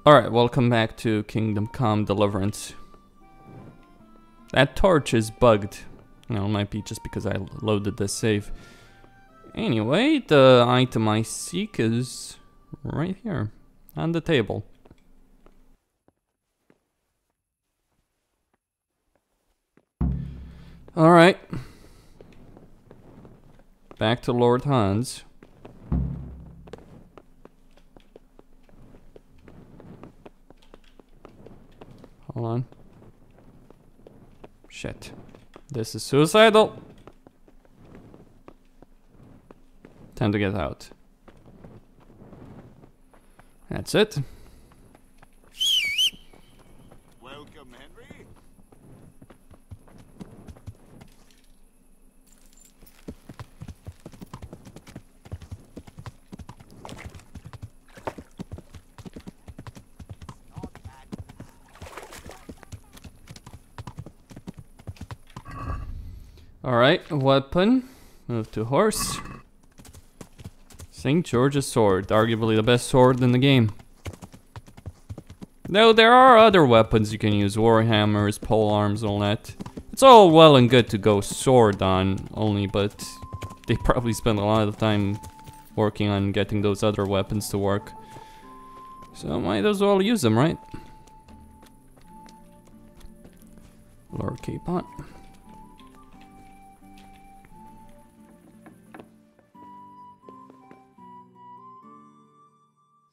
Alright, welcome back to Kingdom Come Deliverance. That torch is bugged. You know, it might be just because I loaded the save. Anyway, the item I seek is right here, on the table. Alright. Back to Lord Hans. Hold on. Shit. This is suicidal. Time to get out. That's it. Welcome, Henry. Alright, weapon. Move to horse. St. George's sword, arguably the best sword in the game. Though there are other weapons you can use, warhammers, polearms, and all that. It's all well and good to go sword on only, but they probably spend a lot of time working on getting those other weapons to work. So might as well use them, right? Lord Capon.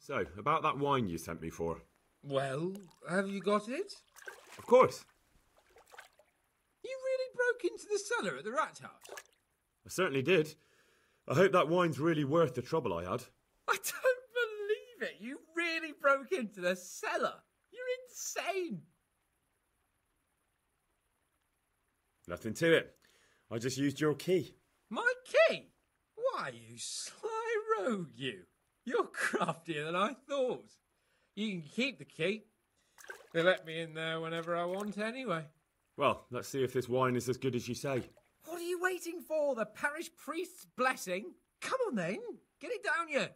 So, about that wine you sent me for. Well, have you got it? Of course. You really broke into the cellar at the rat house? I certainly did. I hope that wine's really worth the trouble I had. I don't believe it. You really broke into the cellar. You're insane. Nothing to it. I just used your key. My key? Why, you sly rogue, you. You're craftier than I thought. You can keep the key. They let me in there whenever I want anyway. Well, let's see if this wine is as good as you say. What are you waiting for? The parish priest's blessing? Come on then. Get it down you.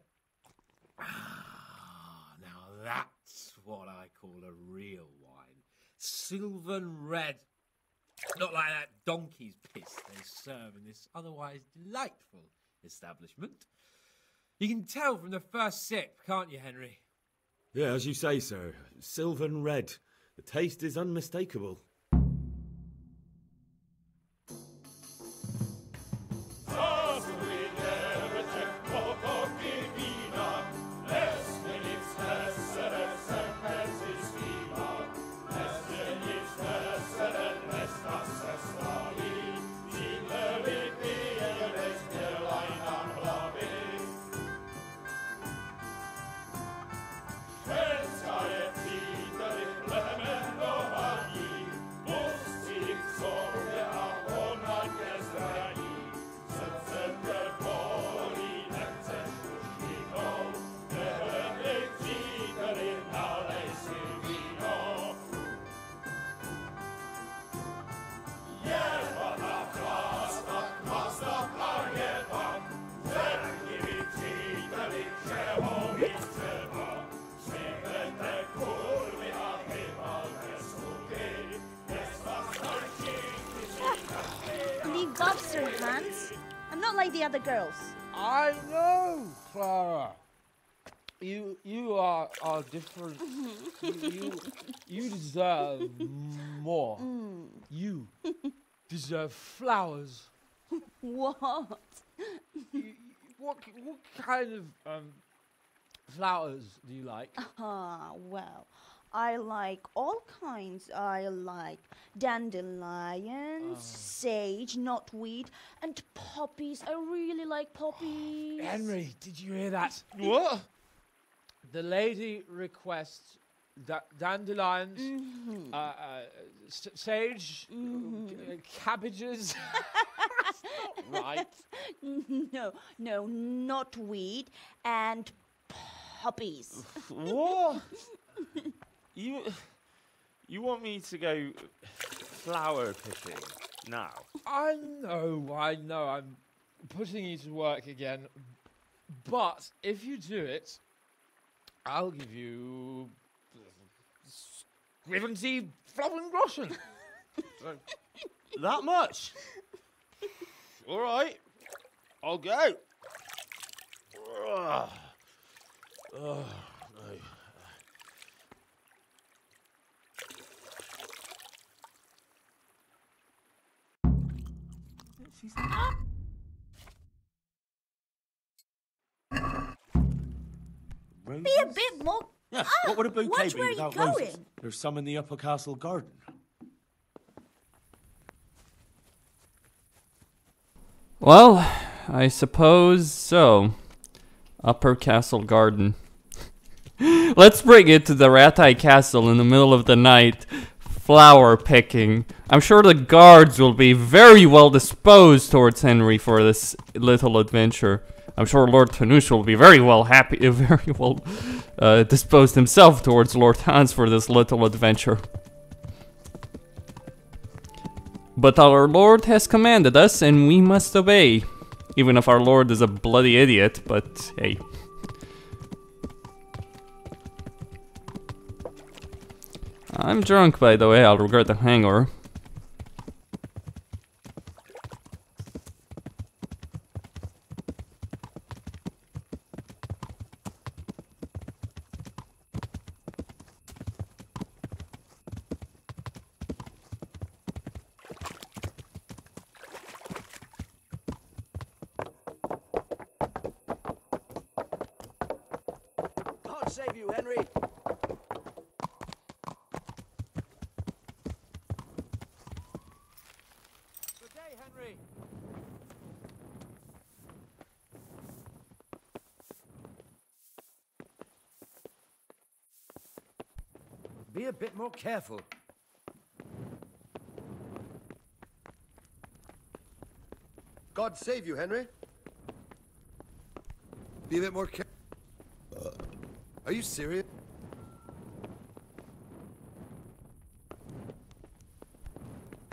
Ah, now that's what I call a real wine. Sylvan red. Not like that donkey's piss they serve in this otherwise delightful establishment. You can tell from the first sip, can't you, Henry? Yeah, as you say, sir. Sylvan red. The taste is unmistakable. Hans. I'm not like the other girls. I know, Clara. You are different. you deserve more. You deserve flowers. What? What kind of flowers do you like? Well, I like all kinds. I like dandelions, sage, knotweed, and poppies. I really like poppies. Henry, did you hear that? What? The lady requests dandelions, sage, cabbages. That's not right. No, knotweed and poppies. What? You want me to go flower picking now? I know. I'm putting you to work again. But if you do it, I'll give you 70 florin groschen. That much? All right. I'll go. Ugh. Oh, no. Be a bit more. Yeah, what would a bouquet Watch be where without you're roses? going. There's some in the upper castle garden. Well, I suppose so. Upper Castle Garden. Let's bring it to the Ratai Castle in the middle of the night. Flower picking. I'm sure the guards will be very well disposed towards Henry for this little adventure. I'm sure Lord Tanush will be very well disposed himself towards Lord Hans for this little adventure. But our Lord has commanded us, and we must obey. Even if our Lord is a bloody idiot, but hey. I'm drunk, by the way, I'll regret the hangover. God save you, Henry. Good day, Henry. Be a bit more careful. God save you, Henry. Be a bit more careful. Are you serious?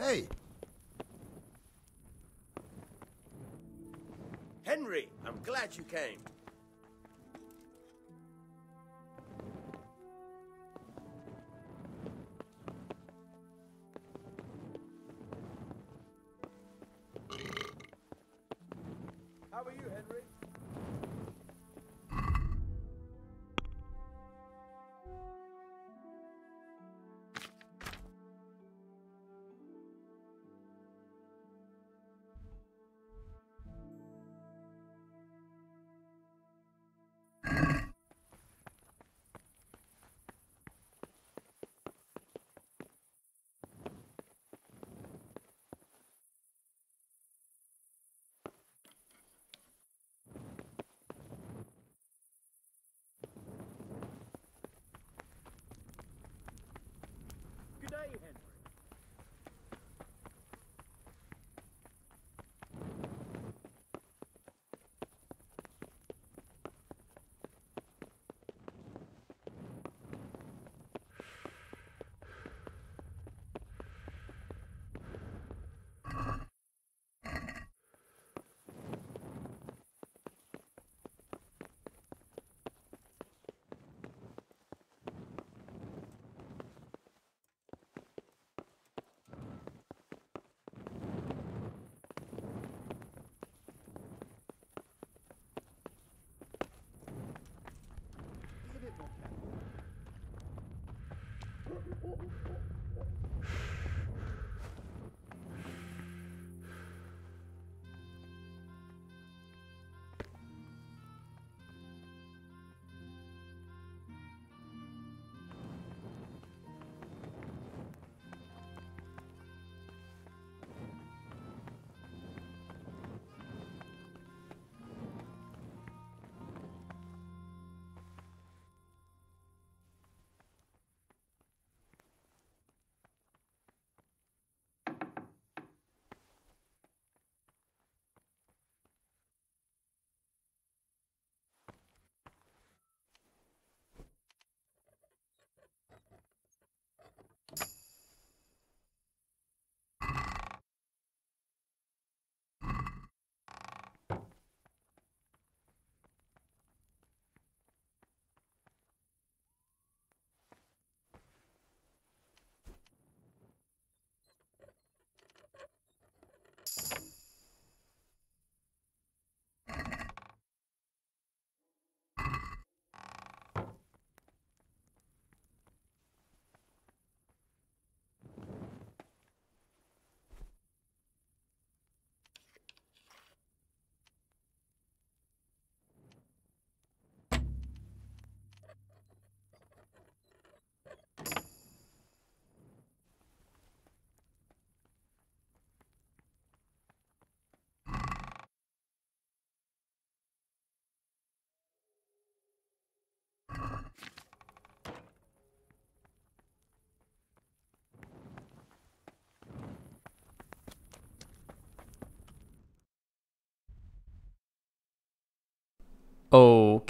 Hey, Henry, I'm glad you came. How are you, Henry? Good day, Henry.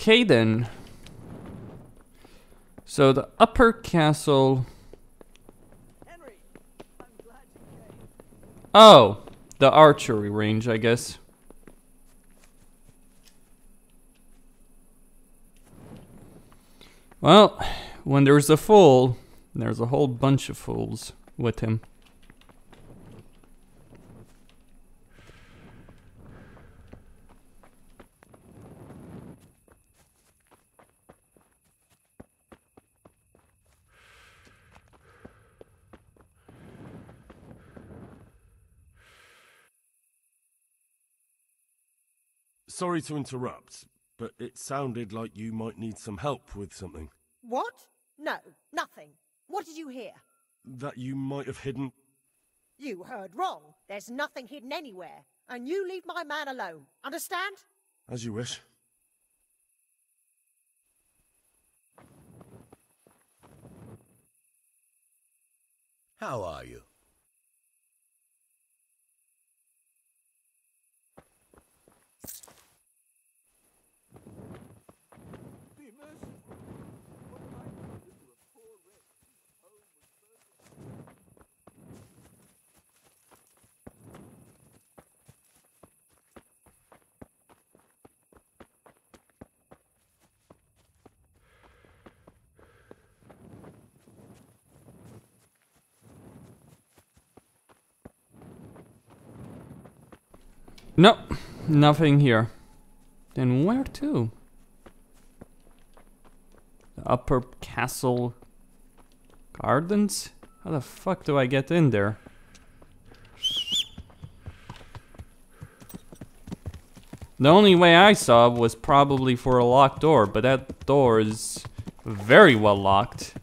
Okay then. So the upper castle. Oh, the archery range, I guess. Well, when there's a fool, there's a whole bunch of fools with him. Sorry to interrupt, but it sounded like you might need some help with something. What? No, nothing. What did you hear? That you might have hidden... You heard wrong. There's nothing hidden anywhere. And you leave my man alone. Understand? As you wish. How are you? No, nothing here. Then where to? The upper castle gardens? How the fuck do I get in there? The only way I saw was probably for a locked door, but that door is very well locked.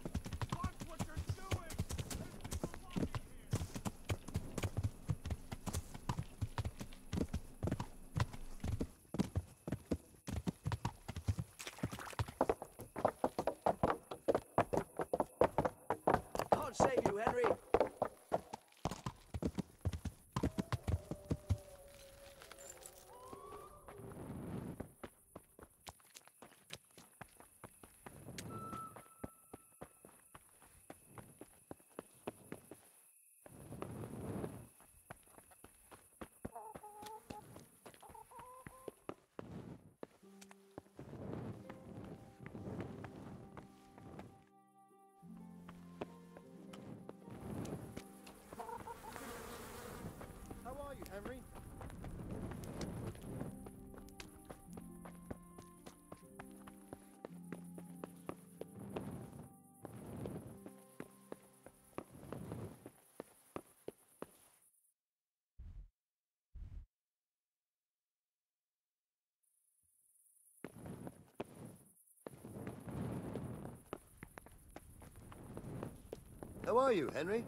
Can't save you, Henry. How are you, Henry? How are you, Henry?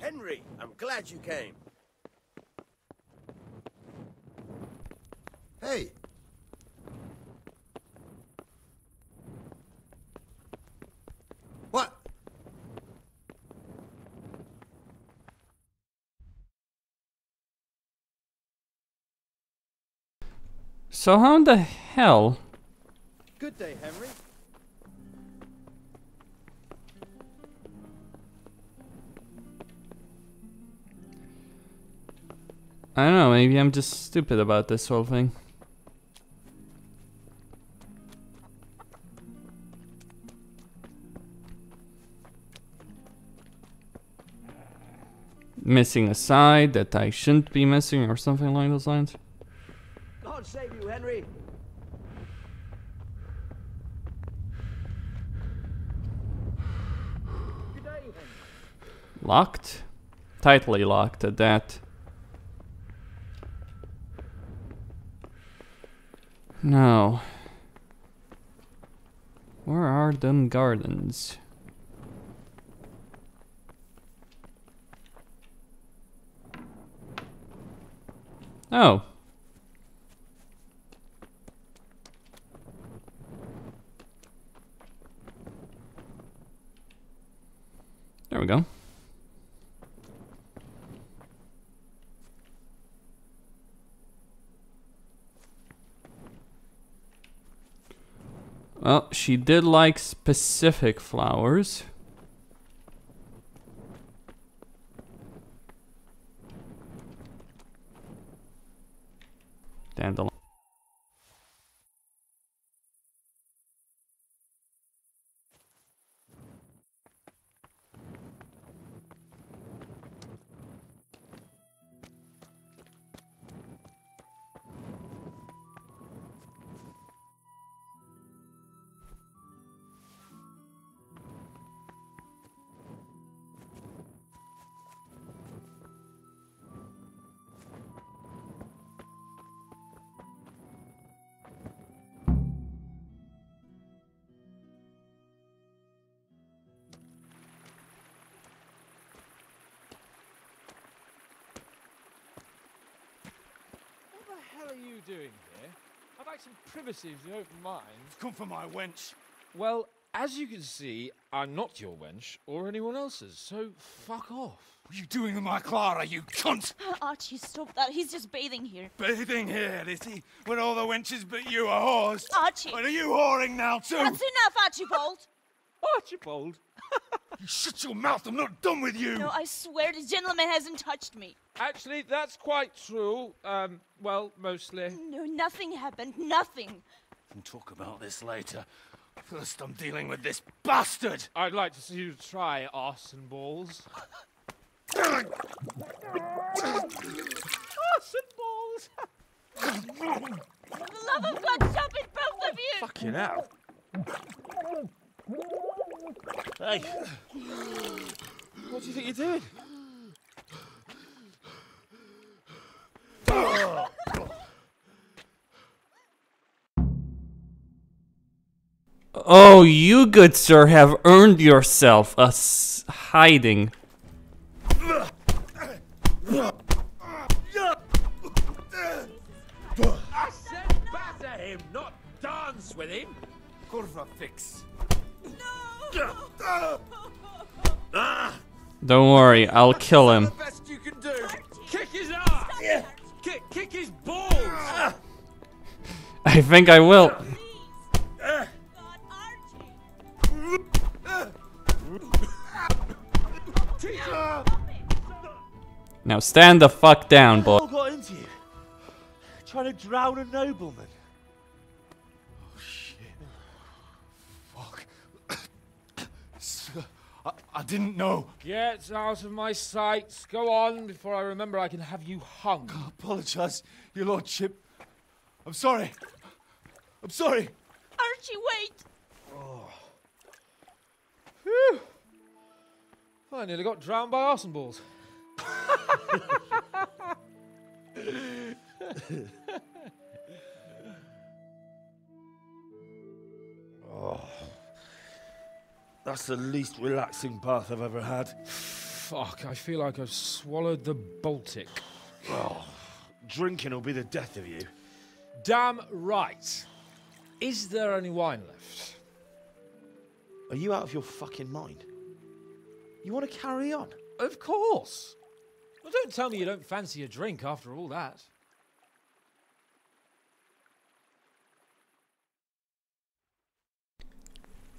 Henry, I'm glad you came. Hey! What? So how in the hell? Good day, Henry. I don't know, maybe I'm just stupid about this whole thing. Missing a side that I shouldn't be missing or something along those lines. Can't save you, Henry. Good day, Henry. Locked? Tightly locked at that. No. Where are them gardens? Oh. There we go. Well, she did like specific flowers. Dandelion. What the hell are you doing here? I'd like some privacy if you don't mind. Come for my wench. Well, as you can see, I'm not your wench or anyone else's, so fuck off. What are you doing with my Clara, you cunt? Archie, stop that. He's just bathing here. Bathing here, is he? When all the wenches but you are whores. Archie! But are you whoring now too? That's enough, Archibald! Archibald? You shut your mouth, I'm not done with you! No, I swear the gentleman hasn't touched me. Actually, that's quite true. Well, mostly. No, nothing happened. Nothing. We can talk about this later. First, I'm dealing with this bastard! I'd like to see you try arse and balls. Arse and balls! For the love of God, stop it, both of you! Fucking hell. Hey. What do you think you're doing? Oh, you good sir have earned yourself a hiding. I said batter him, not dance with him. Kurva fix. Don't worry, I'll kill him. The best you can do. Kick his ass. Yeah. Kick his balls. I think I will. Now stand the fuck down, boy. What got into you? Trying to drown a nobleman. Oh shit. Fuck. I didn't know. Get out of my sight. Go on before I remember I can have you hung. I apologize, your lordship. I'm sorry. I'm sorry. Archie, wait! Oh. Phew. I nearly got drowned by arse and balls. Oh. That's the least relaxing bath I've ever had. Fuck, I feel like I've swallowed the Baltic. Oh, drinking will be the death of you. Damn right. Is there any wine left? Are you out of your fucking mind? You want to carry on? Of course. Well, don't tell me you don't fancy a drink after all that.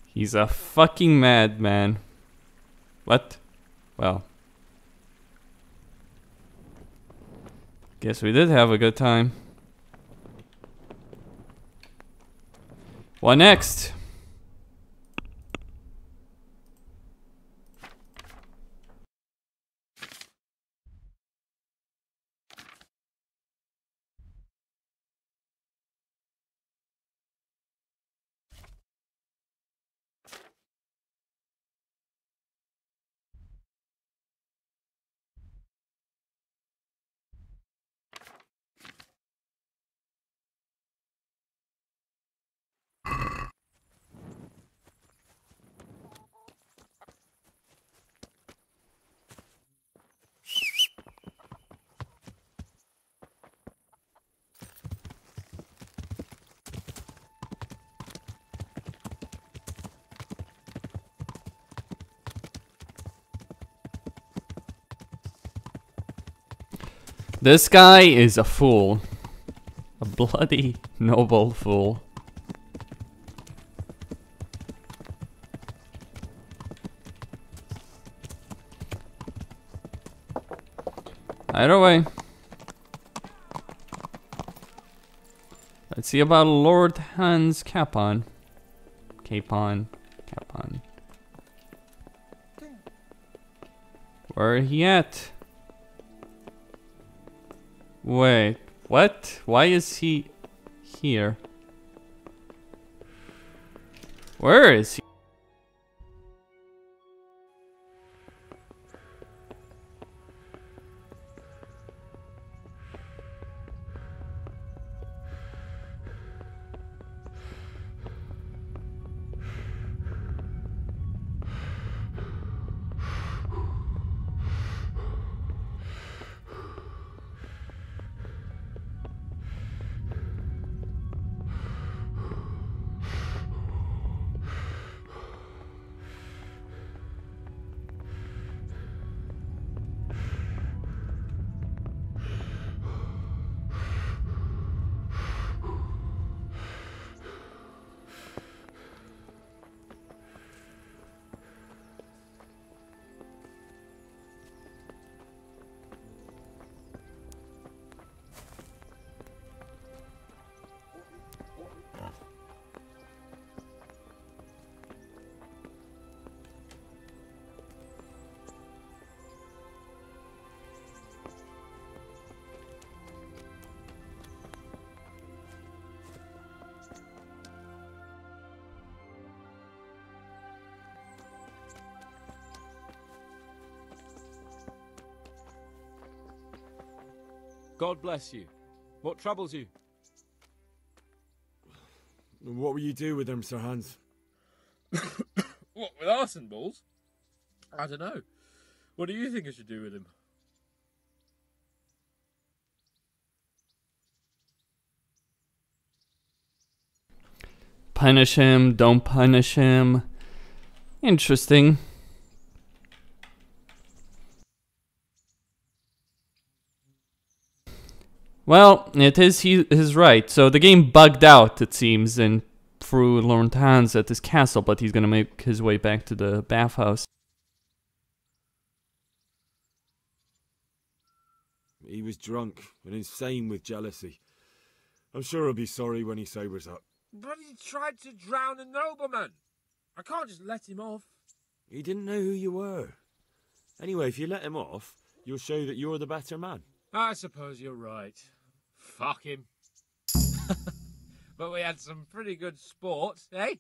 He's a fucking madman. What? Well. Guess we did have a good time. What next? This guy is a fool. A bloody noble fool. Either way. Let's see about Lord Hans Capon. Capon. Where he at? Wait, what? Why is he here? Where is he? God bless you. What troubles you? What will you do with them, Sir Hans? What, with arson balls? I don't know. What do you think I should do with him? Punish him, don't punish him. Interesting. Well, it is his right. So the game bugged out, it seems, and threw Lord Hans at his castle, but he's gonna make his way back to the bathhouse. He was drunk and insane with jealousy. I'm sure he'll be sorry when he sobers up. But he tried to drown a nobleman. I can't just let him off. He didn't know who you were. Anyway, if you let him off, you'll show that you're the better man. I suppose you're right. Fuck him. But we had some pretty good sport, eh?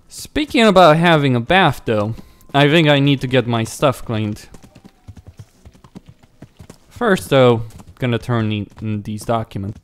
Speaking about having a bath though, I think I need to get my stuff cleaned. First though, gonna turn in these documents.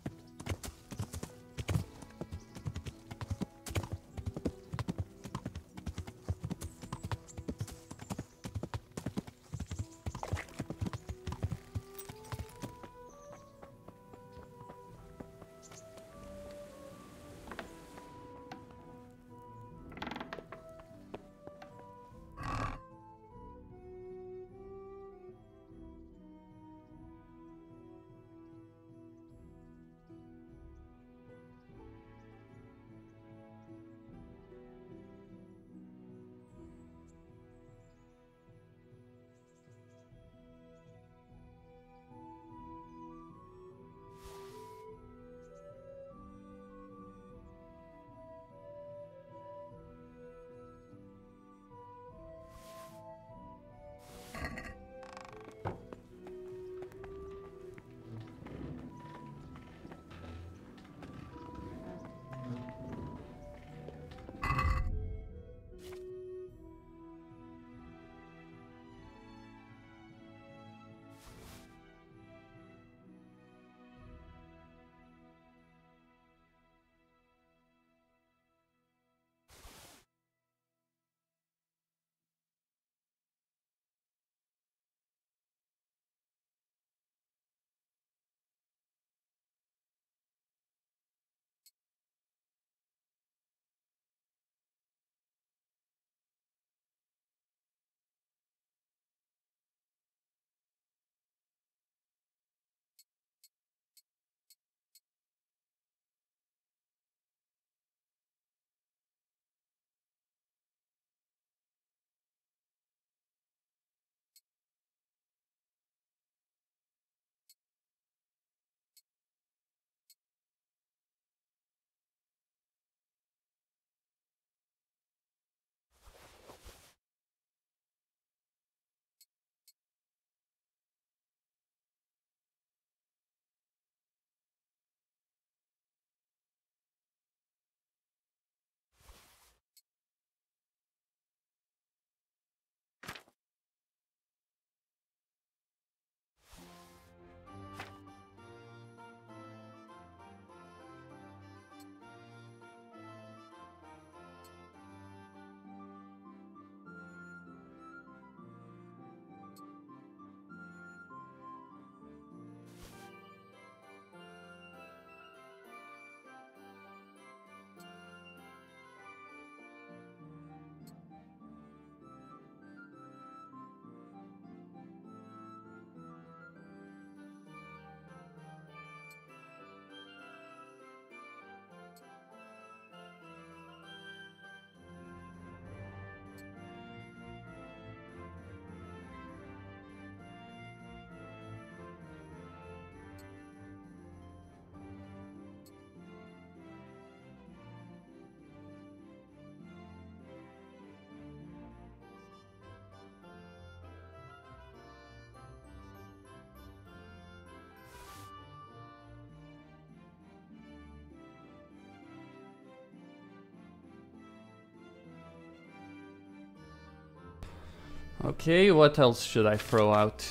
Okay, what else should I throw out?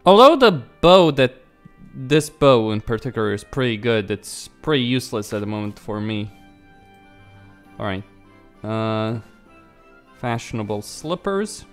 Although this bow in particular is pretty good, it's pretty useless at the moment for me. Alright. Fashionable slippers.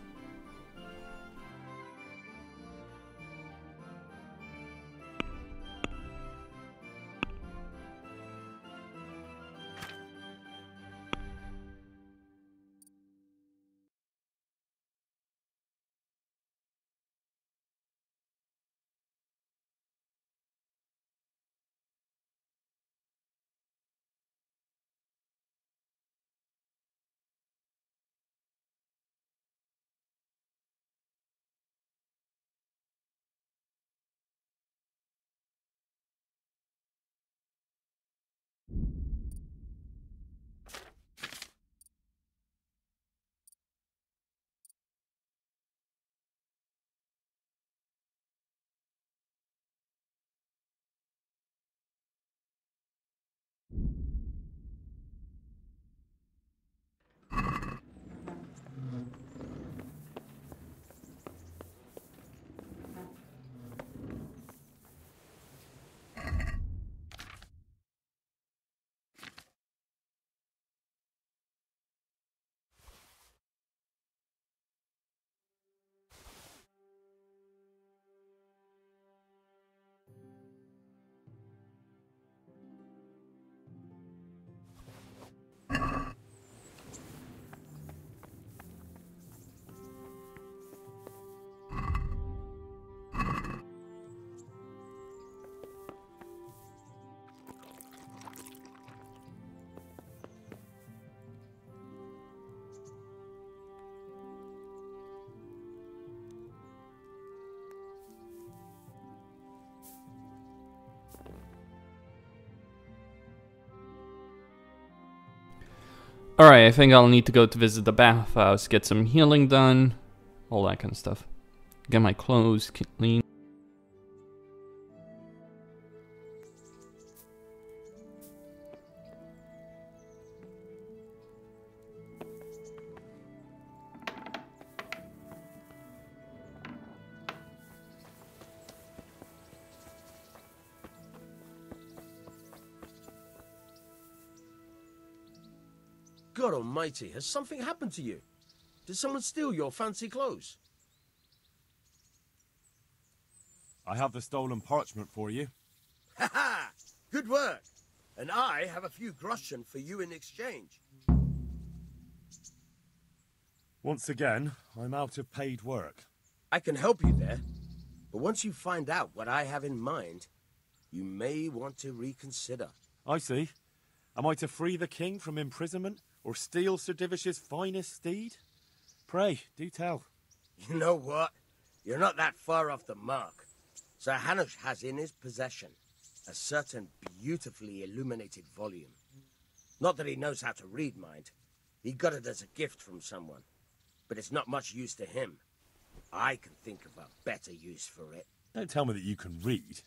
Alright, I think I'll need to go to visit the bathhouse, get some healing done, all that kind of stuff. Get my clothes clean. God almighty, has something happened to you? Did someone steal your fancy clothes? I have the stolen parchment for you. Ha ha! Good work! And I have a few groschen for you in exchange. Once again, I'm out of paid work. I can help you there, but once you find out what I have in mind, you may want to reconsider. I see. Am I to free the king from imprisonment, or steal Sir Divish's finest steed? Pray, do tell. You know what? You're not that far off the mark. Sir Hanush has in his possession a certain beautifully illuminated volume. Not that he knows how to read, mind. He got it as a gift from someone. But it's not much use to him. I can think of a better use for it. Don't tell me that you can read.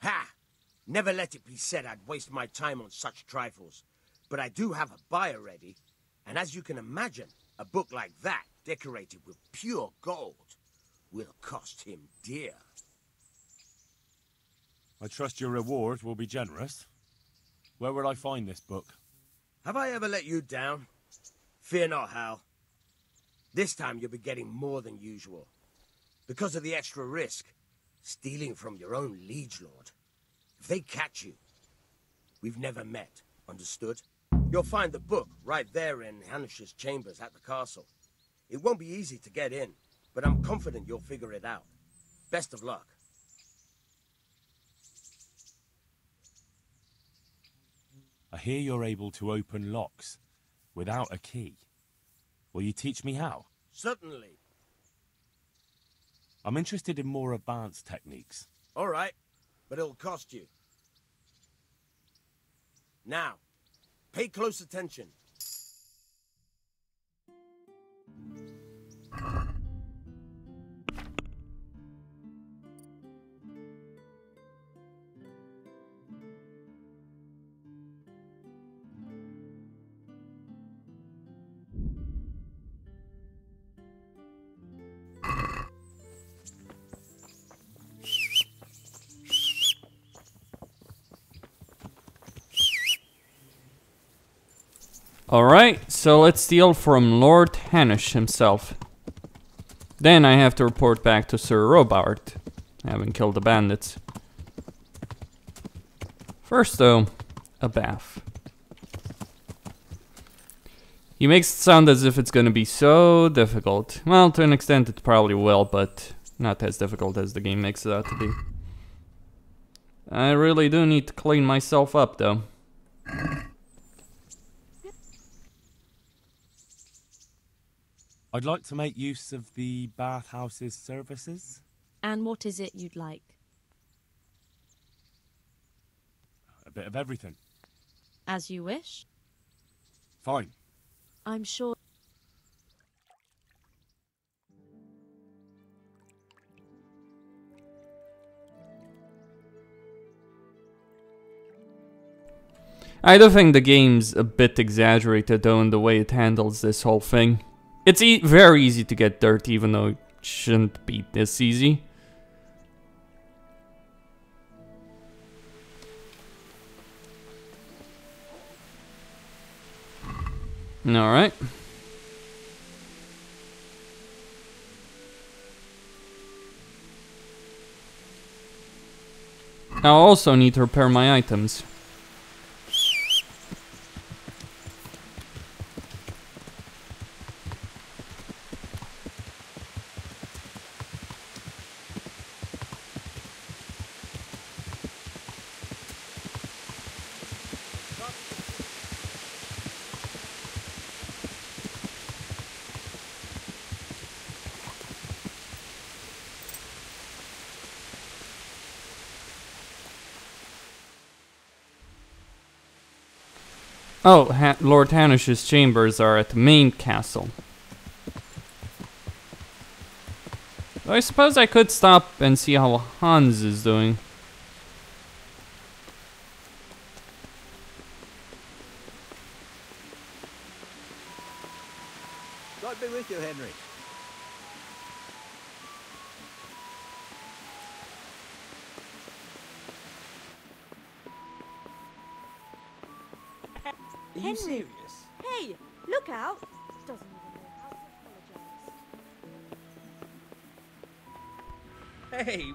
Ha! Never let it be said I'd waste my time on such trifles. But I do have a buyer ready, and as you can imagine, a book like that, decorated with pure gold, will cost him dear. I trust your reward will be generous. Where will I find this book? Have I ever let you down? Fear not, Hal. This time you'll be getting more than usual. Because of the extra risk, stealing from your own liege lord. If they catch you, we've never met, understood? You'll find the book right there in Hanush's chambers at the castle. It won't be easy to get in, but I'm confident you'll figure it out. Best of luck. I hear you're able to open locks without a key. Will you teach me how? Certainly. I'm interested in more advanced techniques. All right, but it'll cost you. Now, pay close attention. Alright, so let's steal from Lord Hanish himself. Then I have to report back to Sir Robart, having killed the bandits. First though, a bath. He makes it sound as if it's gonna be so difficult. Well, to an extent it probably will, but not as difficult as the game makes it out to be. I really do need to clean myself up though. I'd like to make use of the bathhouse's services. And what is it you'd like? A bit of everything. As you wish. Fine. I'm sure... I do think the game's a bit exaggerated though in the way it handles this whole thing. It's very easy to get dirt, even though it shouldn't be this easy. Alright. I'll also need to repair my items. Oh, Lord Hanish's chambers are at the main castle. I suppose I could stop and see how Hans is doing. God be with you, Henry. Are you serious? Hey, look out! Doesn't even know how to apologize. Hey!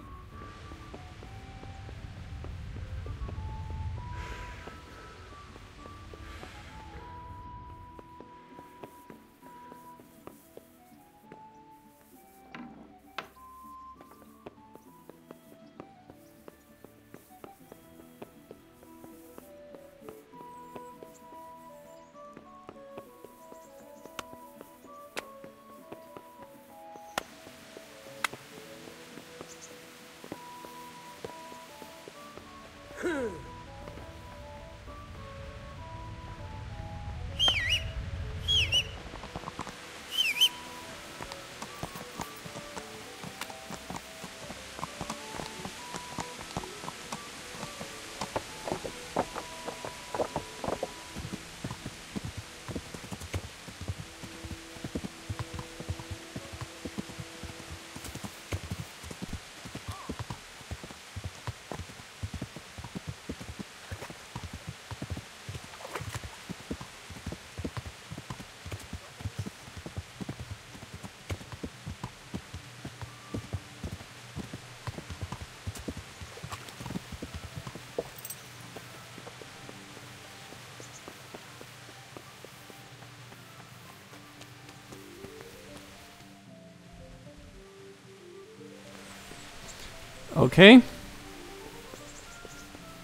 Okay.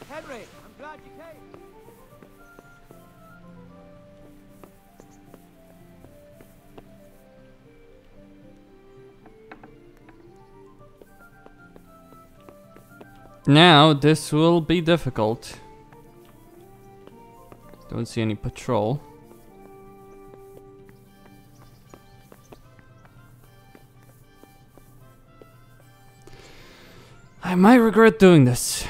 Henry, I'm glad you came. Now this will be difficult. Don't see any patrol. I might regret doing this.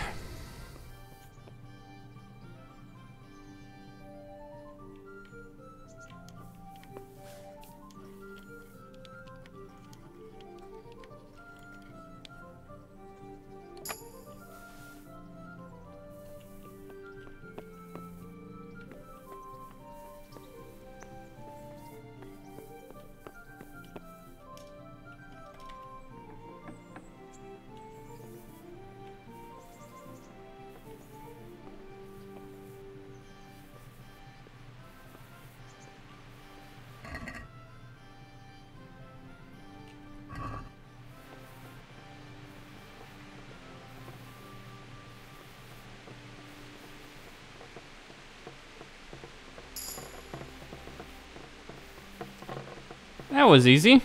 That was easy,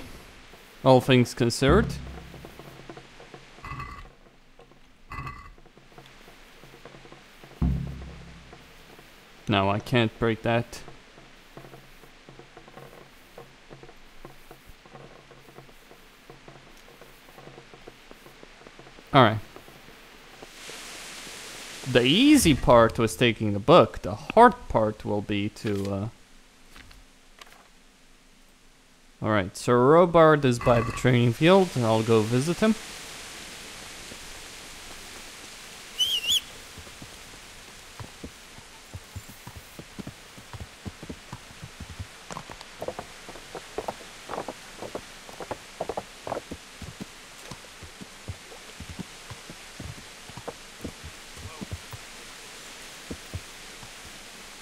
all things considered. No, I can't break that. Alright. The easy part was taking the book. The hard part will be to... Alright, so Robard is by the training field, and I'll go visit him.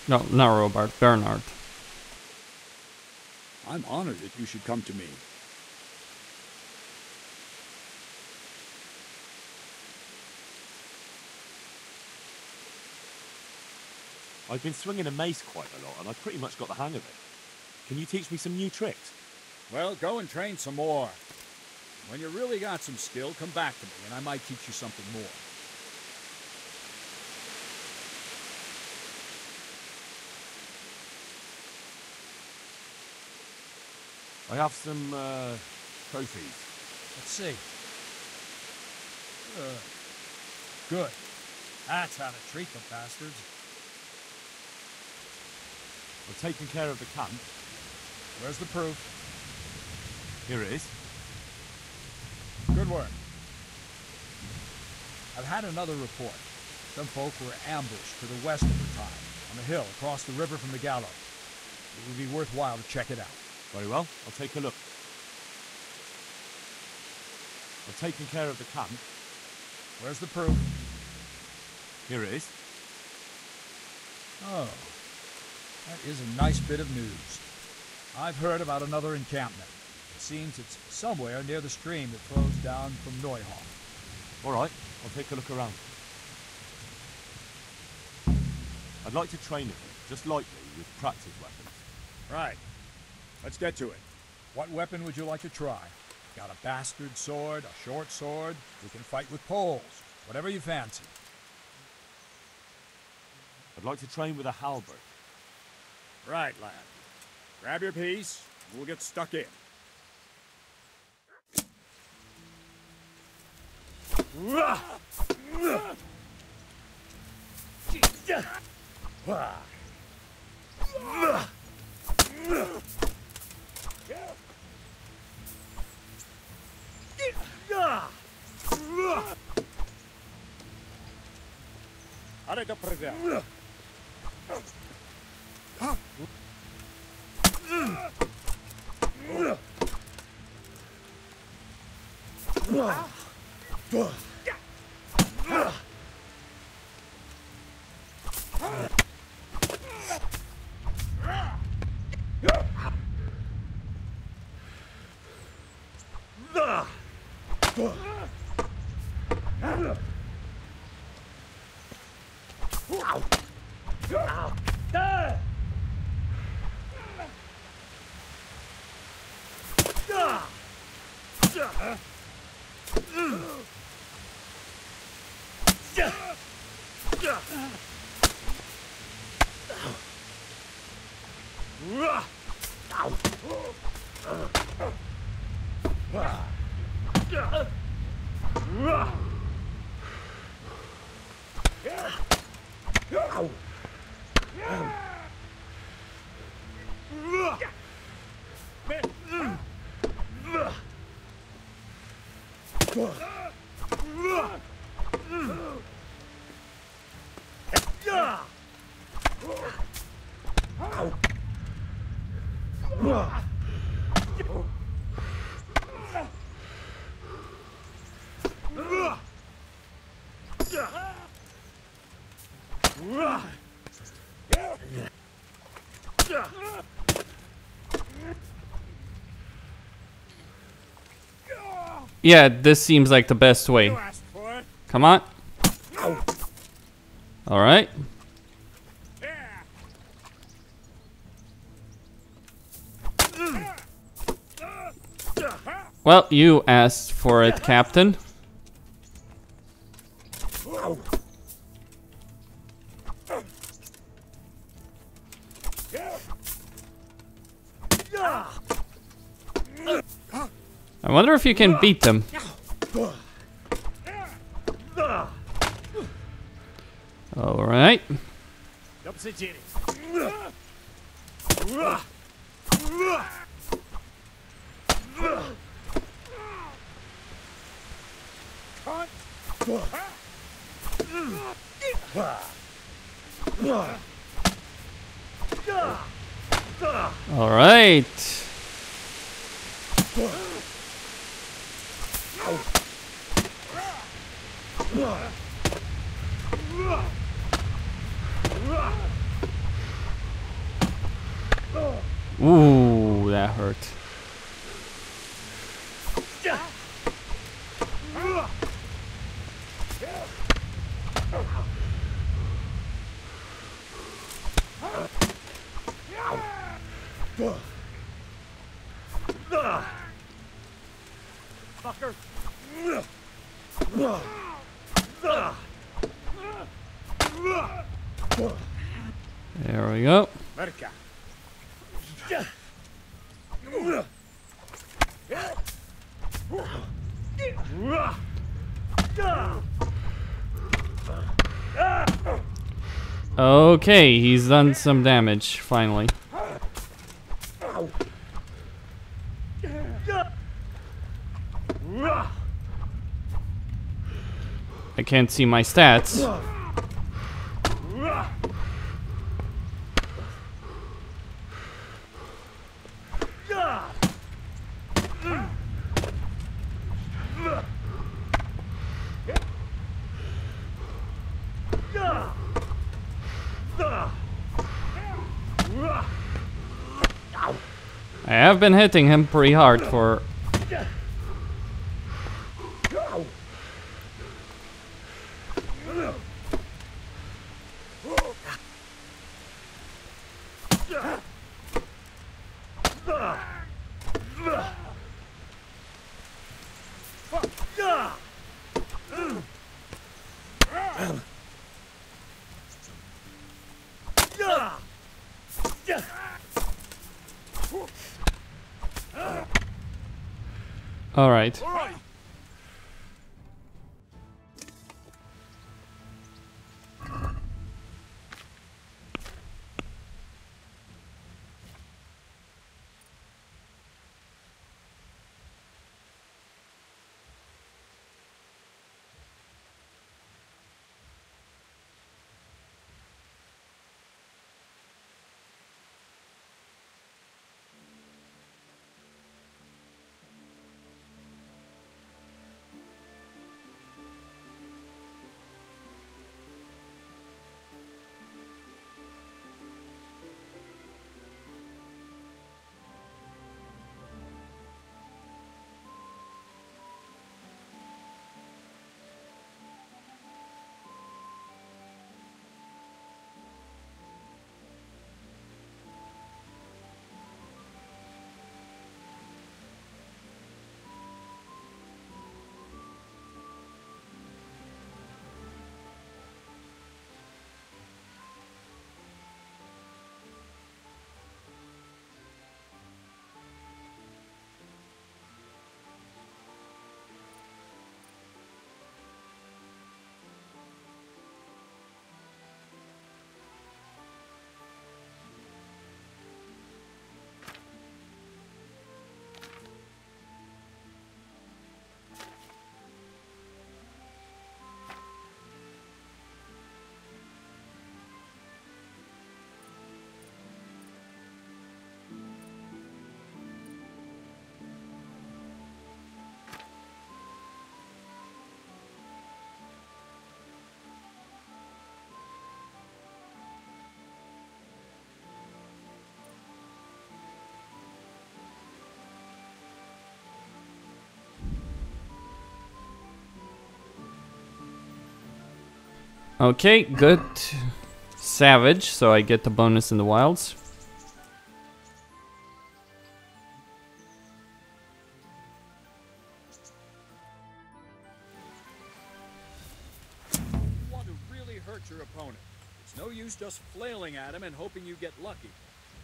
No, not Robard, Bernard. I'm honored that you should come to me. I've been swinging a mace quite a lot, and I've pretty much got the hang of it. Can you teach me some new tricks? Well, go and train some more. When you really got some skill, come back to me, and I might teach you something more. I have some, trophies. Let's see. Good. That's how to treat the bastards. I've taken care of the camp. Where's the proof? Here it is. Good work. I've had another report. Some folk were ambushed to the west of the time, on a hill across the river from the gallows. It would be worthwhile to check it out. Very well, I'll take a look. I've taken care of the camp. Where's the proof? Here it is. Oh, that is a nice bit of news. I've heard about another encampment. It seems it's somewhere near the stream that flows down from Neuhof. All right, I'll take a look around. I'd like to train it, just lightly, with practice weapons. Right. Let's get to it. What weapon would you like to try? Got a bastard sword, a short sword? We can fight with poles. Whatever you fancy. I'd like to train with a halberd. Right, lad. Grab your piece, and we'll get stuck in. Yeah, this seems like the best way. Come on. Alright. Well, you asked for it, Captain. I wonder if you can beat them. Alright. Alright. Ooh, that hurt. Fucker. There we go. Okay, he's done some damage, finally. I can't see my stats. I have been hitting him pretty hard for... All right. Okay, good. Savage, so I get the bonus in the wilds. You want to really hurt your opponent. It's no use just flailing at him and hoping you get lucky.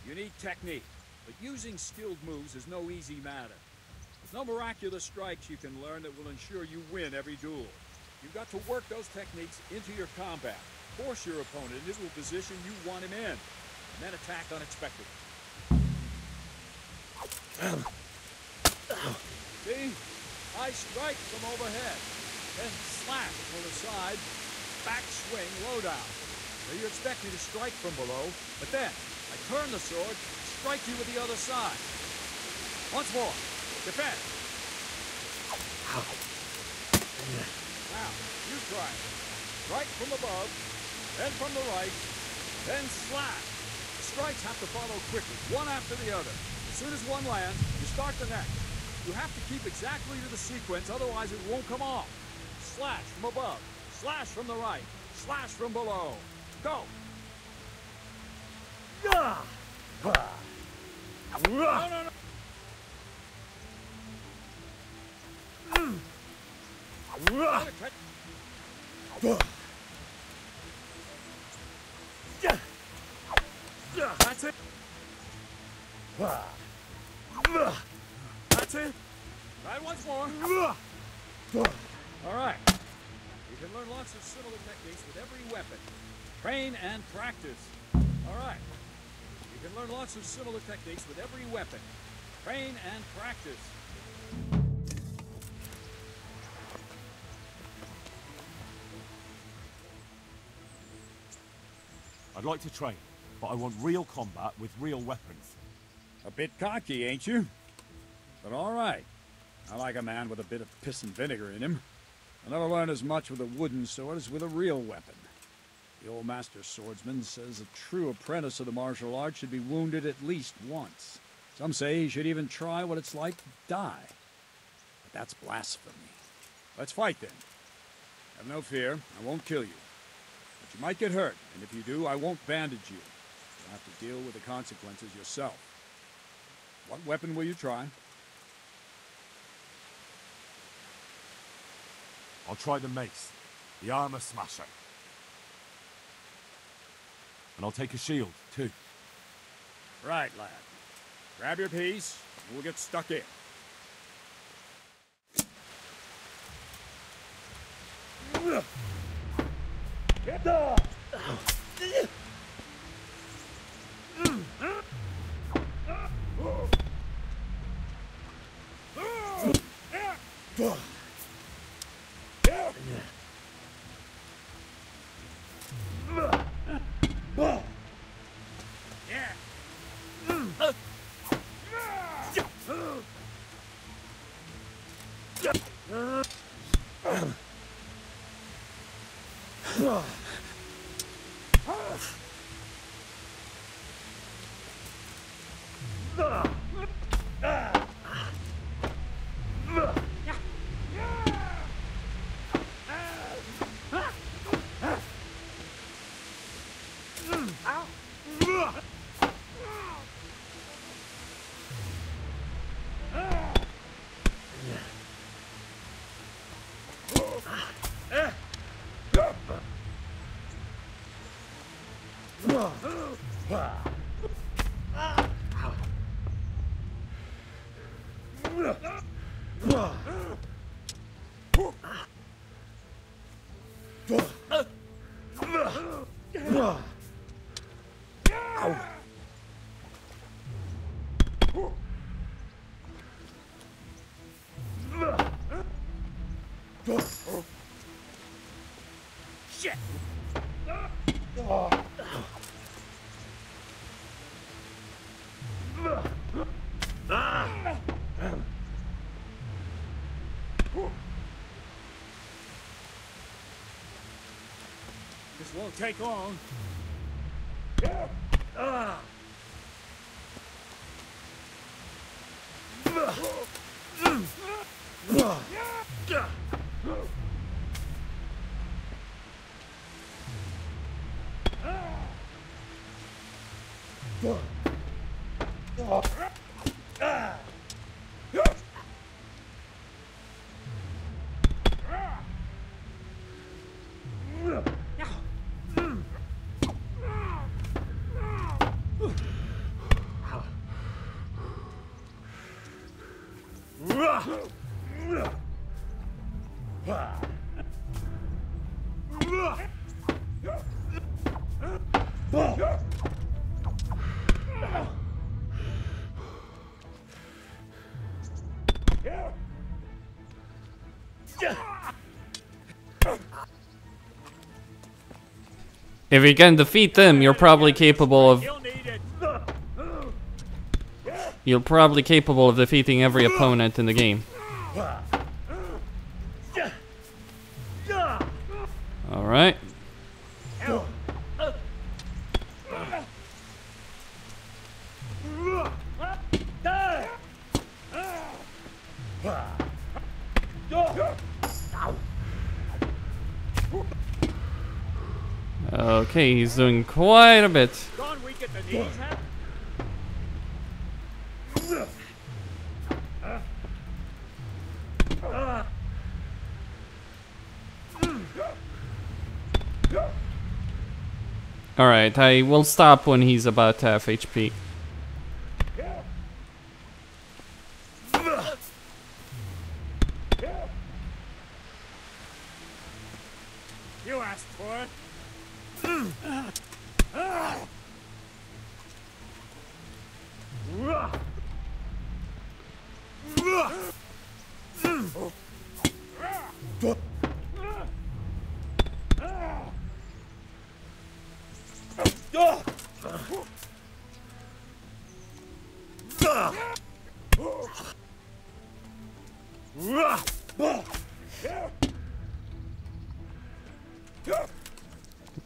You need technique, but using skilled moves is no easy matter. There's no miraculous strikes you can learn that will ensure you win every duel. You've got to work those techniques into your combat. Force your opponent into a position you want him in, and then attack unexpectedly. See? I strike from overhead, then slash from the side, back swing, low down. So you expect me to strike from below, but then I turn the sword, strike you with the other side. Once more, defend. Now, you try it. Strike from above, then from the right, then slash. The strikes have to follow quickly, one after the other. As soon as one lands, you start the next. You have to keep exactly to the sequence, otherwise it won't come off. Slash from above, slash from the right, slash from below. Go! No, no, no! That's it. That's it. Try it once more. All right. You can learn lots of similar techniques with every weapon. Train and practice. All right. You can learn lots of similar techniques with every weapon. Train and practice. I'd like to train, but I want real combat with real weapons. A bit cocky, ain't you? But all right. I like a man with a bit of piss and vinegar in him. I never learned as much with a wooden sword as with a real weapon. The old master swordsman says a true apprentice of the martial art should be wounded at least once. Some say he should even try what it's like to die. But that's blasphemy. Let's fight then. Have no fear, I won't kill you. But you might get hurt, and if you do, I won't bandage you. You'll have to deal with the consequences yourself. What weapon will you try? I'll try the mace, the armor smasher. And I'll take a shield, too. Right, lad. Grab your piece, and we'll get stuck in. Get up! Shit! This won't take long. If you can defeat them, you're probably capable of... You're probably capable of defeating every opponent in the game. Alright. Okay, he's doing quite a bit. Alright, I will stop when he's about half HP. You asked for it.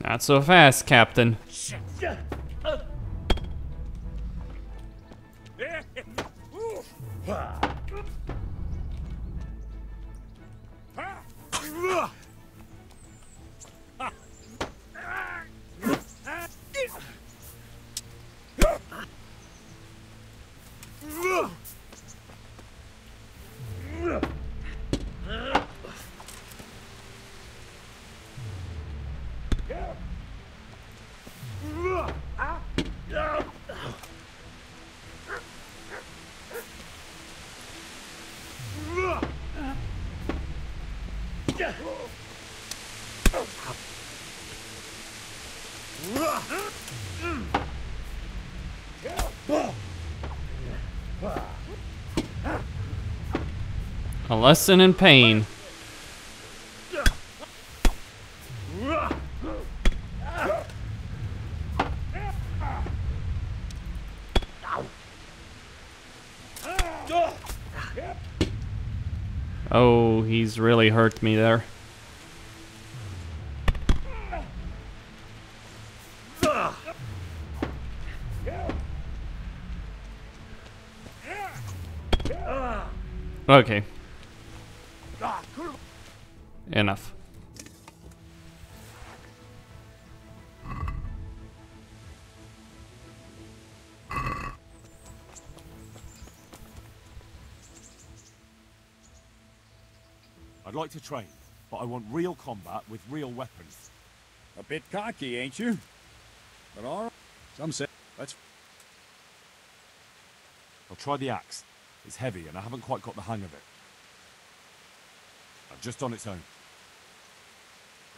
Not so fast, Captain. A lesson in pain. Oh, he's really hurt me there. Okay. Enough. I'd like to train, but I want real combat with real weapons. A bit cocky, ain't you? But all right. Some say let's. I'll try the axe. It's heavy and I haven't quite got the hang of it. Just on its own.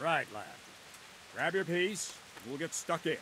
Right, lad. Grab your piece. We'll get stuck in.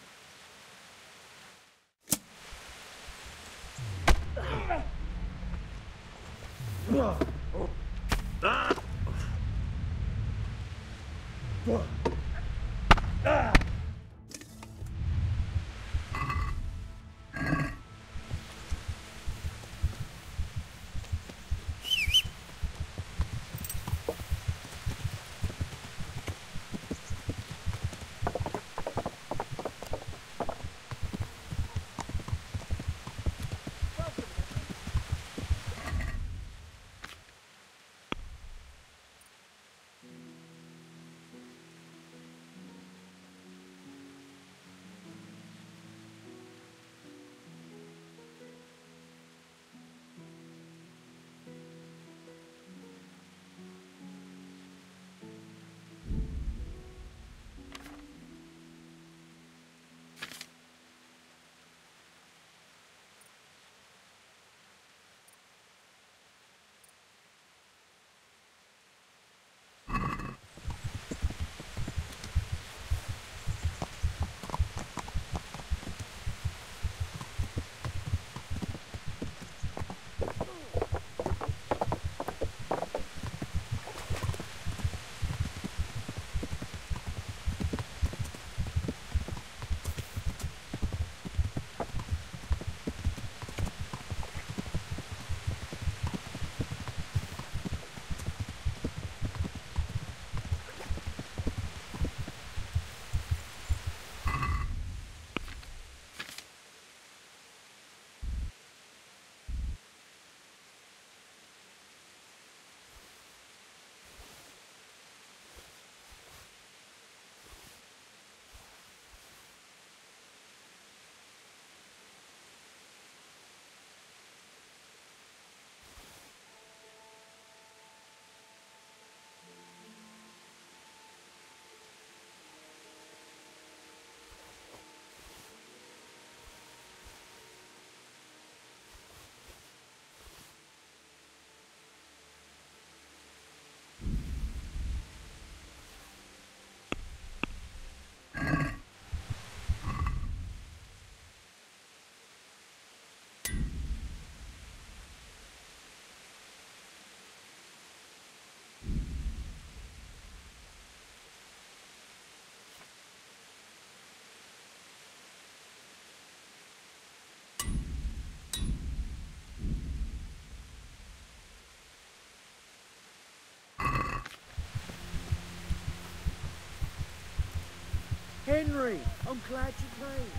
Henry, I'm glad you came.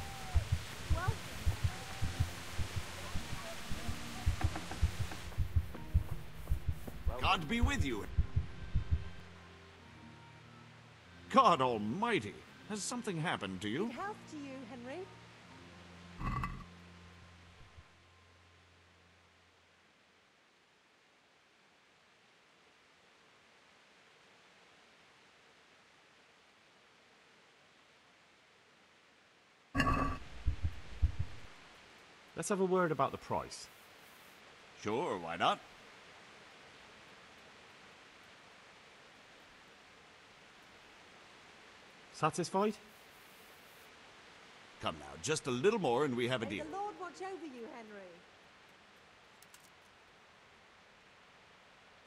Well, God be with you. God almighty. Has something happened to you? good health to you, Henry. Let's have a word about the price. Sure, why not? Satisfied? Come now, just a little more and we have a May deal. the Lord watch over you, Henry.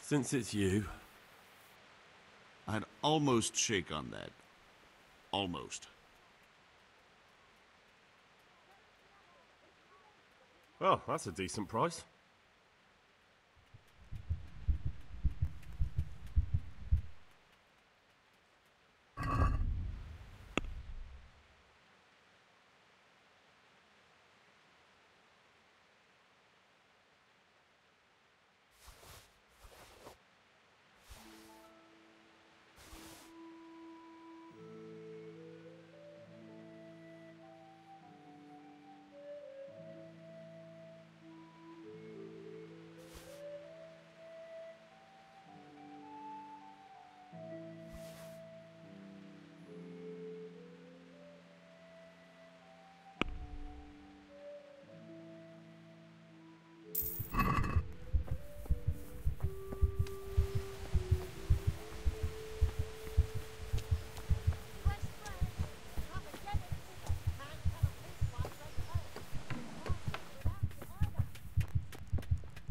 Since it's you. I'd almost shake on that. Almost. Oh, that's a decent price.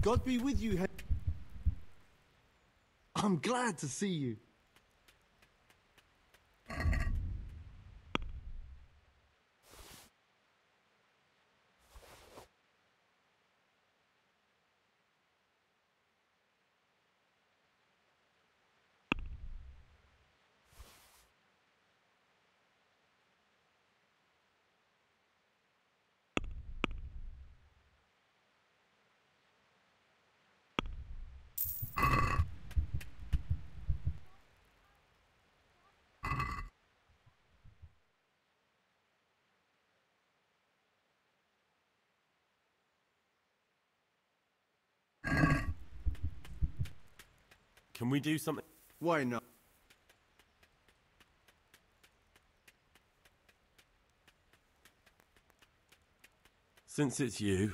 God be with you, Henry. I'm glad to see you. Can we do something? Why not? Since it's you.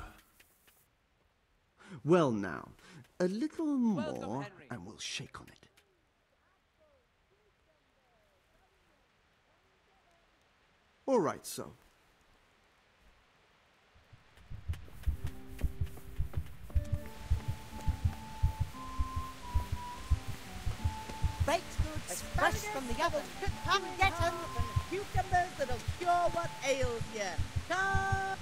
Well now, a little Welcome, more Henry. and we'll shake on it. All right, so. Baked goods fresh from the oven. Come get 'em. Cucumbers that'll cure what ails you. Come.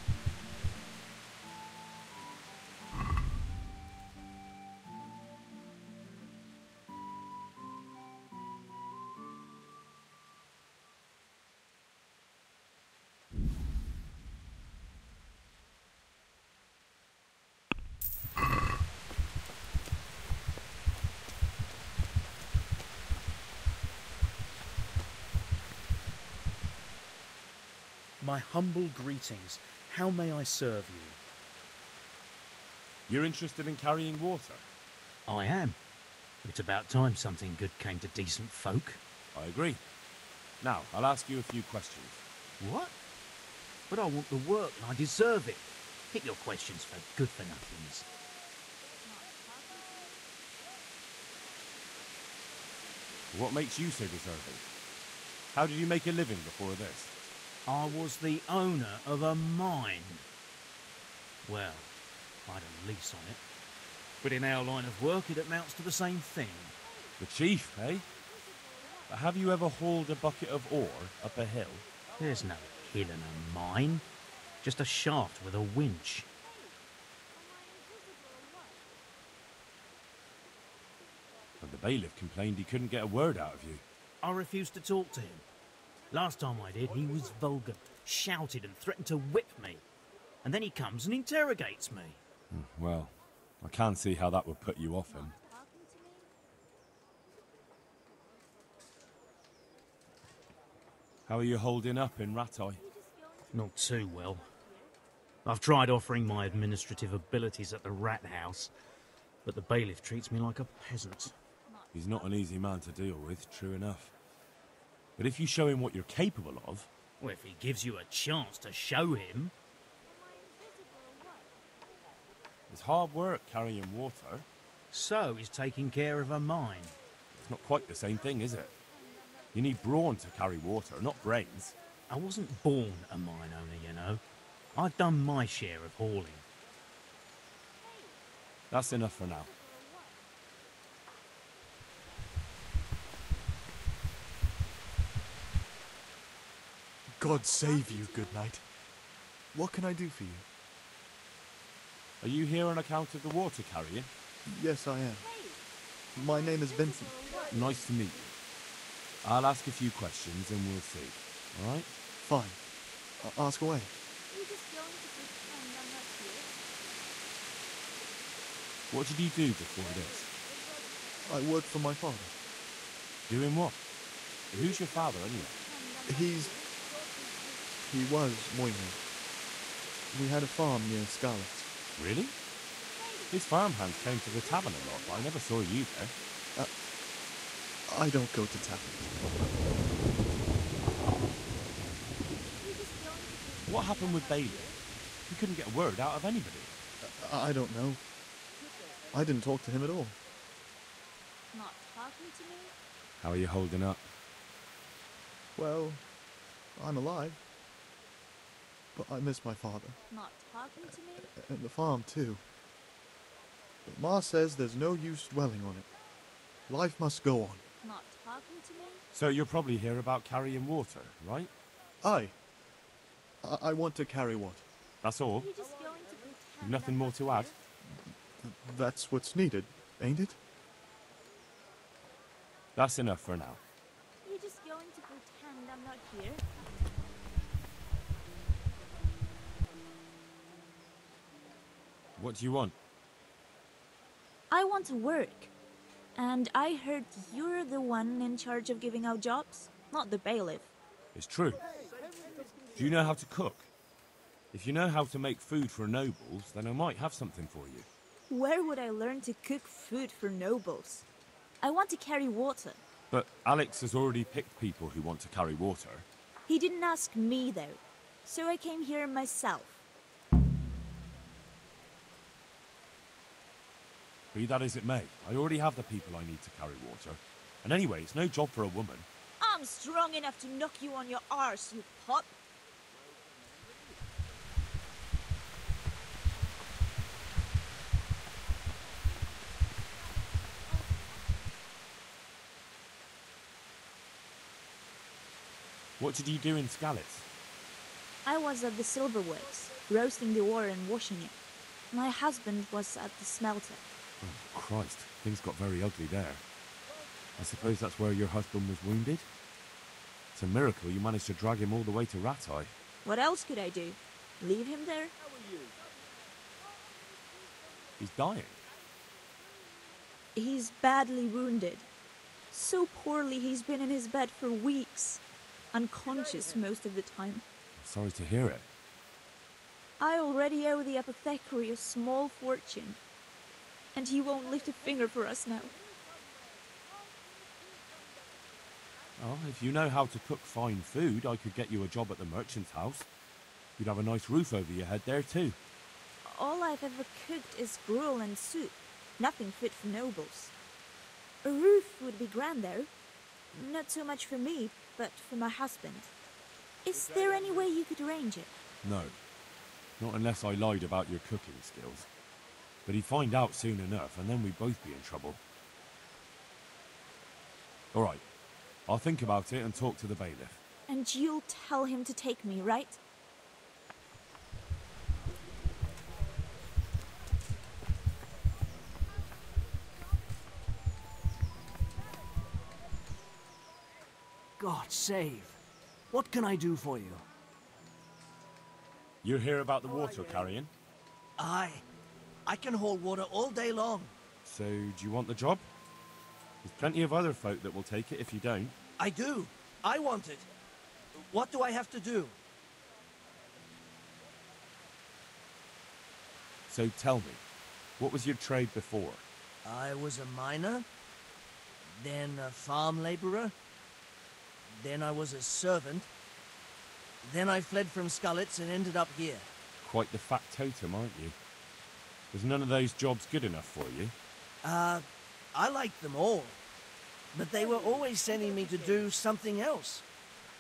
My humble greetings. How may I serve you? You're interested in carrying water? I am. It's about time something good came to decent folk. I agree. Now, I'll ask you a few questions. What? But I want the work and I deserve it. Keep your questions for good-for-nothings. What makes you so deserving? How did you make a living before this? I was the owner of a mine. Well, I had a lease on it. But in our line of work, it amounts to the same thing. The chief, eh? But have you ever hauled a bucket of ore up a hill? There's no hill in a mine. Just a shaft with a winch. And the bailiff complained he couldn't get a word out of you. I refused to talk to him. Last time I did, he was vulgar, shouted and threatened to whip me. And then he comes and interrogates me. Well, I can't see how that would put you off him. How are you holding up in Ratai? Not too well. I've tried offering my administrative abilities at the rat house, but the bailiff treats me like a peasant. He's not an easy man to deal with, true enough. But if you show him what you're capable of... Well, if he gives you a chance to show him... It's hard work carrying water. So he's taking care of a mine. It's not quite the same thing, is it? You need brawn to carry water, not brains. I wasn't born a mine owner, you know. I've done my share of hauling. That's enough for now. God save you, good knight. What can I do for you? Are you here on account of the water carrying? Yes, I am. My name is Vincent. Nice to meet you. I'll ask a few questions and we'll see. All right? Fine. Ask away. What did you do before this? I work for my father. Doing what? Who's your father, anyway? He was Moynihan. We had a farm near Scarlet's. Really? His farmhands came to the tavern a lot, but I never saw you there. I don't go to taverns. What happened with Bailey? He couldn't get a word out of anybody. I don't know. I didn't talk to him at all. Not talking to me? How are you holding up? Well, I'm alive. But I miss my father. Not talking to me? And the farm, too. But Ma says there's no use dwelling on it. Life must go on. Not talking to me? So you're probably here about carrying water, right? Aye. I want to carry water. That's all? You're just going to pretend Nothing I'm more not to add? here? That's what's needed, ain't it? That's enough for now. You're just going to pretend I'm not here? What do you want? I want to work. And I heard you're the one in charge of giving out jobs, not the bailiff. It's true. Do you know how to cook? If you know how to make food for nobles, then I might have something for you. Where would I learn to cook food for nobles? I want to carry water. But Alex has already picked people who want to carry water. He didn't ask me, though. So I came here myself. Be that as it may, I already have the people I need to carry water. And anyway, it's no job for a woman. I'm strong enough to knock you on your arse, you pup. What did you do in Skalitz? I was at the silver works, roasting the ore and washing it. My husband was at the smelter. Oh, Christ, things got very ugly there. I suppose that's where your husband was wounded? It's a miracle you managed to drag him all the way to Ratai. What else could I do? Leave him there? He's dying. He's badly wounded. So poorly he's been in his bed for weeks. Unconscious most of the time. Sorry to hear it. I already owe the apothecary a small fortune. And he won't lift a finger for us now. Oh, if you know how to cook fine food, I could get you a job at the merchant's house. You'd have a nice roof over your head there too. All I've ever cooked is gruel and soup. Nothing fit for nobles. A roof would be grand though. Not so much for me, but for my husband. Is there any way you could arrange it? No. Not unless I lied about your cooking skills. But he'd find out soon enough, and then we'd both be in trouble. Alright. I'll think about it and talk to the bailiff. And you'll tell him to take me, right? God save. What can I do for you? You hear about the water carrying? Aye. I can haul water all day long. So, do you want the job? There's plenty of other folk that will take it if you don't. I do. I want it. What do I have to do? So tell me, what was your trade before? I was a miner, then a farm laborer, then I was a servant, then I fled from Skullets and ended up here. Quite the factotum, aren't you? Was none of those jobs good enough for you? I liked them all, but they were always sending me to do something else.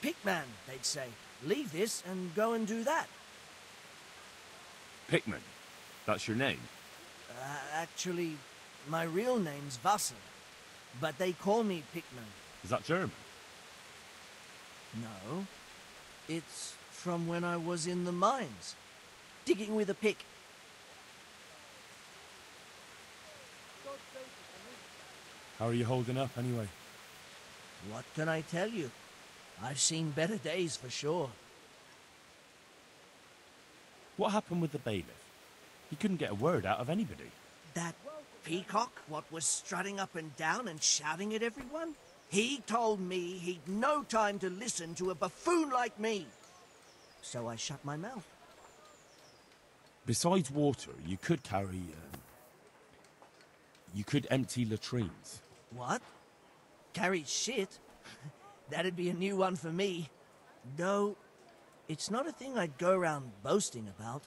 Pickman, they'd say. Leave this and go and do that. Pickman? That's your name? Actually, my real name's Vassal, but they call me Pickman. Is that German? No. It's from when I was in the mines, digging with a pick. How are you holding up, anyway? What can I tell you? I've seen better days for sure. What happened with the bailiff? He couldn't get a word out of anybody. That peacock, what was strutting up and down and shouting at everyone? He told me he'd no time to listen to a buffoon like me. So I shut my mouth. Besides water, you could carry... you could empty latrines. What? Carry shit? That'd be a new one for me. Though, it's not a thing I'd go around boasting about.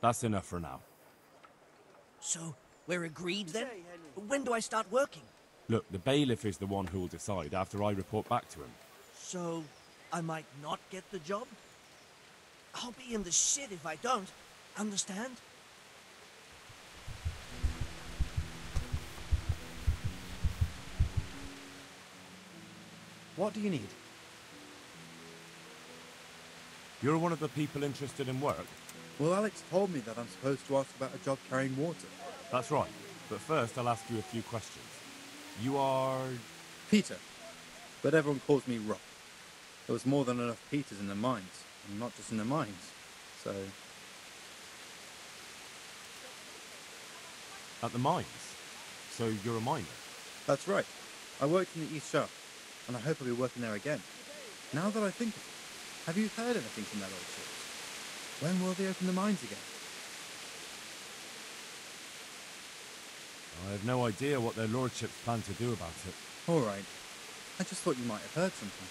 That's enough for now. So, we're agreed then? When do I start working? Look, the bailiff is the one who'll decide after I report back to him. So, I might not get the job? I'll be in the shit if I don't. Understand? What do you need? You're one of the people interested in work? Well, Alex told me that I'm supposed to ask about a job carrying water. That's right. But first, I'll ask you a few questions. You are... Peter. But everyone calls me Rock. There was more than enough Peters in the mines. And not just in the mines. So... At the mines? So you're a miner? That's right. I worked in the East Shaft. And I hope I'll be working there again. Now that I think of it, have you heard anything from that old source? When will they open the mines again? I have no idea what their lordships plan to do about it. All right. I just thought you might have heard something.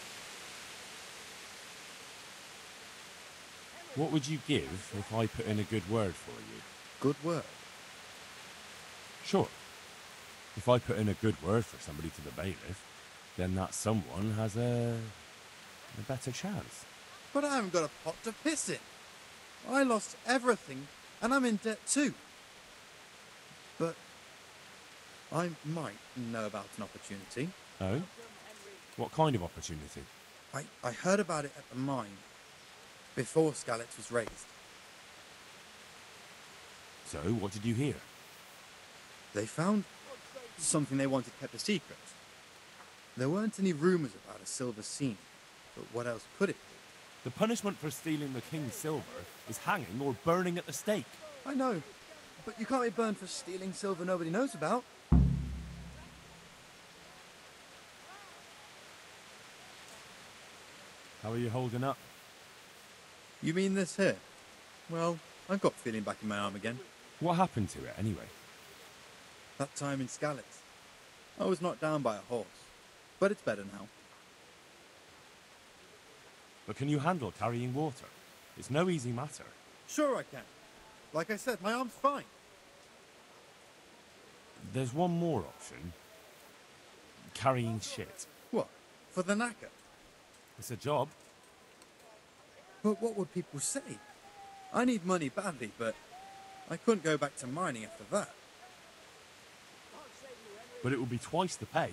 What would you give if I put in a good word for you? Good word? Sure. If I put in a good word for somebody to the bailiff, then that someone has a better chance. But I haven't got a pot to piss in. I lost everything, and I'm in debt too. But I might know about an opportunity. Oh? What kind of opportunity? I heard about it at the mine, before Skalitz was raised. So, what did you hear? They found something they wanted kept a secret. There weren't any rumours about a silver scene, but what else could it be? The punishment for stealing the king's silver is hanging or burning at the stake. I know, but you can't be burned for stealing silver nobody knows about. How are you holding up? You mean this here? Well, I've got feeling back in my arm again. What happened to it, anyway? That time in Skalitz. I was knocked down by a horse, but it's better now. But can you handle carrying water? It's no easy matter. Sure I can. Like I said, my arm's fine. There's one more option. Carrying shit. What? For the knacker? It's a job. But what would people say? I need money badly, but I couldn't go back to mining after that. But it would be twice the pay.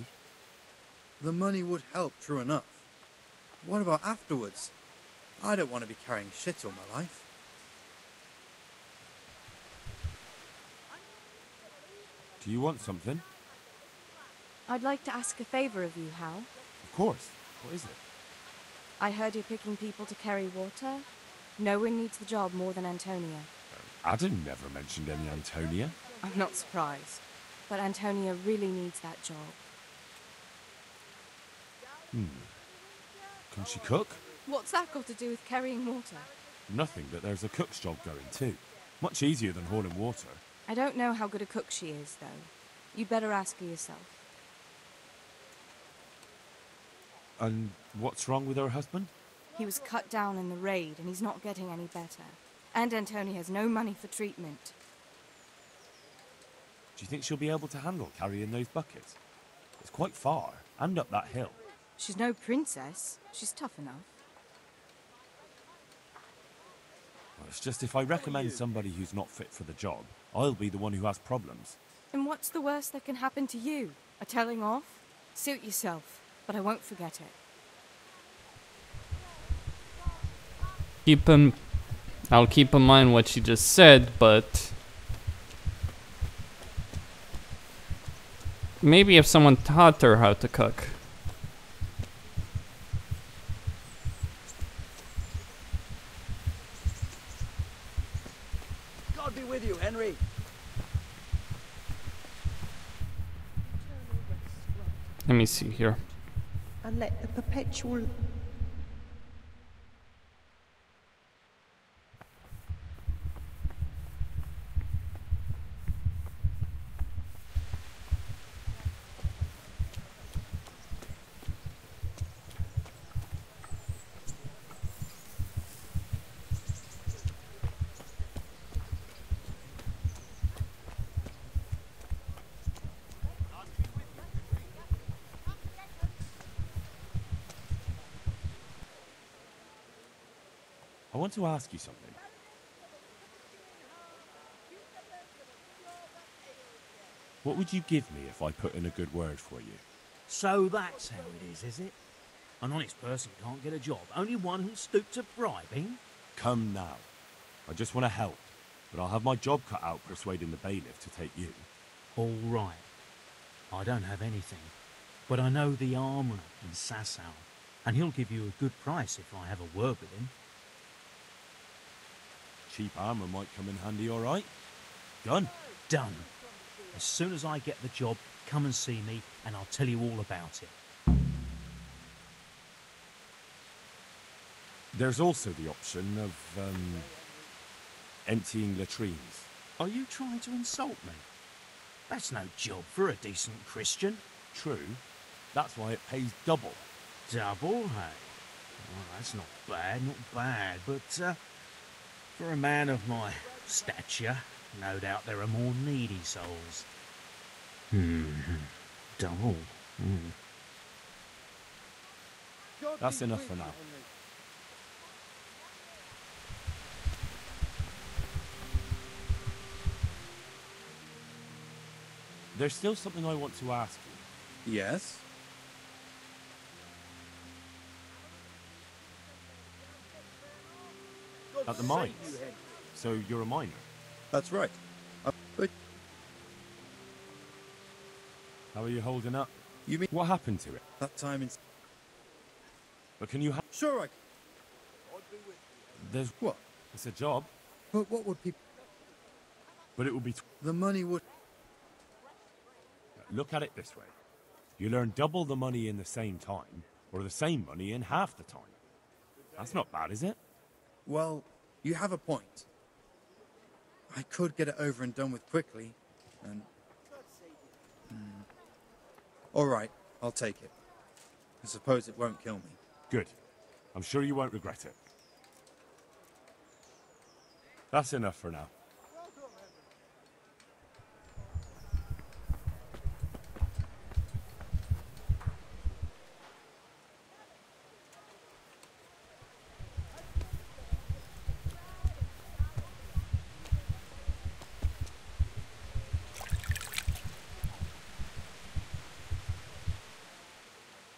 The money would help, true enough. What about afterwards? I don't want to be carrying shit all my life. Do you want something? I'd like to ask a favor of you, Hal. Of course. What is it? I heard you're picking people to carry water. No one needs the job more than Antonia. Adam never mentioned any Antonia. I'm not surprised. But Antonia really needs that job. Can she cook? What's that got to do with carrying water? Nothing, but there's a cook's job going too. Much easier than hauling water. I don't know how good a cook she is, though. You'd better ask her yourself. And what's wrong with her husband? He was cut down in the raid, and he's not getting any better. And Antonia has no money for treatment. Do you think she'll be able to handle carrying those buckets? It's quite far, and up that hill. She's no princess. She's tough enough. Well, it's just if I recommend somebody who's not fit for the job, I'll be the one who has problems. And what's the worst that can happen to you? A telling off? Suit yourself, but I won't forget it. I'll keep in mind what she just said, but maybe if someone taught her how to cook. God be with you, Henry. Let me see here. And let the perpetual... I want to ask you something. What would you give me if I put in a good word for you? So that's how it is it? An honest person can't get a job, only one who'll stoop to bribing? Come now. I just want to help, but I'll have my job cut out persuading the bailiff to take you. All right. I don't have anything, but I know the armourer in Sasau, and he'll give you a good price if I have a word with him. Cheap armour might come in handy, all right? Done. Done. As soon as I get the job, come and see me, and I'll tell you all about it. There's also the option of, emptying latrines. Are you trying to insult me? That's no job for a decent Christian. True. That's why it pays double. Double, hey? Well, that's not bad, but, for a man of my stature, no doubt there are more needy souls. Double. That's enough for now. There's still something I want to ask you. Yes? At the mines. So you're a miner? That's right. But how are you holding up? You mean what happened to it? That time in... But can you Sure, I... There's... What? It's a job. But what would people... But it would be... The money would... Look at it this way. You earn double the money in the same time, or the same money in half the time. That's not bad, is it? Well, you have a point. I could get it over and done with quickly, and... All right, I'll take it. I suppose it won't kill me. Good. I'm sure you won't regret it. That's enough for now.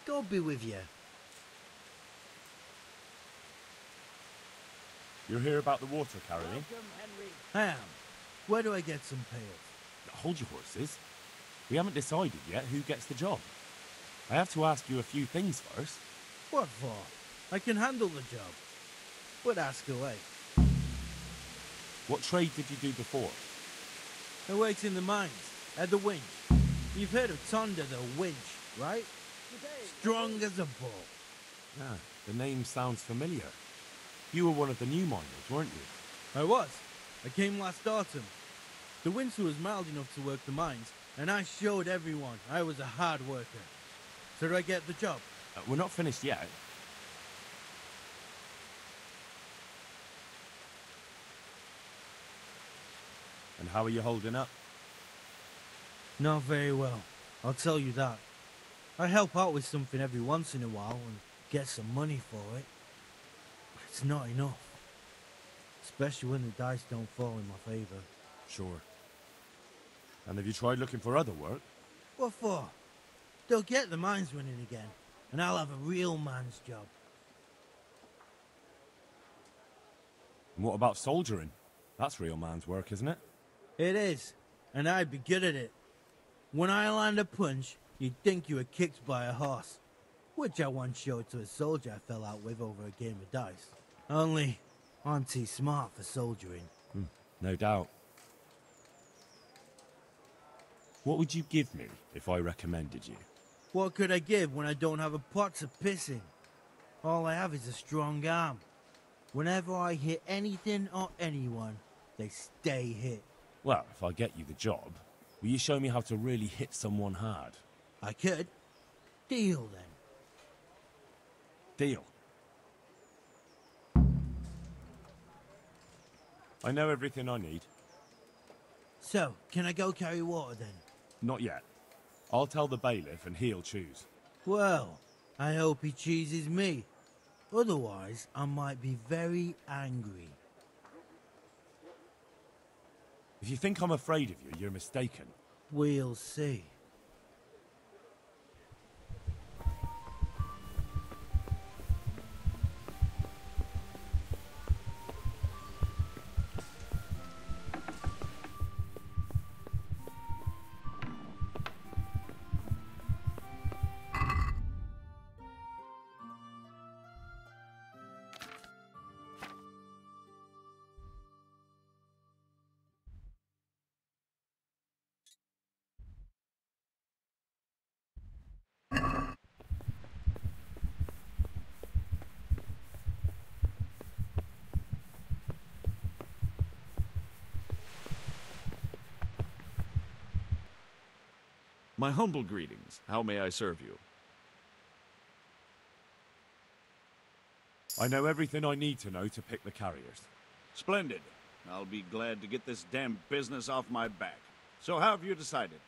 God be with you. You're here about the water carrying? Ham, where do I get some pails? Hold your horses. We haven't decided yet who gets the job. I have to ask you a few things first. What for? I can handle the job. But ask away. What trade did you do before? I worked in the mines, at the winch. You've heard of Tonda the winch, right? Strong as a bull. Ah, the name sounds familiar. You were one of the new miners, weren't you? I was. I came last autumn. The winter was mild enough to work the mines, and I showed everyone I was a hard worker. So did I get the job? We're not finished yet. And how are you holding up? Not very well, I'll tell you that. I help out with something every once in a while and get some money for it. But it's not enough. Especially when the dice don't fall in my favor. Sure. And have you tried looking for other work? What for? They'll get the mines running again, and I'll have a real man's job. And what about soldiering? That's real man's work, isn't it? It is, and I'd be good at it. When I land a punch, you'd think you were kicked by a horse. Which I once showed to a soldier I fell out with over a game of dice. Only, I'm too smart for soldiering. No doubt. What would you give me if I recommended you? What could I give when I don't have a pot to piss in? All I have is a strong arm. Whenever I hit anything or anyone, they stay hit. Well, if I get you the job, will you show me how to really hit someone hard? I could. Deal, then. Deal. I know everything I need. So, can I go carry water, then? Not yet. I'll tell the bailiff and he'll choose. Well, I hope he chooses me. Otherwise, I might be very angry. If you think I'm afraid of you, you're mistaken. We'll see. My humble greetings. How may I serve you? I know everything I need to know to pick the carriers. Splendid. I'll be glad to get this damn business off my back. So how have you decided?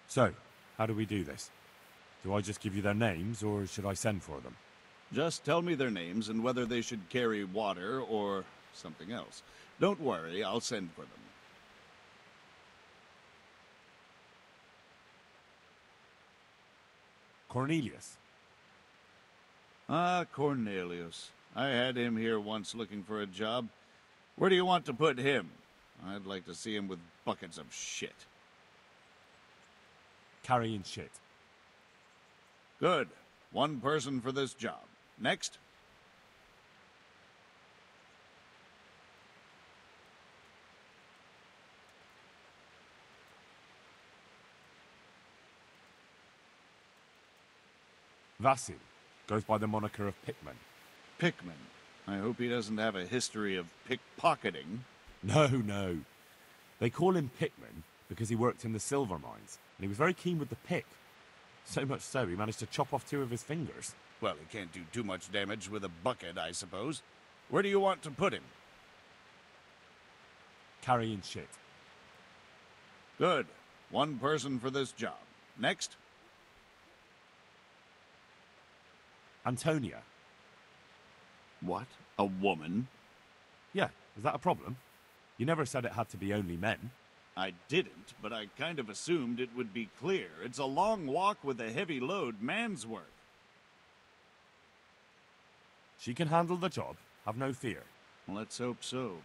So, how do we do this? Do I just give you their names, or should I send for them? Just tell me their names and whether they should carry water or something else. Don't worry, I'll send for them. Cornelius. Ah, Cornelius. I had him here once looking for a job. Where do you want to put him? I'd like to see him with buckets of shit. Carrying shit. Good. One person for this job. Next. Vasil. Goes by the moniker of Pickman. Pickman. I hope he doesn't have a history of pickpocketing. No. They call him Pickman because he worked in the silver mines, and he was very keen with the pick. So much so, he managed to chop off 2 of his fingers. Well, he can't do too much damage with a bucket, I suppose. Where do you want to put him? Carrying shit. Good. One person for this job. Next. Antonia. What? A woman? Yeah, is that a problem? You never said it had to be only men. I didn't, but I kind of assumed it would be clear. It's a long walk with a heavy load, man's work. She can handle the job, have no fear. Let's hope so.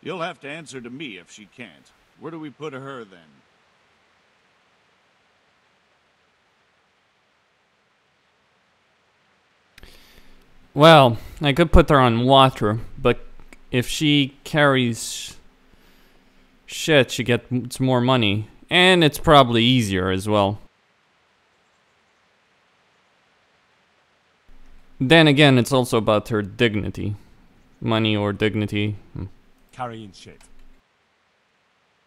You'll have to answer to me if she can't. Where do we put her, then? Well, I could put her on water, but if she carries shit, she gets more money. And it's probably easier as well. Then again, it's also about her dignity. Money or dignity. Carrying shit.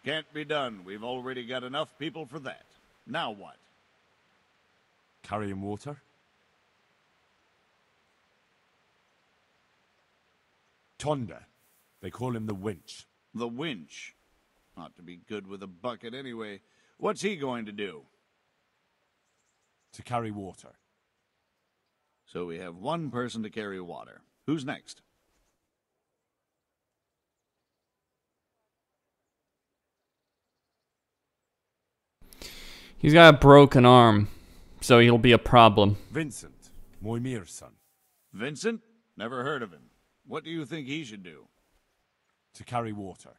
Can't be done. We've already got enough people for that. Now what? Carrying water. Tonda. They call him the winch. The winch. Ought to be good with a bucket anyway. What's he going to do? To carry water. So we have one person to carry water. Who's next? He's got a broken arm, so he'll be a problem. Vincent, Moimir's son. Vincent? Never heard of him. What do you think he should do? To carry water.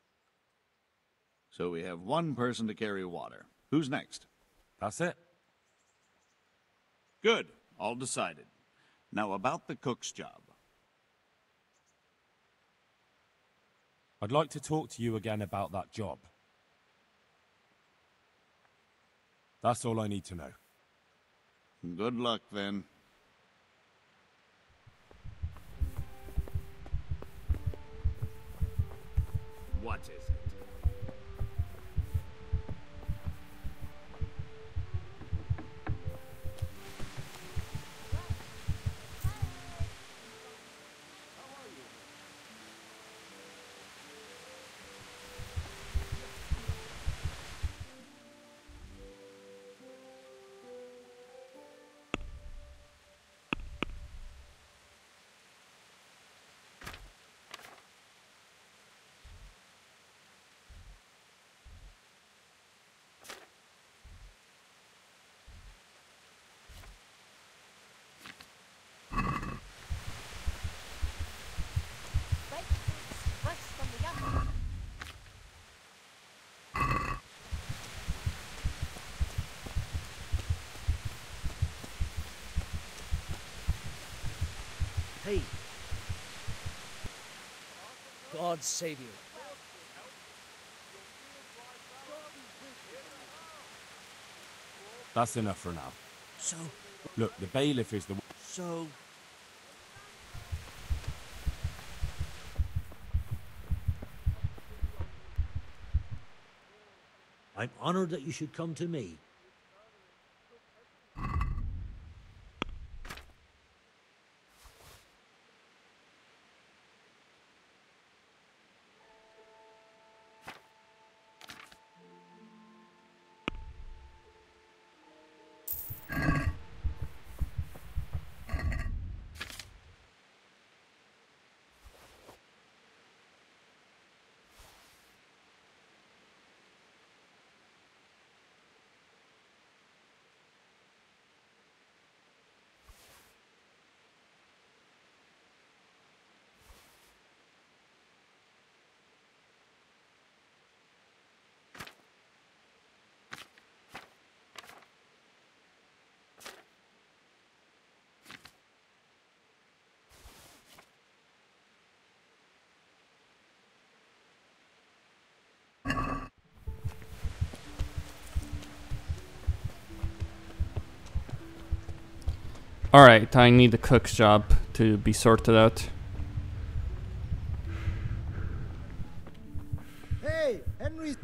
So we have one person to carry water. Who's next? That's it. Good. All decided. Now about the cook's job. I'd like to talk to you again about that job. That's all I need to know. Good luck, then. What is it? Hey. God save you. That's enough for now. So... Look, the bailiff is the... So... I'm honored that you should come to me. Alright, I need the cook's job to be sorted out. Hey, Henry.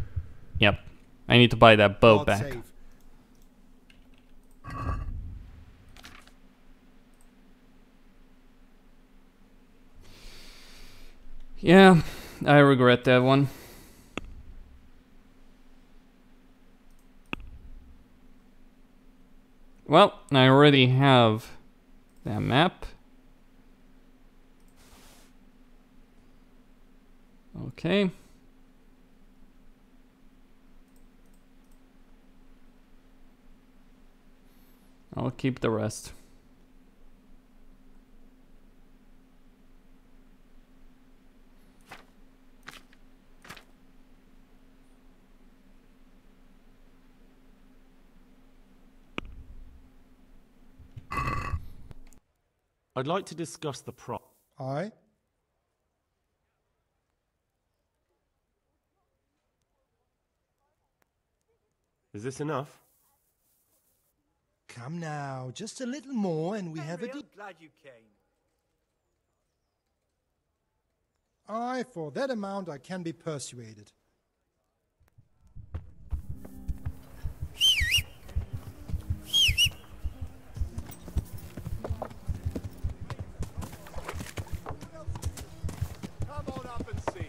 Yep. I need to buy that bow God back. save. Yeah, I regret that one. Well, I already have that map. Okay. I'll keep the rest. I'd like to discuss the price. Aye? Is this enough? Come now, just a little more and we have a deal. Glad you came. Aye, for that amount I can be persuaded. Come on up and see.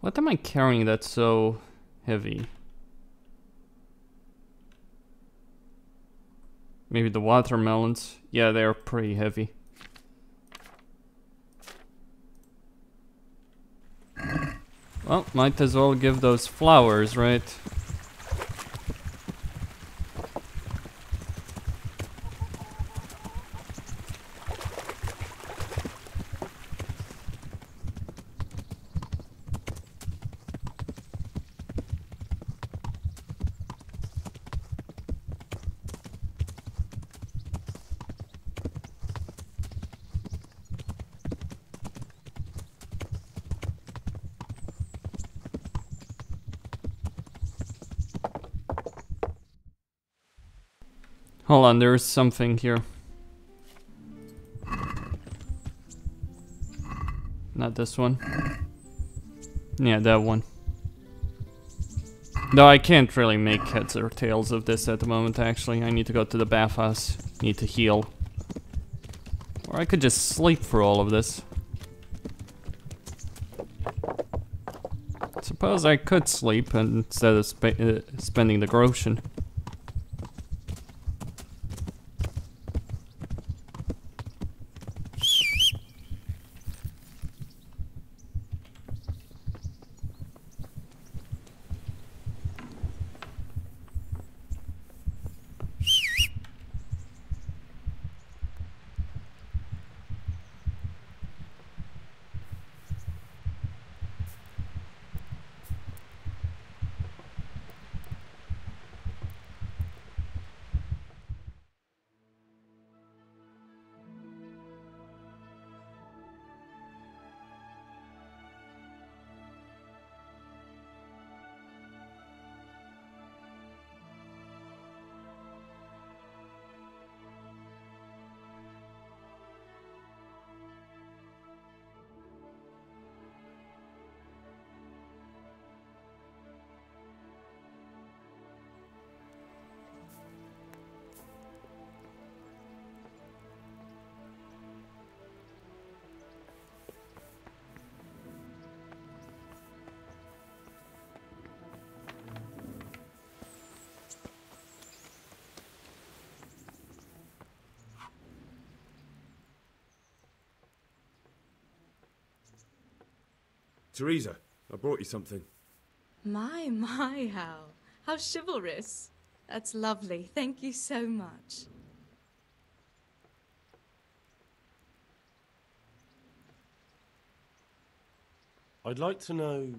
What am I carrying that's so heavy? Maybe the watermelons? Yeah, they're pretty heavy. Well, might as well give those flowers, right? Hold on, there is something here. Not this one. Yeah, that one. No, I can't really make heads or tails of this at the moment, actually. I need to go to the bathhouse. Need to heal. Or I could just sleep for all of this. Suppose I could sleep instead of spending the groschen. Teresa, I brought you something. My, Hal. How chivalrous. That's lovely. Thank you so much. I'd like to know...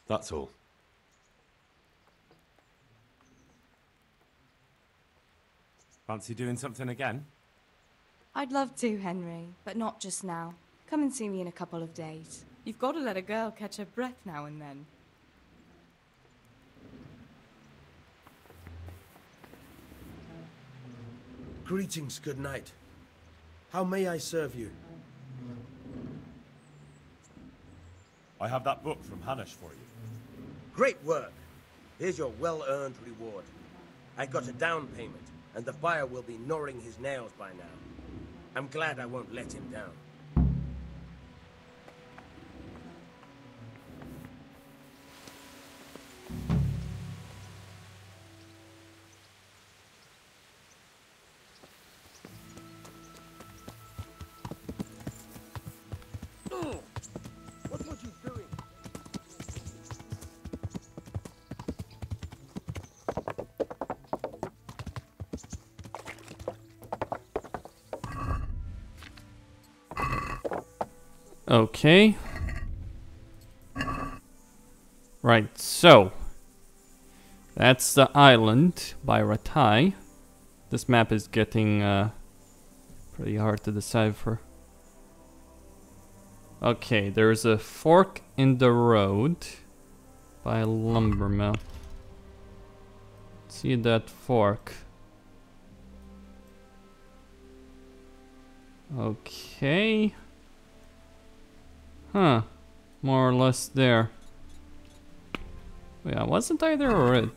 That's all. Fancy doing something again? I'd love to, Henry, but not just now. Come and see me in a couple of days. You've got to let a girl catch her breath now and then. Greetings, good night. How may I serve you? I have that book from Hanish for you. Great work. Here's your well-earned reward. I got a down payment, and the buyer will be gnawing his nails by now. I'm glad I won't let him down. What's what you doing? Okay. Right, so that's the island by Ratai. This map is getting pretty hard to decipher. Okay, there's a fork in the road by a lumber mill. See that fork? Okay. Huh. More or less there. Yeah, wasn't I there already?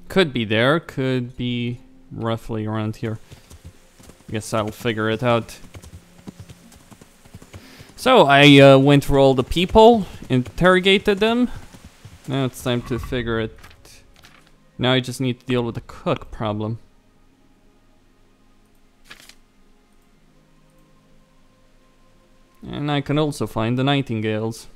Could be there, could be roughly around here. I guess I'll figure it out. So I went through all the people, interrogated them. Now it's time to figure it. Now I just need to deal with the cook problem. And I can also find the nightingales.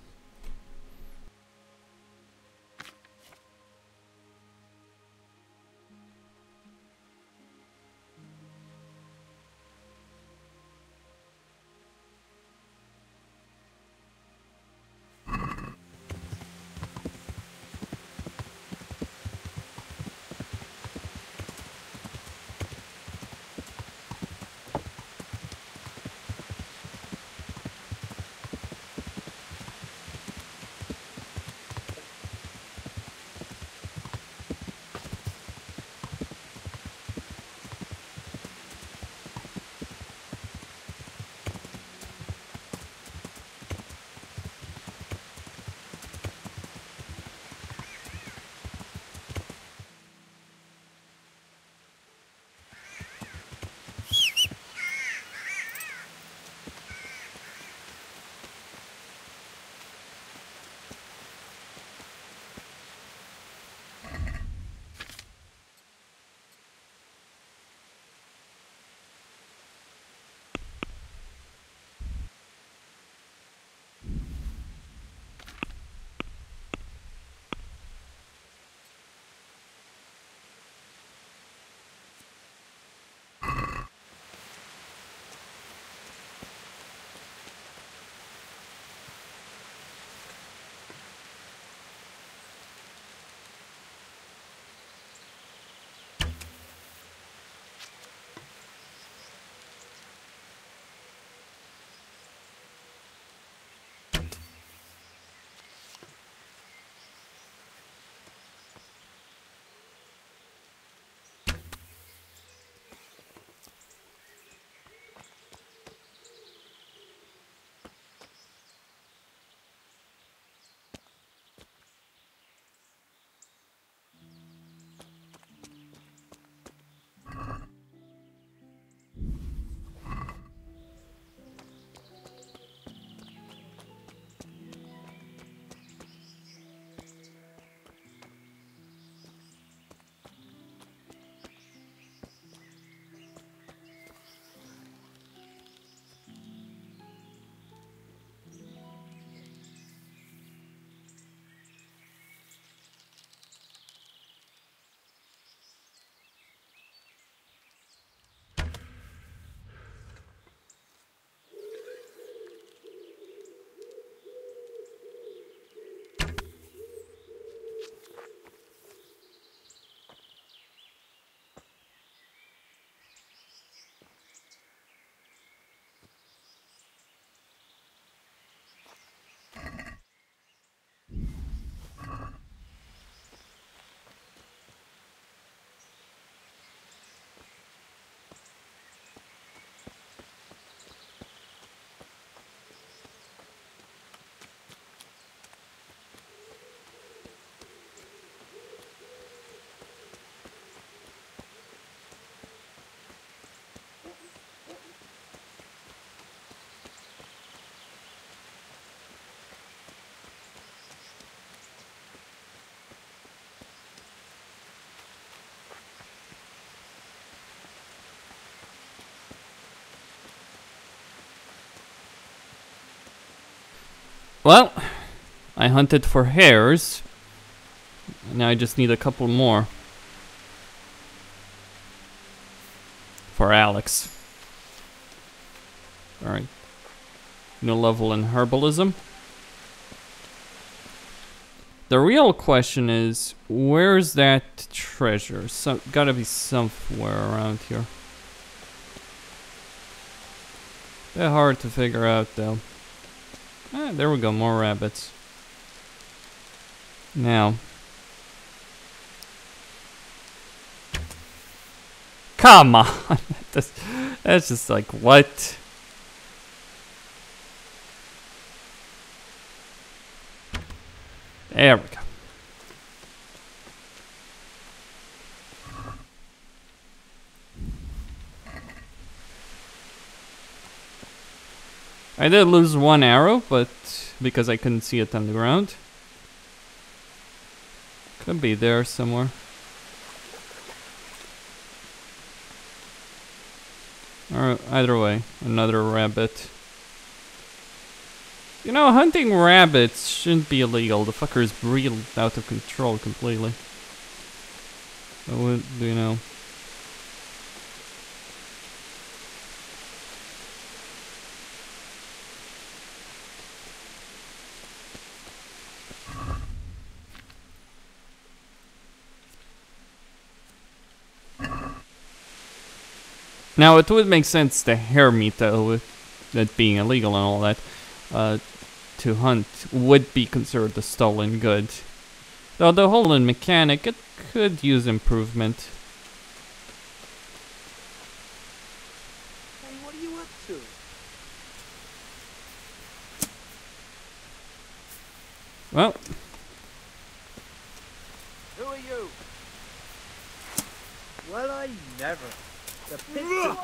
Well, I hunted for hares. Now I just need a couple more. For Alex. Alright. New level in herbalism. The real question is, where's that treasure? Gotta be somewhere around here. Bit hard to figure out though. Ah, there we go, more rabbits. Now. Come on! That's just like, what? There we go. I did lose one arrow, but because I couldn't see it on the ground. Could be there somewhere. Or either way, another rabbit. You know, hunting rabbits shouldn't be illegal. The fuckers breed out of control completely. So what do you know? Now it would make sense to hare meat though, with that being illegal and all that. To hunt would be considered a stolen good. Though the whole mechanic, it could use improvement. Hey, what are you up to? Well. Who are you? Well, I never. The picture.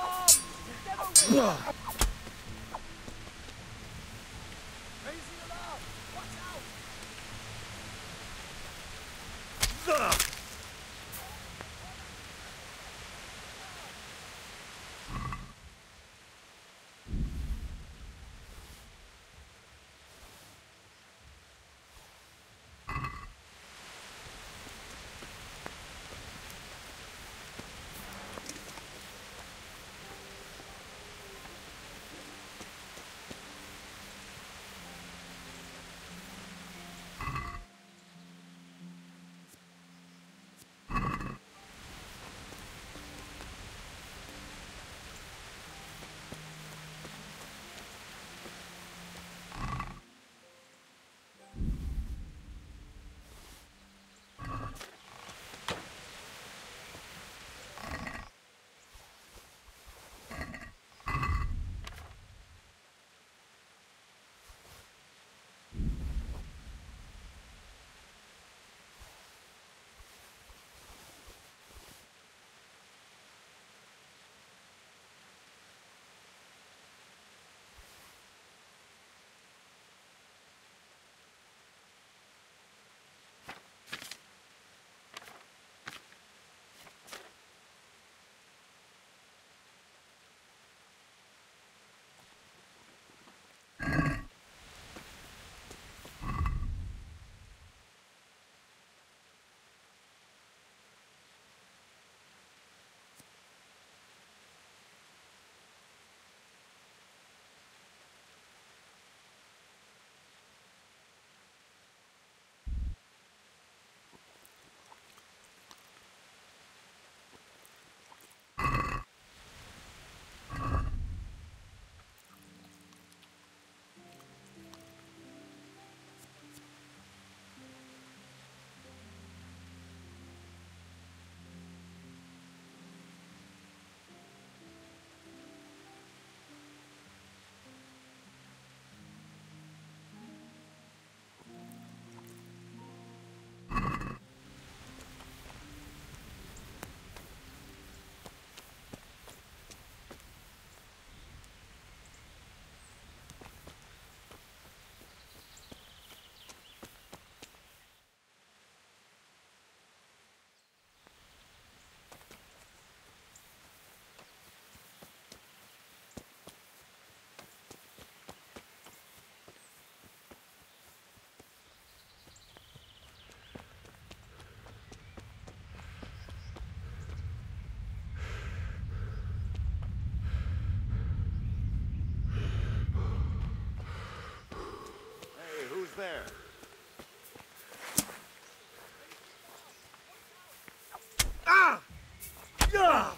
there. Ah! Ah!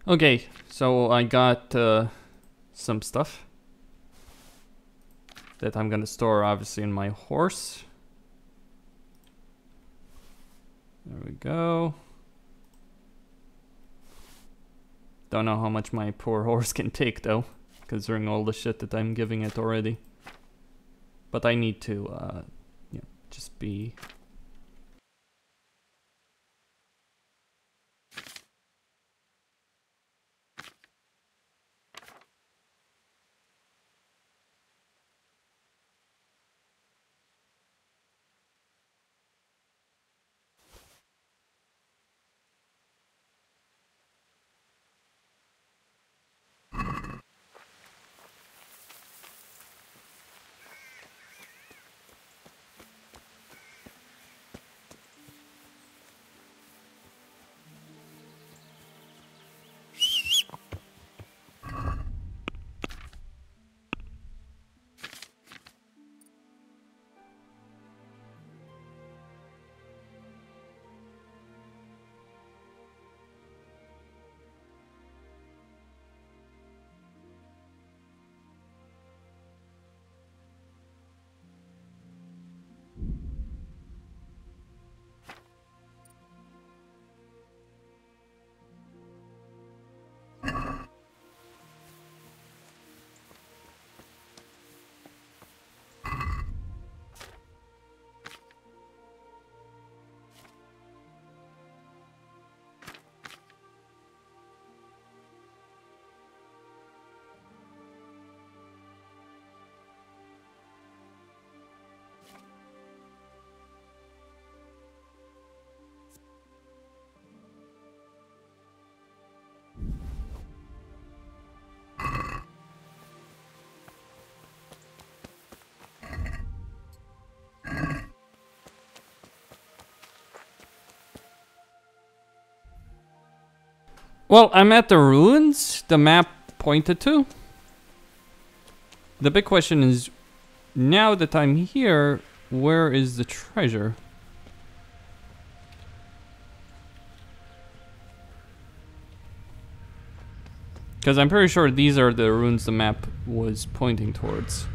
Okay, so I got some stuff that I'm gonna store obviously in my horse. There we go. Don't know how much my poor horse can take though, considering all the shit that I'm giving it already. But I need to yeah, just be... Well, I'm at the ruins the map pointed to. The big question is, now that I'm here, where is the treasure? Because I'm pretty sure these are the ruins the map was pointing towards.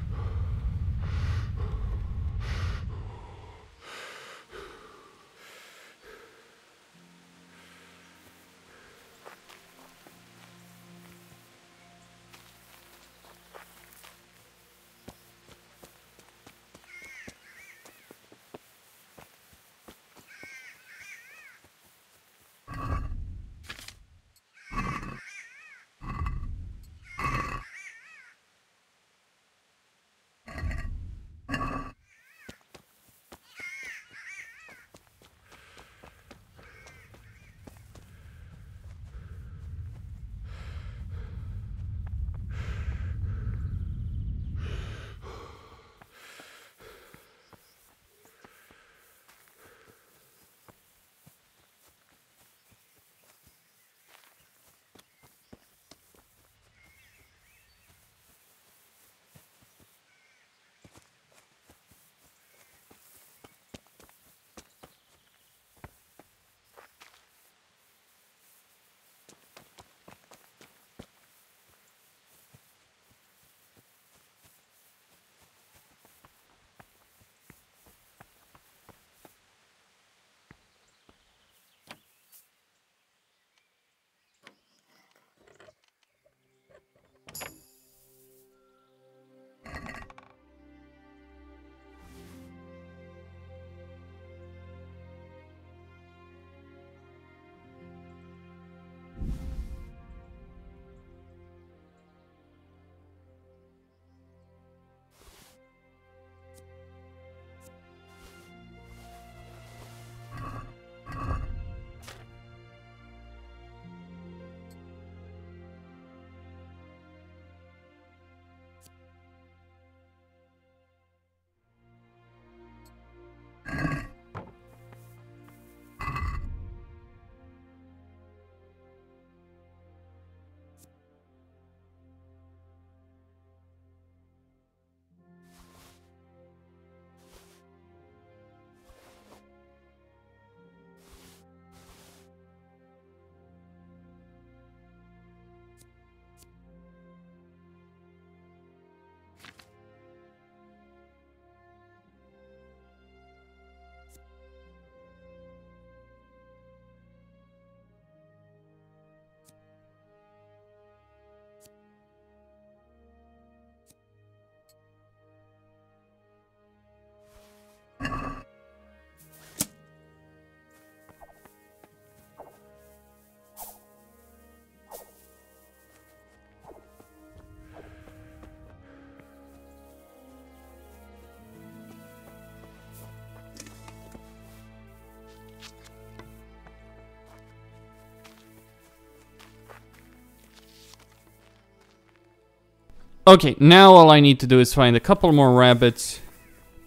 Okay, now all I need to do is find a couple more rabbits,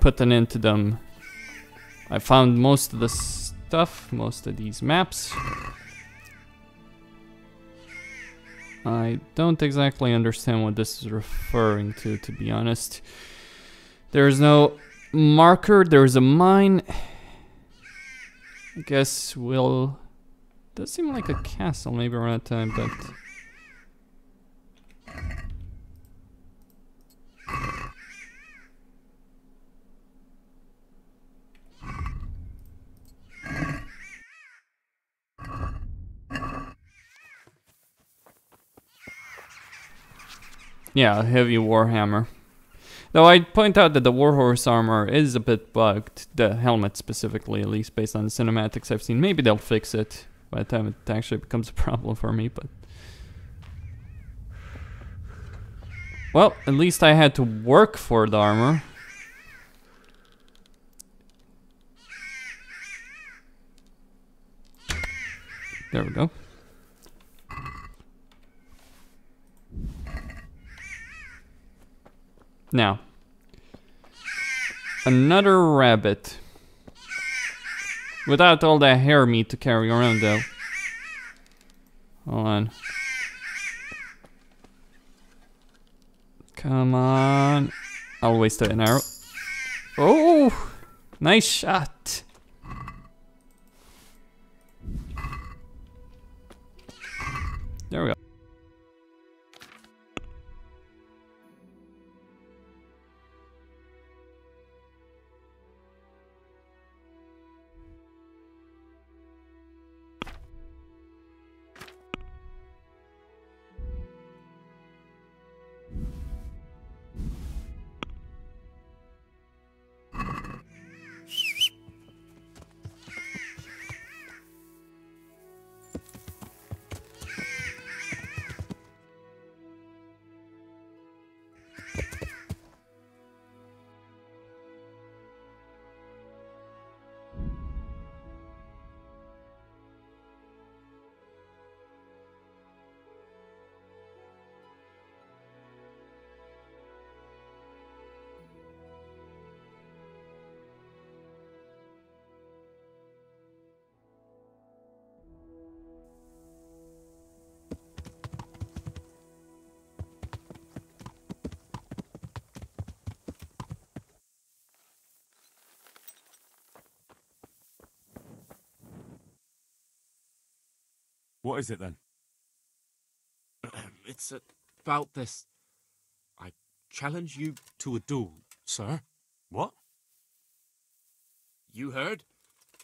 put them into them. I found most of the stuff, most of these maps. I don't exactly understand what this is referring to be honest. There's no marker, there's a mine. I guess we'll... Does seem like a castle maybe around that time, but... Yeah, a heavy warhammer. Though I'd point out that the warhorse armor is a bit bugged, the helmet specifically, at least based on the cinematics I've seen. Maybe they'll fix it by the time it actually becomes a problem for me, but... Well, at least I had to work for the armor. There we go. Now, another rabbit. Without all that hare meat to carry around though. Hold on. Come on. I'll waste an arrow. Oh! Nice shot. There we go. What is it then? It's about this. I challenge you to a duel, sir. What? You heard?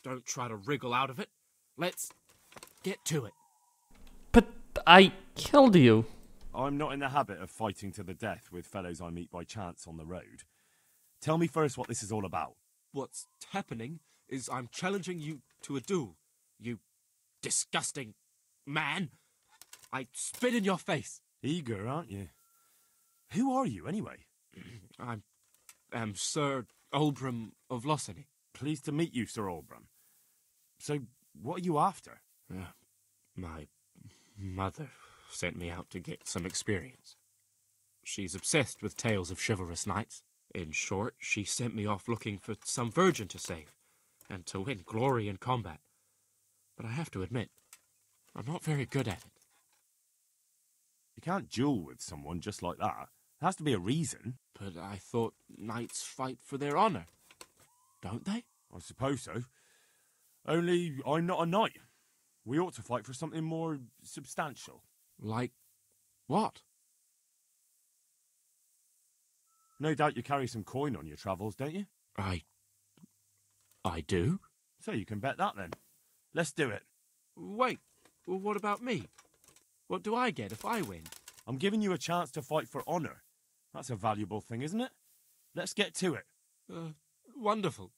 Don't try to wriggle out of it. Let's get to it. But I killed you. I'm not in the habit of fighting to the death with fellows I meet by chance on the road. Tell me first what this is all about. What's happening is I'm challenging you to a duel. You disgusting man. I spit in your face. Eager, aren't you? Who are you, anyway? I am Sir Oldbrum of Lossany. Pleased to meet you, Sir Oldbrum. So, what are you after? My mother sent me out to get some experience. She's obsessed with tales of chivalrous knights. In short, she sent me off looking for some virgin to save, and to win glory in combat. But I have to admit, I'm not very good at it. You can't duel with someone just like that. There has to be a reason. But I thought knights fight for their honor. Don't they? I suppose so. Only I'm not a knight. We ought to fight for something more substantial. Like what? No doubt you carry some coin on your travels, don't you? I do? So you can bet that then. Let's do it. Wait, well, what about me? What do I get if I win? I'm giving you a chance to fight for honor. That's a valuable thing, isn't it? Let's get to it. Wonderful.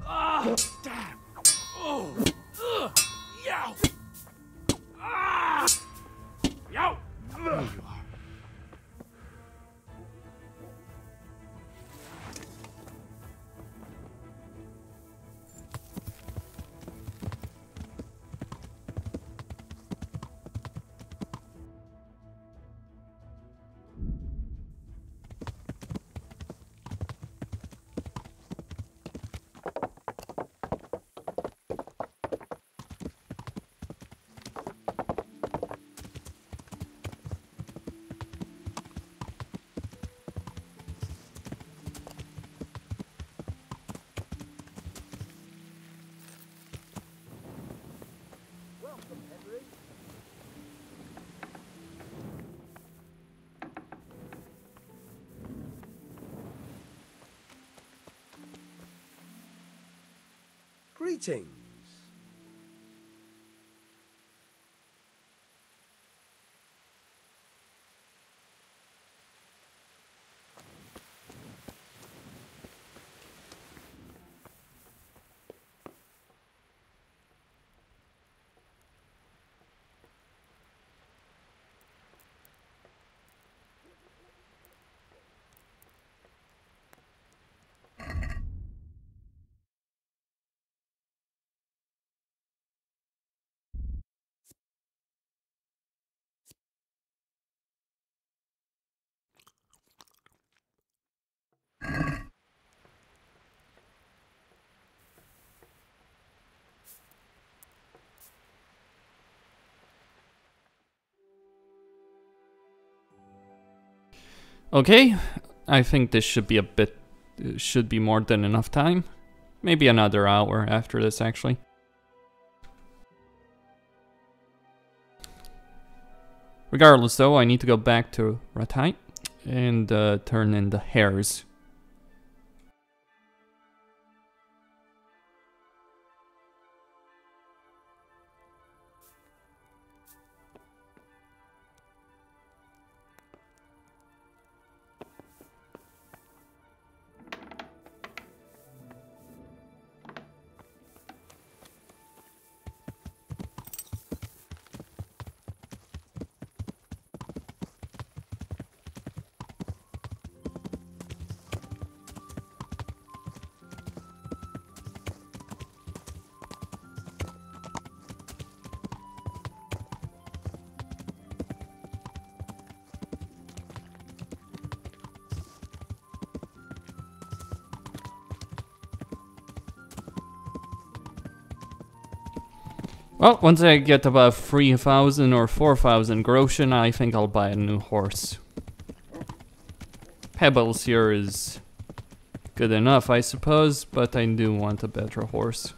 Ah! Damn! Oh! Yow! Ah! Yow! There you are. Greetings. Okay, I think this should be should be more than enough time. Maybe another hour after this, actually. Regardless, though, I need to go back to Retaking and turn in the hares. Well, once I get about 3,000 or 4,000 groschen, I think I'll buy a new horse. Pebbles here is good enough, I suppose, but I do want a better horse.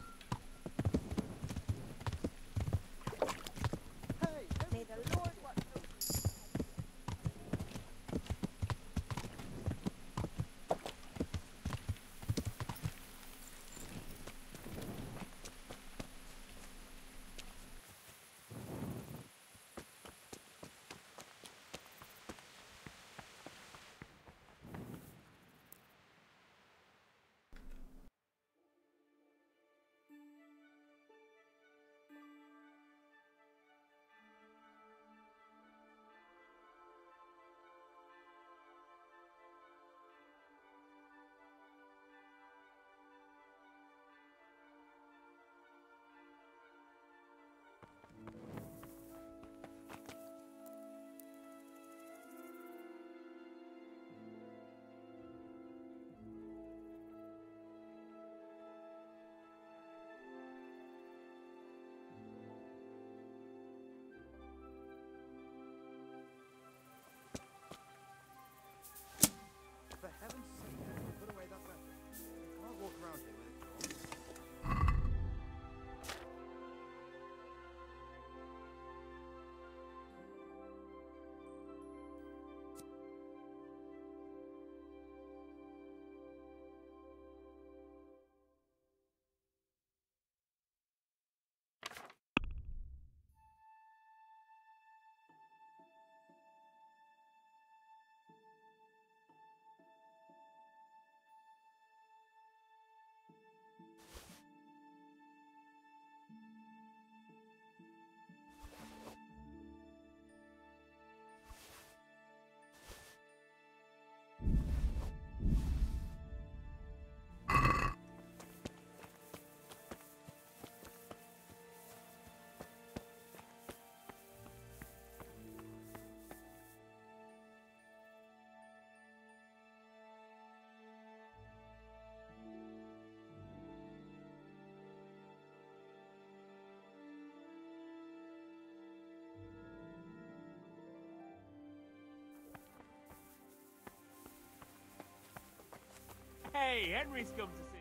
Hey, Henry's come to see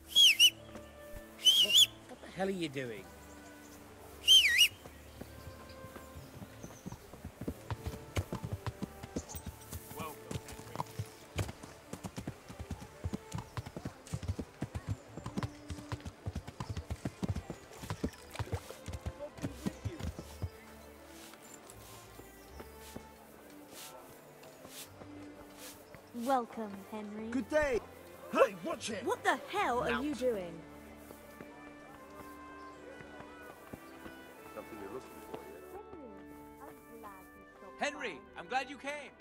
you. What the hell are you doing? Welcome, Henry. Good day. Hey, watch it. What the hell are you doing? Something you're looking for here. Henry, I'm glad you came.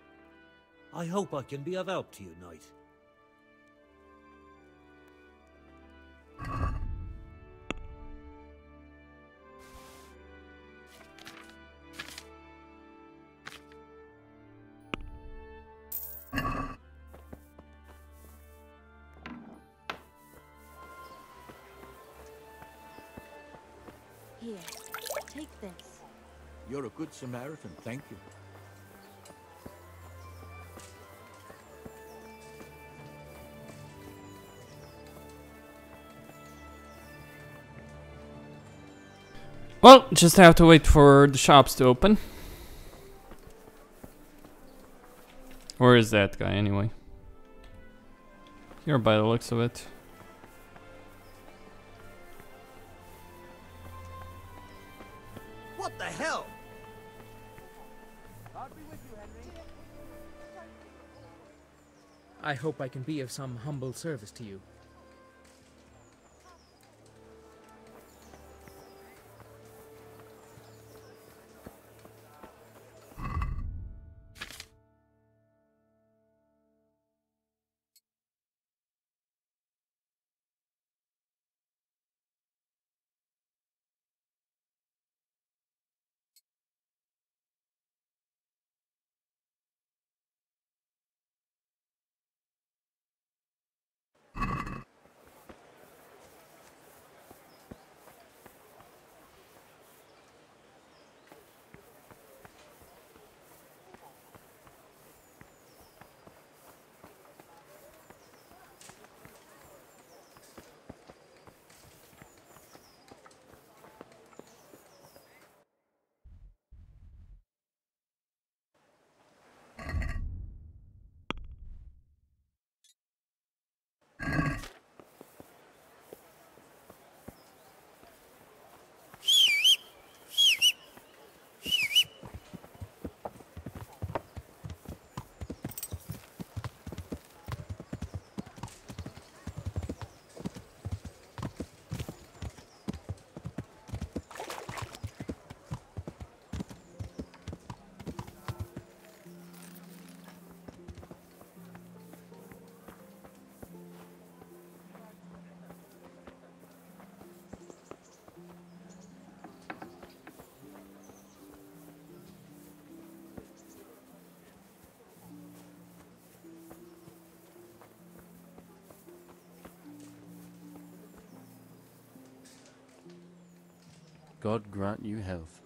I hope I can be of help to you, Knight. Here, take this. You're a good Samaritan, thank you. Well, just have to wait for the shops to open. Where is that guy anyway? Here by the looks of it. What the hell? I hope I can be of some humble service to you. God grant you health.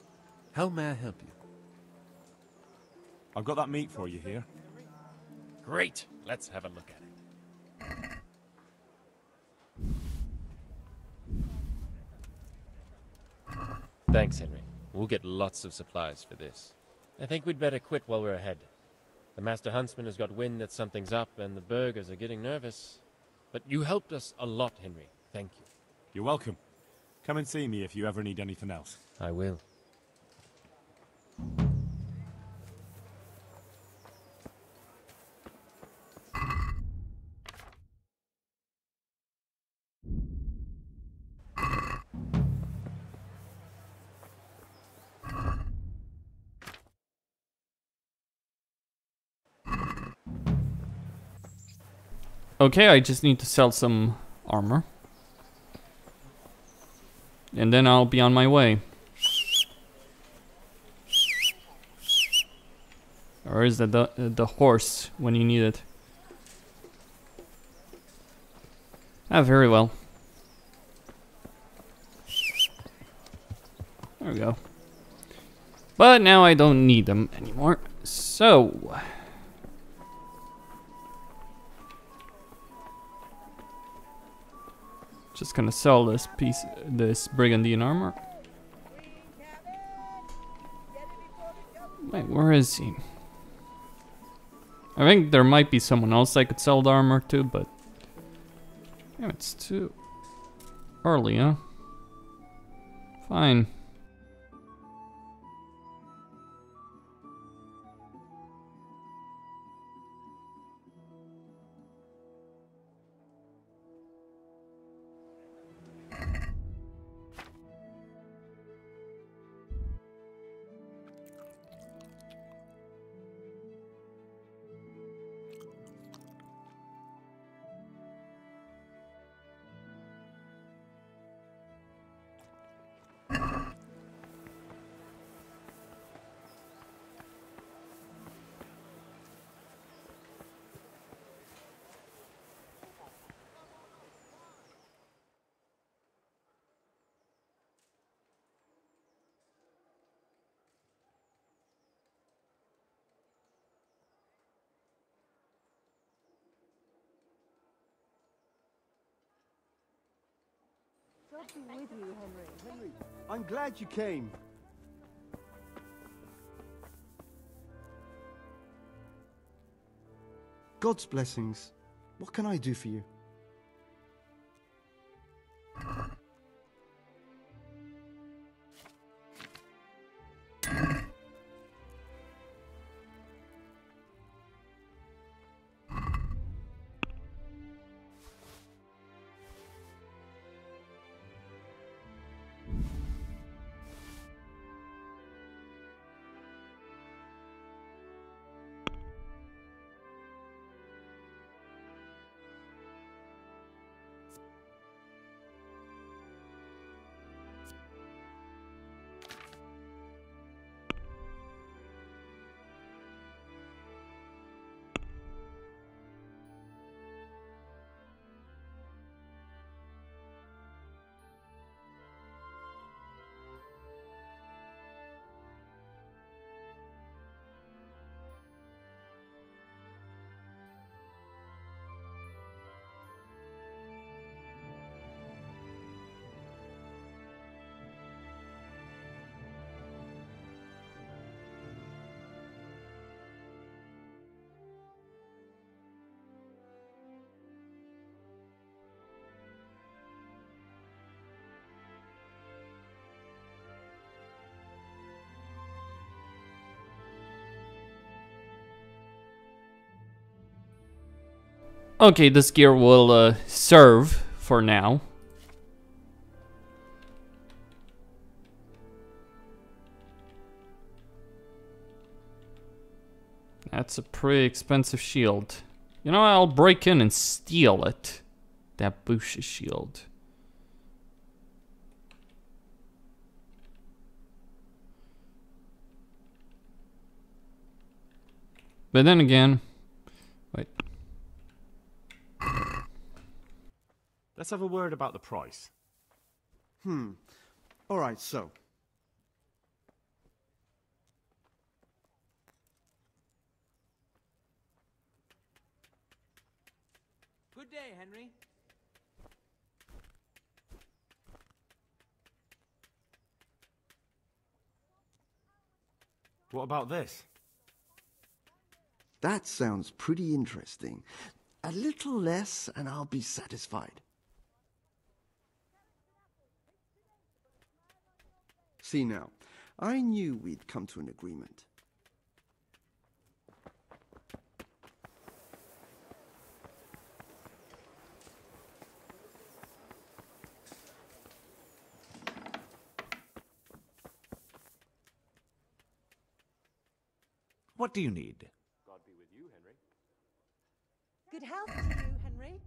How may I help you? I've got that meat for you here. Great. Let's have a look at it. Thanks, Henry. We'll get lots of supplies for this. I think we'd better quit while we're ahead. The Master Huntsman has got wind that something's up and the burghers are getting nervous. But you helped us a lot, Henry. Thank you. You're welcome. Come and see me if you ever need anything else. I will. Okay, I just need to sell some armor. And then I'll be on my way. Or is that the horse when you need it? Ah, very well. There we go. But now I don't need them anymore. So... just gonna sell this brigandine armor. Wait, where is he? I think there might be someone else I could sell the armor to, but... damn, it's too early, huh? Fine. God be with you, Henry. Henry, I'm glad you came. God's blessings. What can I do for you? Okay, this gear will serve for now. That's a pretty expensive shield. You know, I'll break in and steal it. That Bush's shield. But then again, wait. Let's have a word about the price. Alright, so. Good day, Henry. What about this? That sounds pretty interesting. A little less and I'll be satisfied. See now, I knew we'd come to an agreement. What do you need? God be with you, Henry. Good health to you, Henry.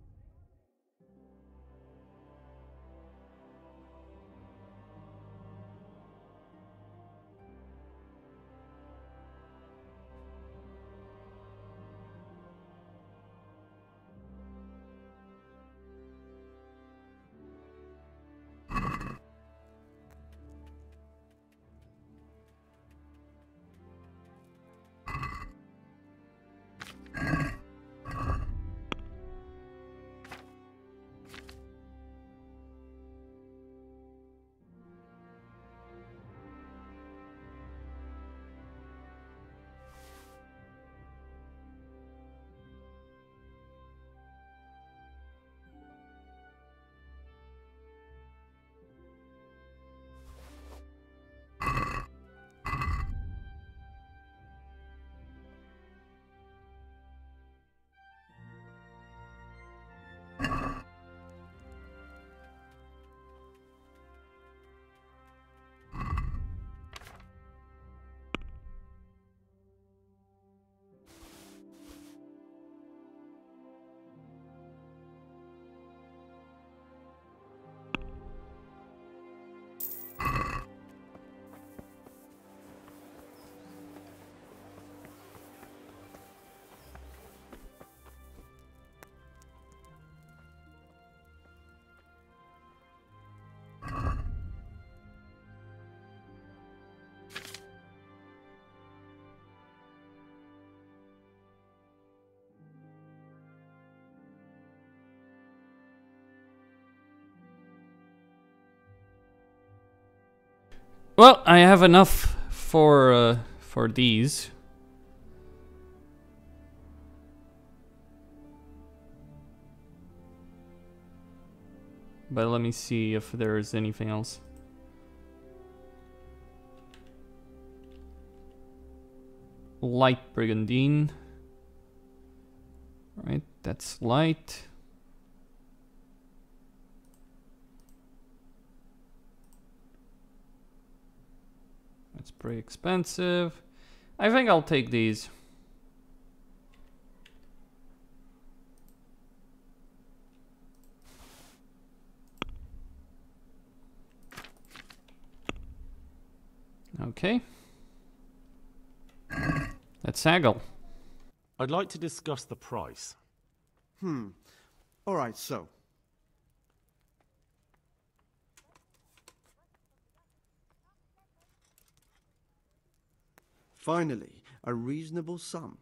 Well, I have enough for these. But let me see if there's anything else. Light brigandine. Right, that's light. That's pretty expensive. I think I'll take these. Okay. Let's haggle. I'd like to discuss the price. All right, so. Finally, a reasonable sum.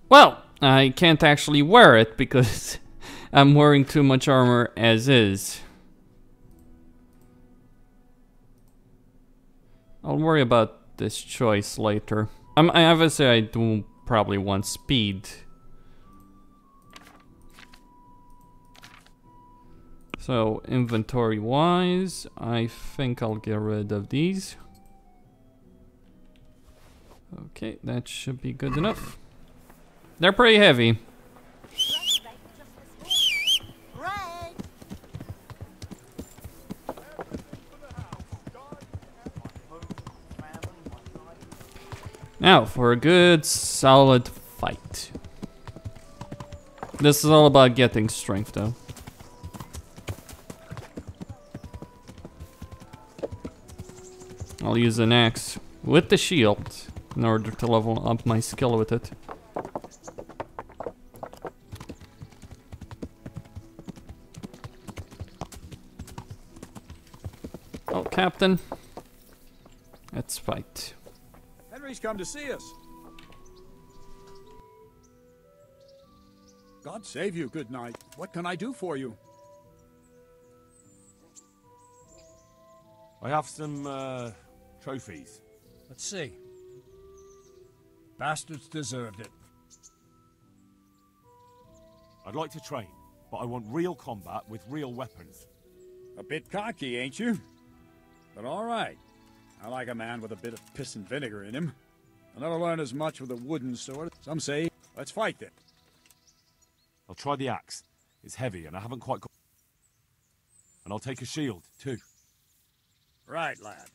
Well, I can't actually wear it because I'm wearing too much armor as is. I'll worry about this choice later. Obviously I do probably want speed. So inventory wise, I think I'll get rid of these. Okay, that should be good enough. They're pretty heavy. Now for a good solid fight. This is all about getting strength though. I'll use an axe with the shield in order to level up my skill with it. Oh, Captain. Let's fight. Henry's come to see us. God save you, good knight. What can I do for you? I have some, trophies. Let's see. Bastards deserved it. I'd like to train, but I want real combat with real weapons. A bit cocky, ain't you? But all right. I like a man with a bit of piss and vinegar in him. I'll never learn as much with a wooden sword. Some say, let's fight then. I'll try the axe. It's heavy and I haven't quite got... And I'll take a shield, too. Right, lad.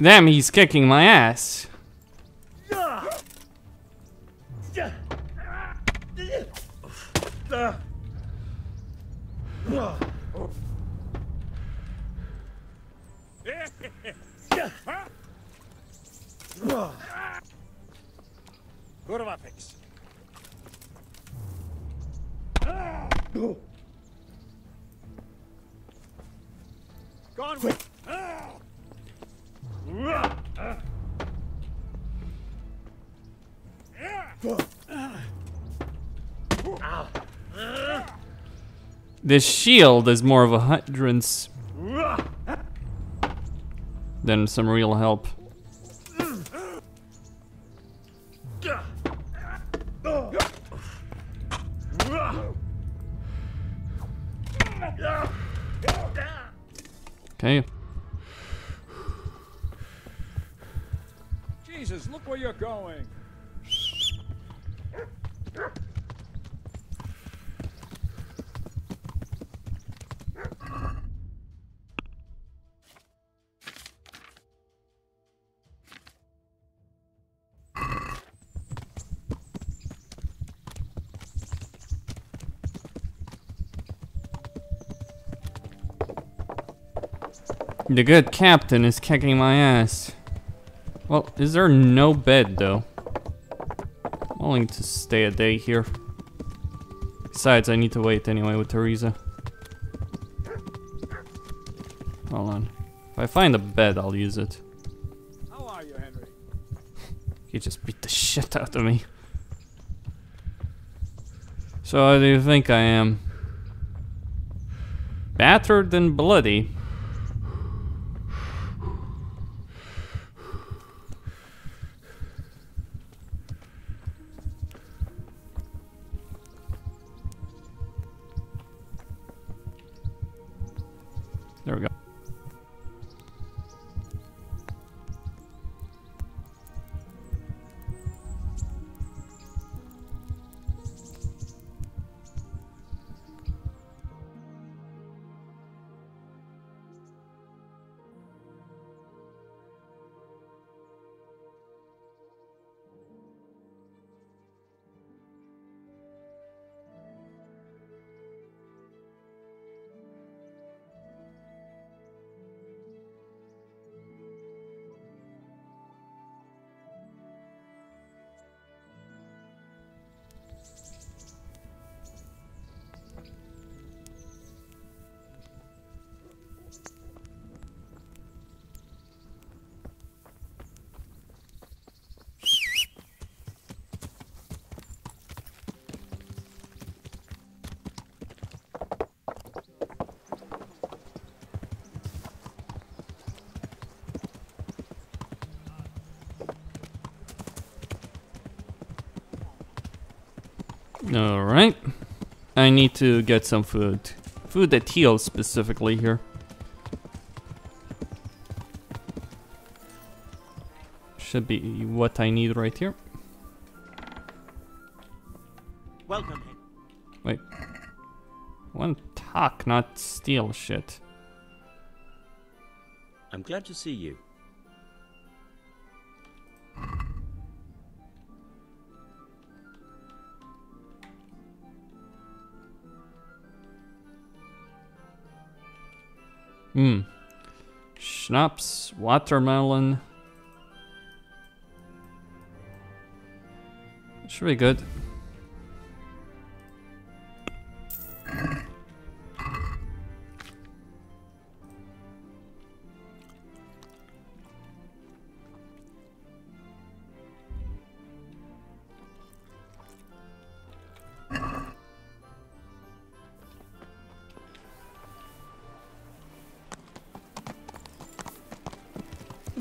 Damn, he's kicking my ass. Kurva fix. Gone with. This shield is more of a hindrance than some real help. Okay. Jesus, look where you're going. The good captain is kicking my ass. Well, is there no bed though? I'm willing to stay a day here. Besides, I need to wait anyway with Teresa. Hold on. If I find a bed, I'll use it. How are you, Henry? He just beat the shit out of me. So how do you think I am? Battered and bloody. There we go. Alright. I need to get some food. Food that heals specifically here. Should be what I need right here. Welcome. Wait. I want to talk, not steal shit. I'm glad to see you. Schnapps, watermelon. Should be good.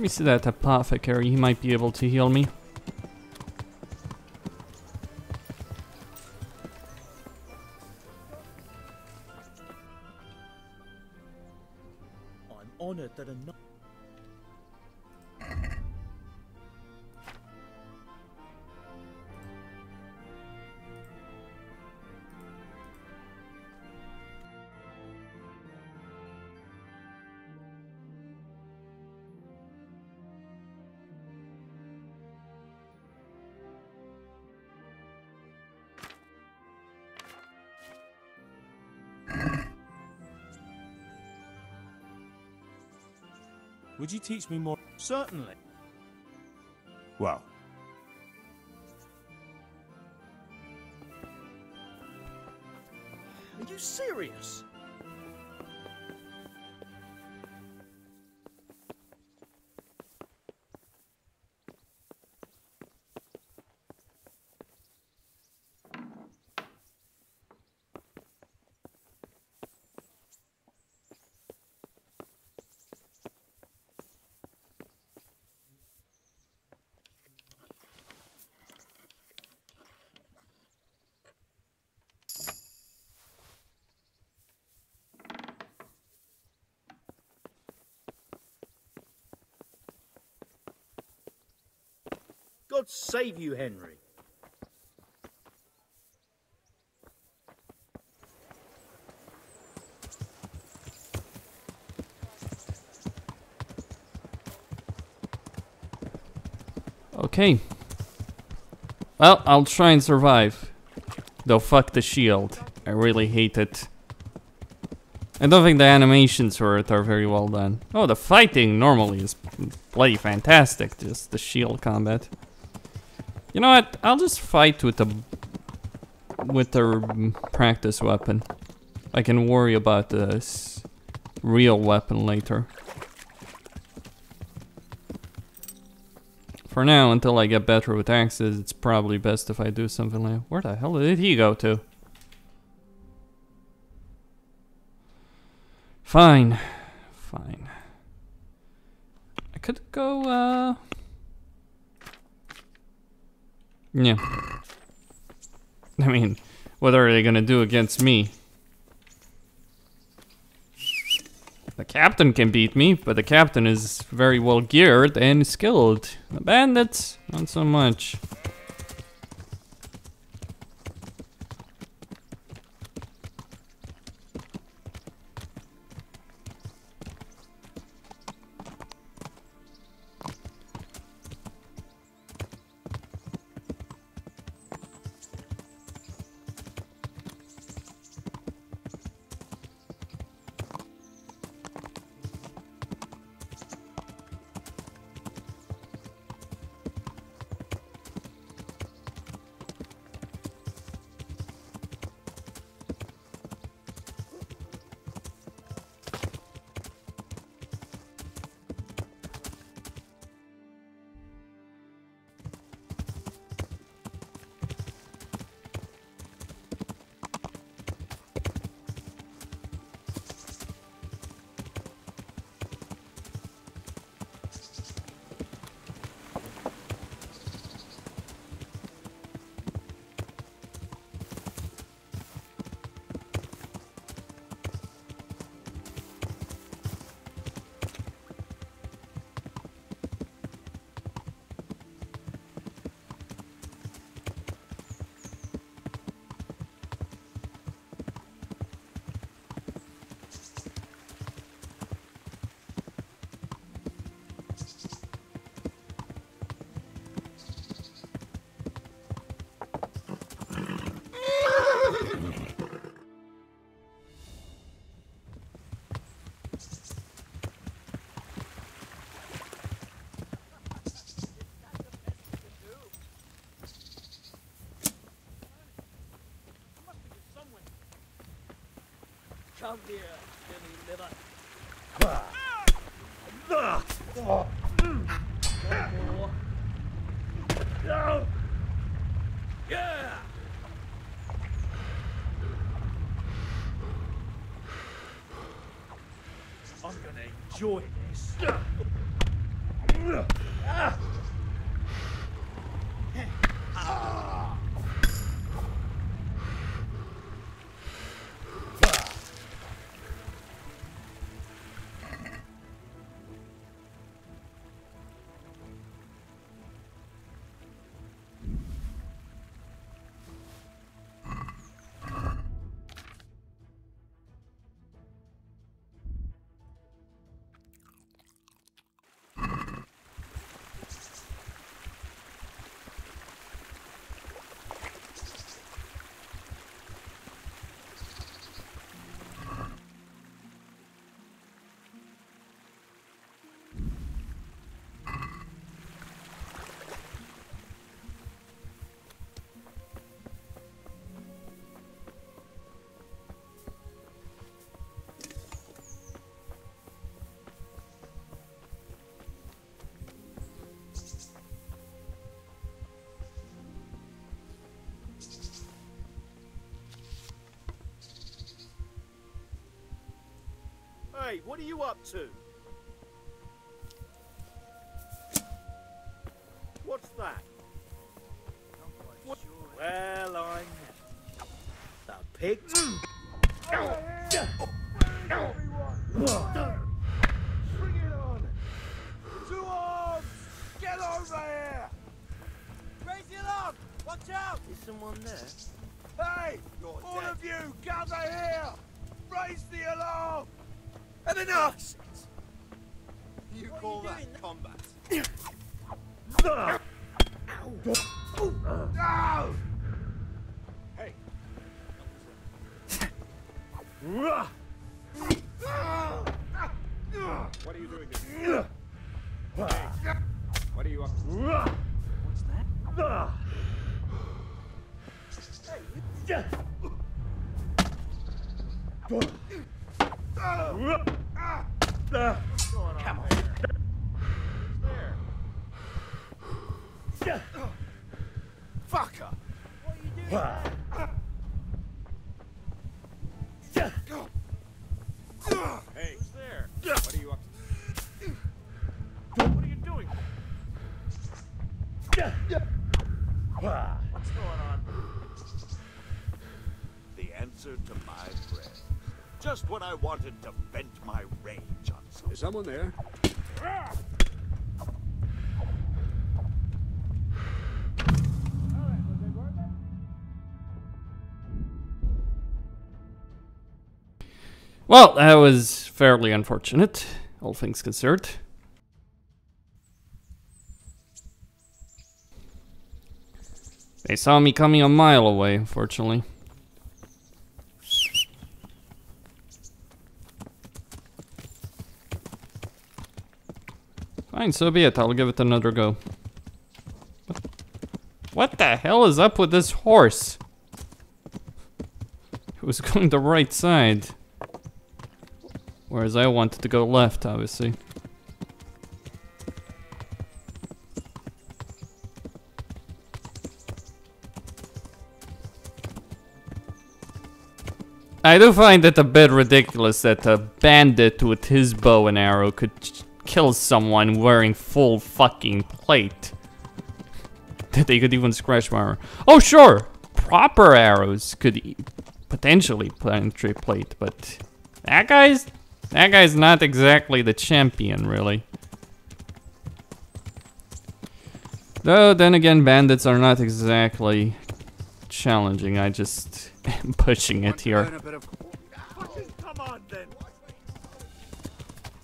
Let me see that apothecary, he might be able to heal me. I'm honored that a Would you teach me more? Certainly. Well. Are you serious? God save you, Henry. Okay. Well, I'll try and survive. Though fuck the shield. I really hate it. I don't think the animations for it are very well done. Oh, the fighting normally is bloody fantastic. Just the shield combat. You know what? I'll just fight with the practice weapon. I can worry about this real weapon later. For now, until I get better with axes, it's probably best if I do something like... Where the hell did he go to? Fine. Fine. I could go, yeah. I mean, what are they gonna do against me? The captain can beat me, but the captain is very well geared and skilled. The bandits, not so much. Come here, Billy Liver. Yeah! I'm gonna enjoy this. Hey, what are you up to? What's that? What? Well, I'm... The pigs? Bring it on! 2 arms! Get over here! Had enough! You call that combat? Hey. What are you doing here? Hey. What are you up to? What's that? Come on. There. Fucker! What are you doing? Hey, who's there? What are you up to? What are you doing? What's going on? The answer to my prayer. Just when I wanted to vent my rage on someone. Is someone there? Well, that was fairly unfortunate, all things considered. They saw me coming a mile away, unfortunately. Fine, so be it. I'll give it another go. What the hell is up with this horse? It was going the right side. Whereas I wanted to go left, obviously. I do find it a bit ridiculous that a bandit with his bow and arrow could kill someone wearing full fucking plate. That they could even scratch my armor. Oh sure! Proper arrows could potentially penetrate plate, but that guy's not exactly the champion, really. Though, then again, bandits are not exactly challenging. I just am pushing it here. Come on, then.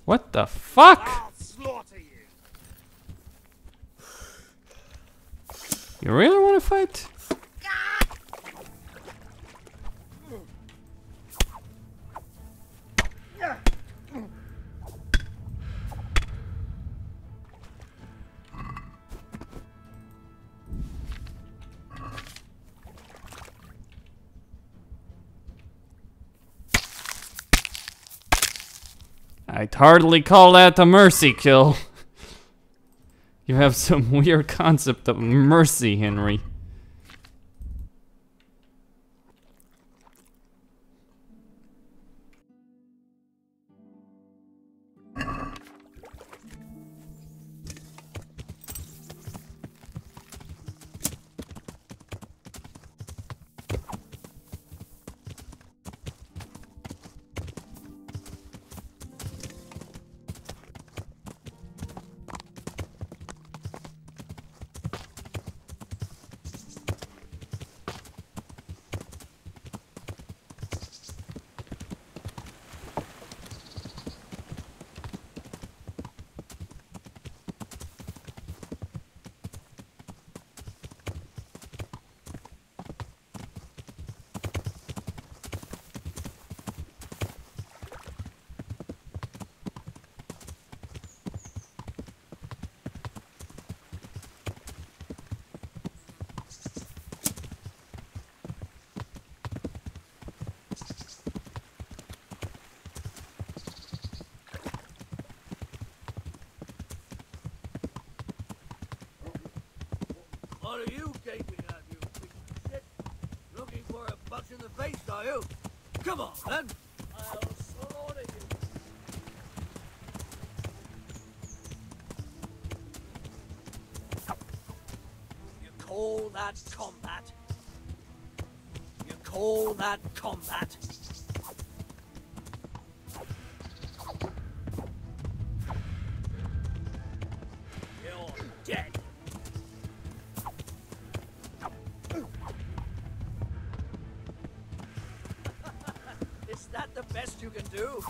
What the fuck? I'll slaughter you. You really want to fight? I'd hardly call that a mercy kill. You have some weird concept of mercy, Henry. What are you gaping at, you piece of shit? Looking for a buck in the face, are you? Come on, then. I'll slaughter you. You call that combat? You call that combat? You're dead. Is that the best you can do?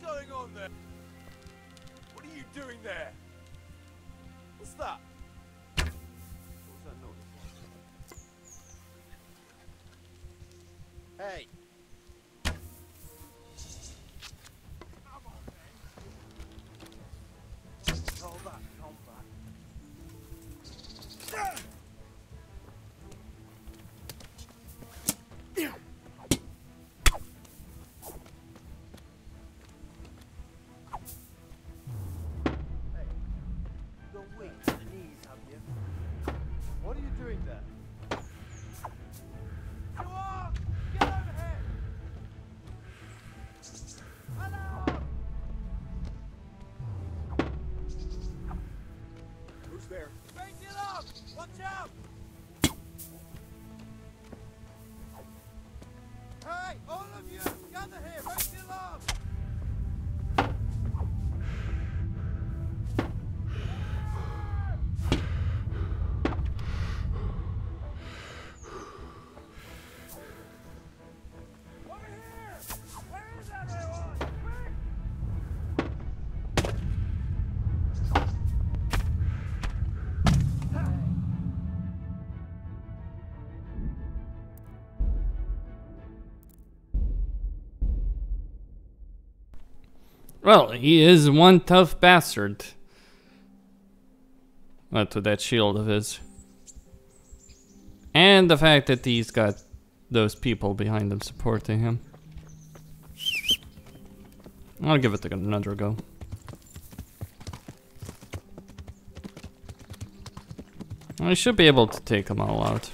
going on there? What are you doing there? What's that? What was that noise? Hey. Come on, then. Hold that, hold that. What are you doing there? You are! Get over here! Hello! Who's there? Break it up! Watch out! Hey, all of you! Gather here! Break it up! Well, he is one tough bastard. What to that shield of his. And the fact that he's got those people behind him supporting him. I'll give it another go. I should be able to take them all out.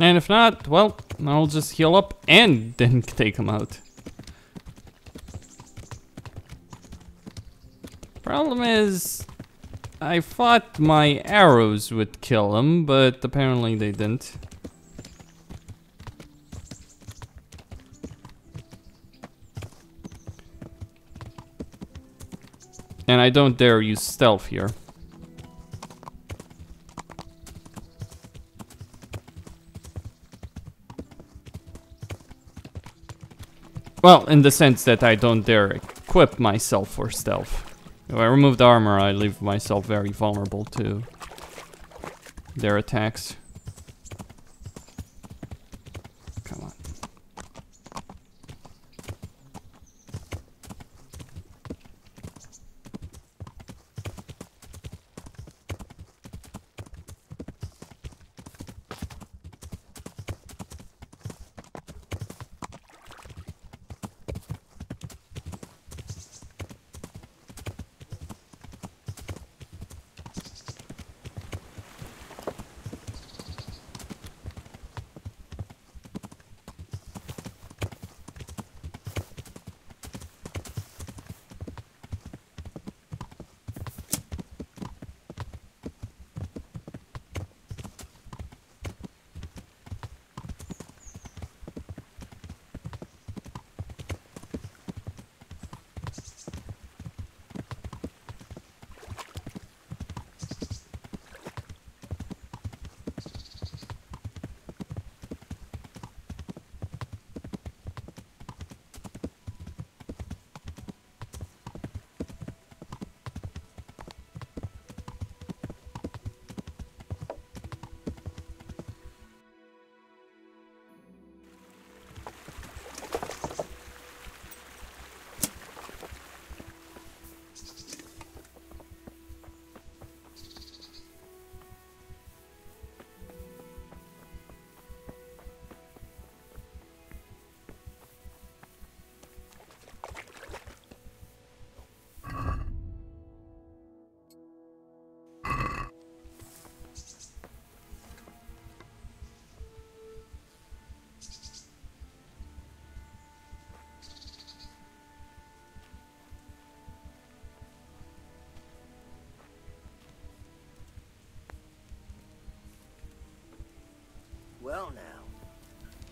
And if not, well, I'll just heal up and then take him out. Problem is, I thought my arrows would kill him, but apparently they didn't. And I don't dare use stealth here. Well, in the sense that I don't dare equip myself for stealth. If I remove the armor, I leave myself very vulnerable to their attacks. Come on.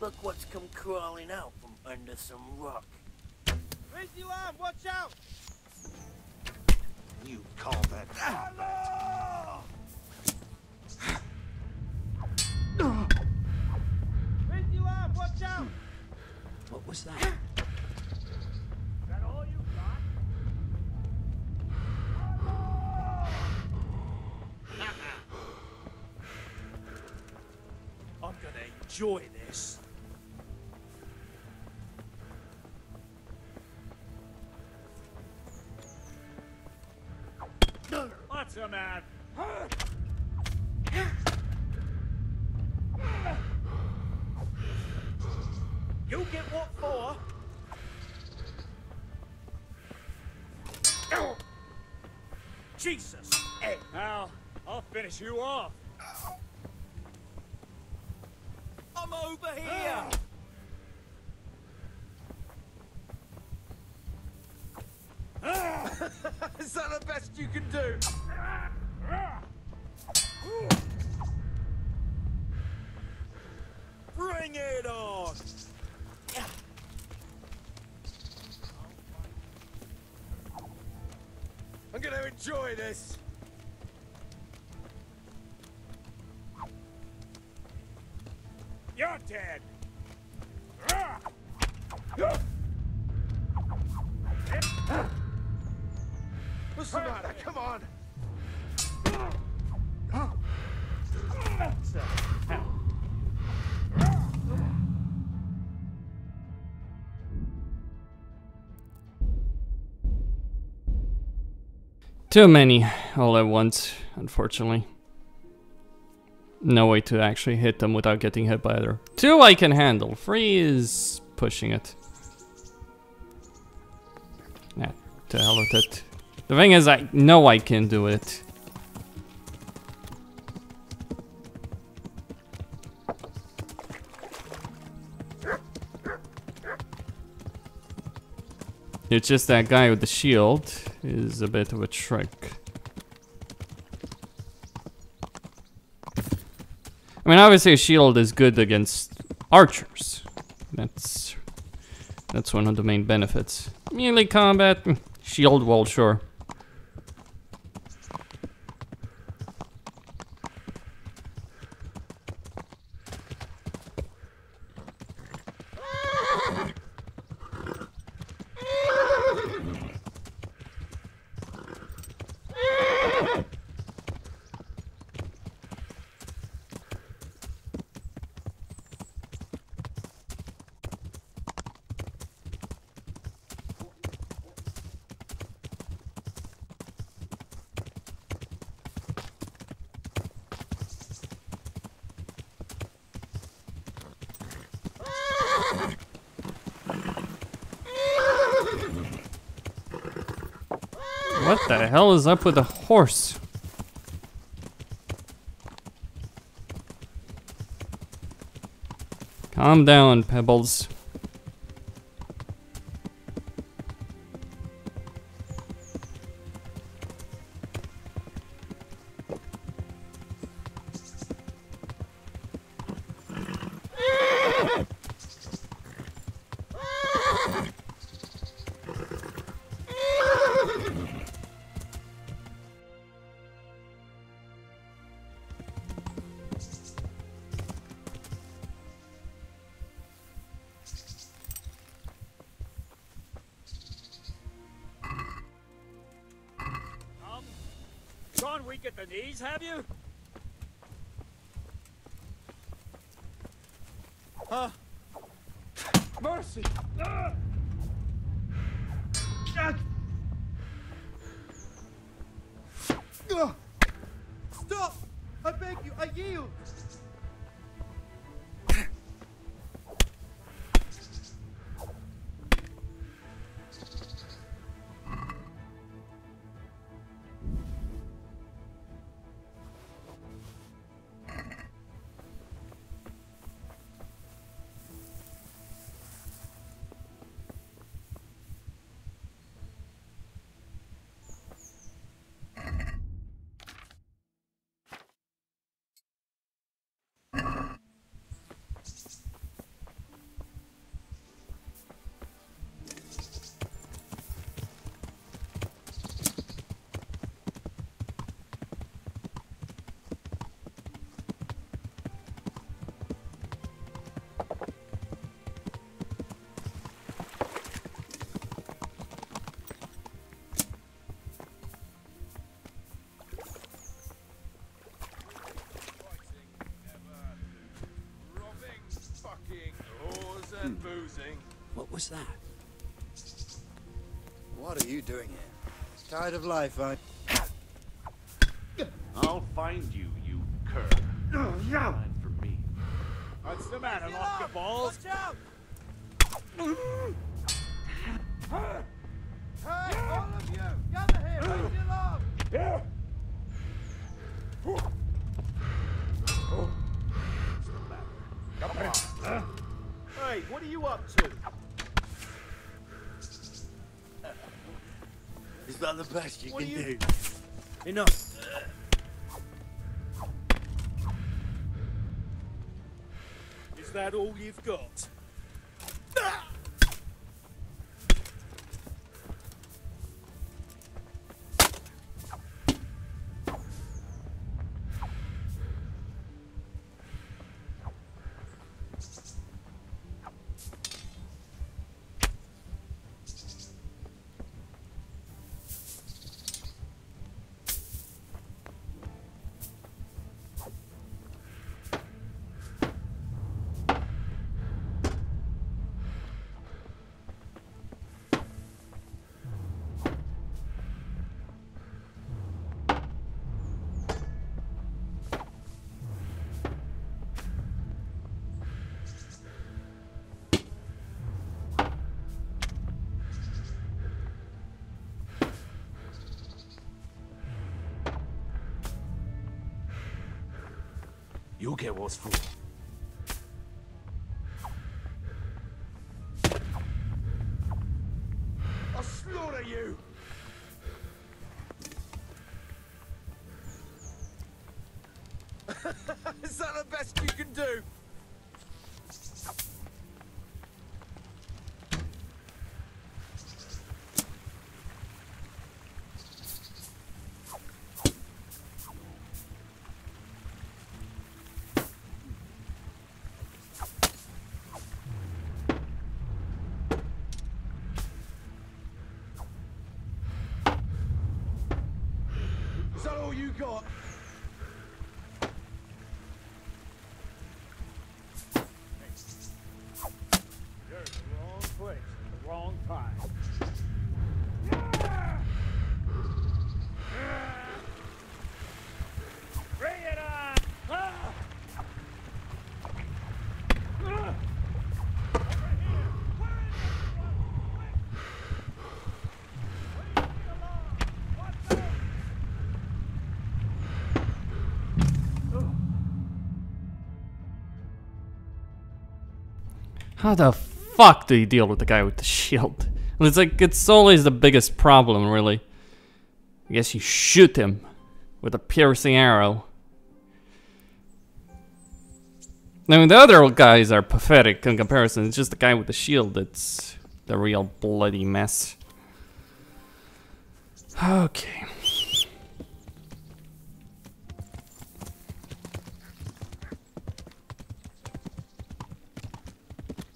Look what's come crawling out from under some rock. Raise your arm, watch out! You call that... Raise your arm, watch out! What was that? Is that all you got? I'm gonna enjoy this. What's the matter? You get what for? Jesus! Hey. Now, I'll finish you off. I'm over here! Is that the best you can do? Bring it on! I'm gonna enjoy this. You're dead. What's the matter? Come on. Too many all at once, unfortunately. No way to actually hit them without getting hit by either. 2 I can handle. 3 is pushing it. Nah, to hell with it. The thing is, I know I can do it. It's just that guy with the shield is a bit of a trick. I mean, obviously a shield is good against archers. That's one of the main benefits. Melee combat, shield wall, sure. What the hell is up with the horse? Calm down, Pebbles. Gone weak at the knees, have you? Mercy! Stop! I beg you, I yield! losing. What was that? What are you doing here? Tired of life, aren't I'll find you, you cur. Time for me. What's the matter, lock balls? Watch out! Hey, all of you! Gather here! Raise your alarm! Come on. Hey, what are you up to? Is that the best you What can are you- do? Enough. Is that all you've got? You'll get what's for. I'll slaughter you! Is that the best you can do? Is that all you got? You're in the wrong place at the wrong time. Bring it on! How the fuck do you deal with the guy with the shield? And it's like, it's always the biggest problem, really. I guess you shoot him with a piercing arrow. I mean, the other guys are pathetic in comparison. It's just the guy with the shield that's the real bloody mess. Okay.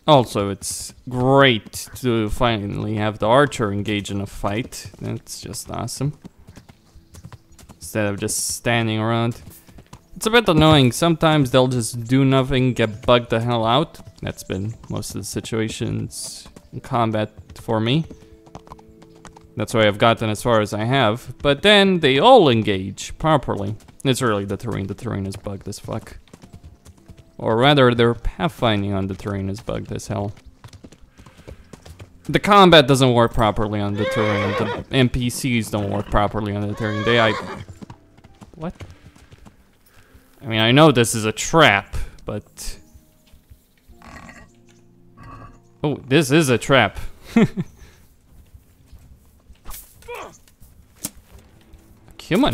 Also, it's great to finally have the archer engage in a fight. That's just awesome. Instead of just standing around. It's a bit annoying. Sometimes they'll just do nothing, get bugged the hell out. That's been most of the situations in combat for me. That's why I've gotten as far as I have. But then they all engage properly. It's really the terrain. The terrain is bugged as fuck. Or rather, their pathfinding on the terrain is bugged as hell. The combat doesn't work properly on the terrain. The NPCs don't work properly on the terrain. What? I mean, I know this is a trap, but... Oh, this is a trap. Come on.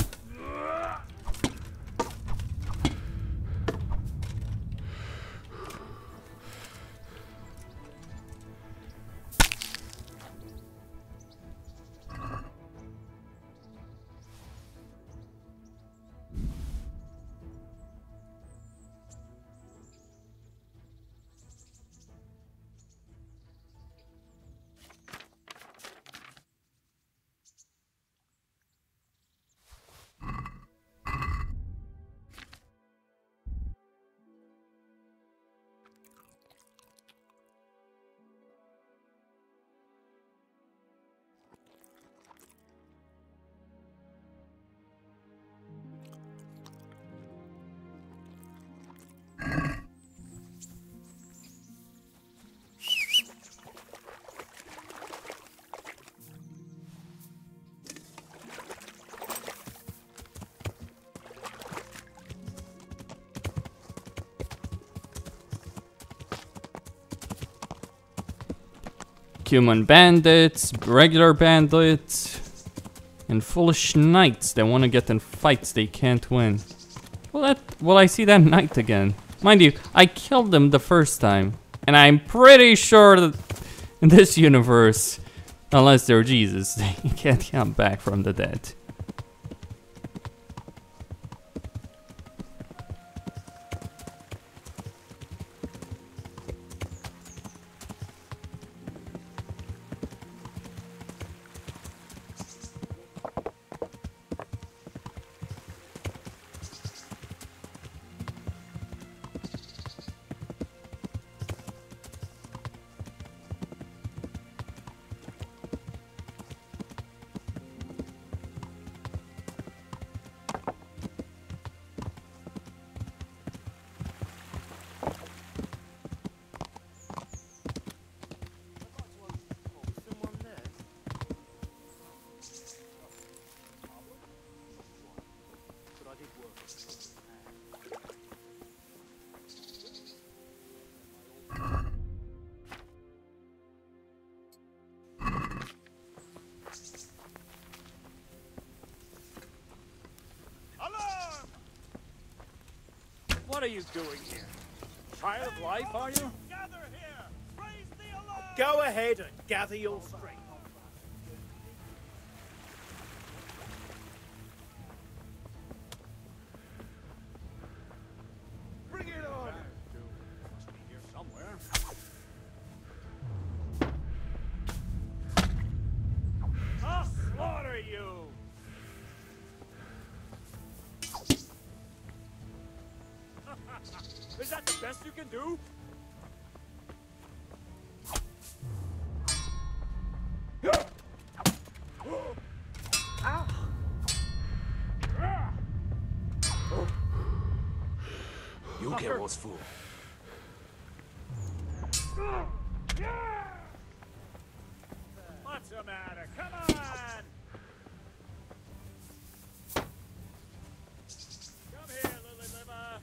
Human bandits, regular bandits, and foolish knights that want to get in fights they can't win. Will I see that knight again? Mind you, I killed them the first time, and I'm pretty sure that in this universe, unless they're Jesus, they can't come back from the dead. What are you doing here? Child of life, are you? Gather here! Raise the alarm! Go ahead and gather your strength. Bring it on! Must be here somewhere. I'll slaughter you! Is that the best you can do? You get what's for. What's the matter? Come on! Come here, Lily Liver.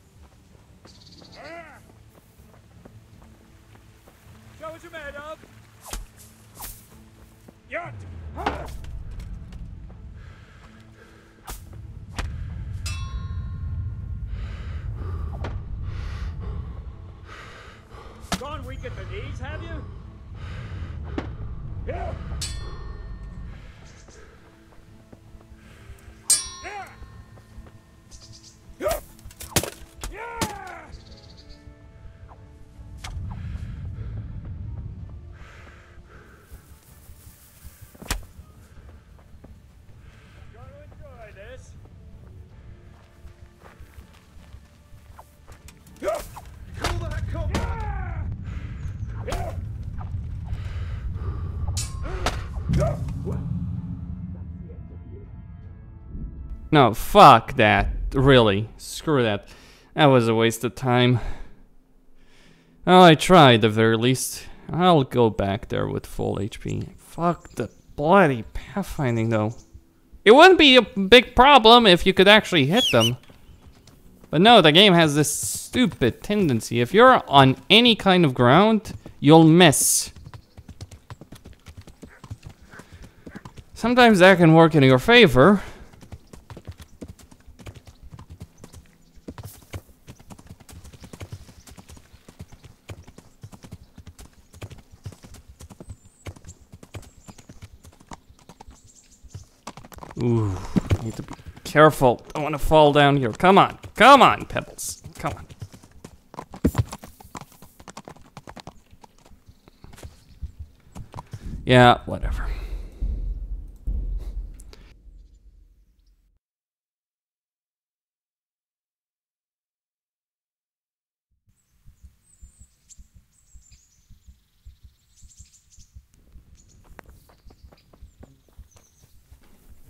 Show what you're made of. Yeah. Gone weak at the knees, have you? Yeah. Yeah. Yeah. Yeah. Gonna enjoy this. Call that combat! No, fuck that. Really. Screw that. That was a waste of time. Oh, I tried at the very least. I'll go back there with full HP. Fuck the bloody pathfinding though. It wouldn't be a big problem if you could actually hit them. But no, the game has this stupid tendency. If you're on any kind of ground, you'll miss. Sometimes that can work in your favor. Ooh, need to be careful. I want to fall down here. Come on. Come on, Pebbles. Come on. Yeah, whatever.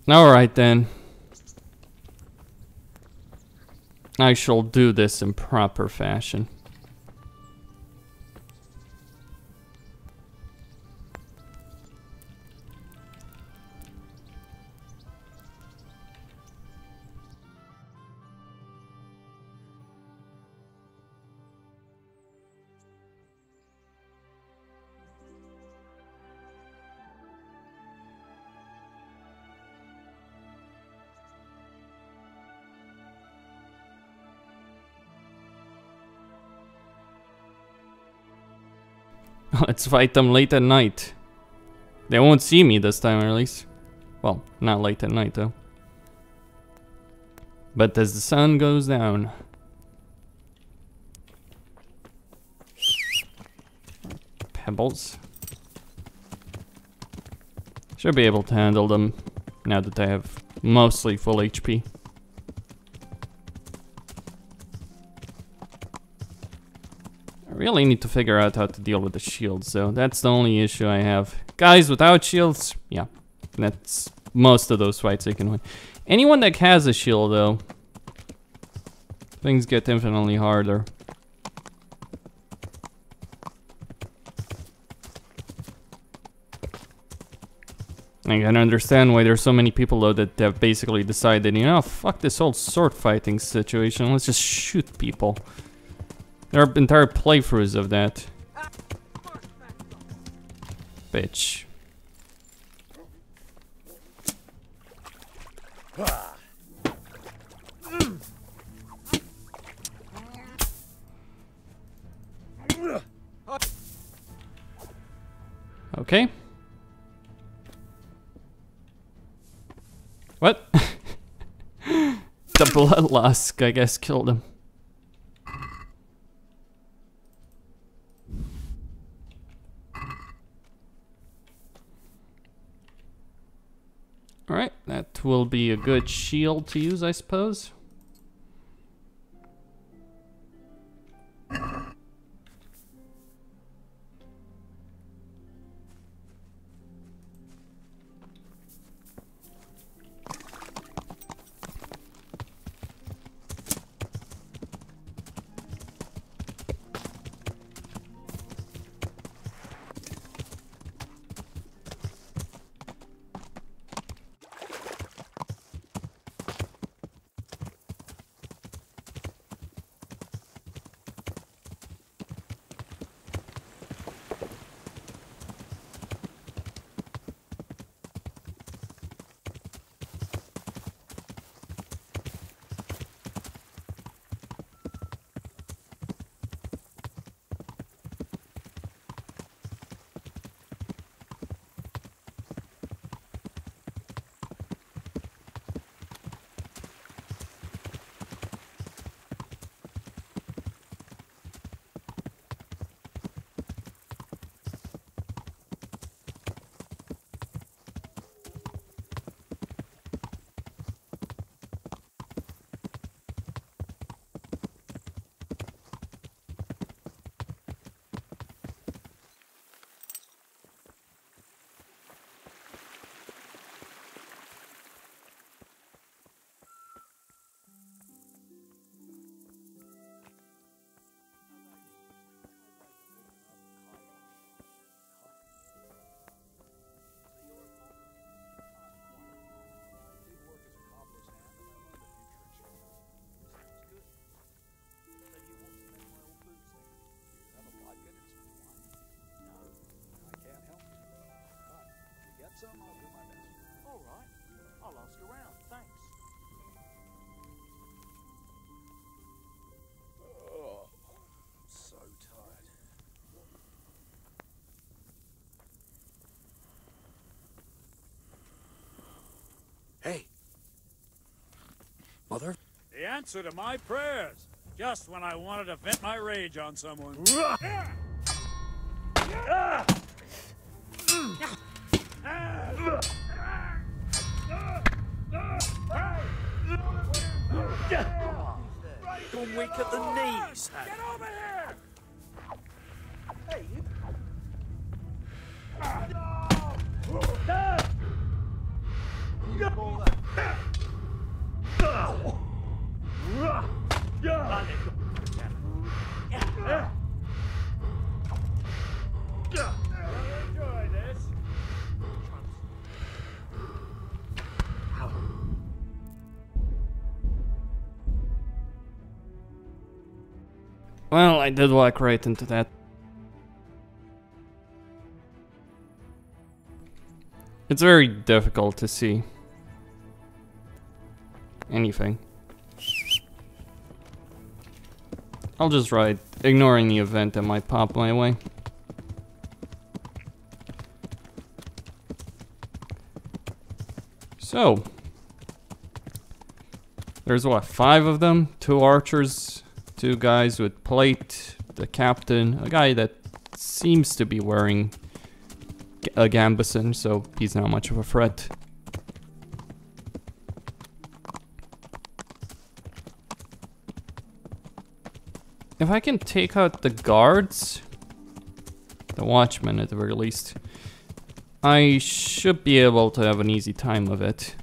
Alright then. I shall do this in proper fashion. Let's fight them late at night. They won't see me this time, at least. Well, not late at night, though. But as the sun goes down. Pebbles. Should be able to handle them now that I have mostly full HP. I really need to figure out how to deal with the shields, though. That's the only issue I have. Guys without shields, yeah, that's most of those fights I can win. Anyone that has a shield, though, things get infinitely harder. I can understand why there's so many people, though, that have basically decided, you know, fuck this whole sword fighting situation, let's just shoot people. There are entire playthroughs of that. Bitch. Okay. What? The blood lusk, I guess, killed him. Alright, that will be a good shield to use, I suppose. Some, I'll do my best. All right. I'll ask around. Thanks. Oh, I'm so tired. Hey. Mother? The answer to my prayers. Just when I wanted to vent my rage on someone. Gone weak at the knees. Get over here! Hey, you. Enjoy this. Well, I did walk right into that. It's very difficult to see anything. I'll just ride, ignoring the event that might pop my way. So, there's what, 5 of them? 2 archers, 2 guys with plate, the captain, a guy that seems to be wearing a gambeson, so he's not much of a threat. If I can take out the guards, the watchmen at the very least, I should be able to have an easy time of it.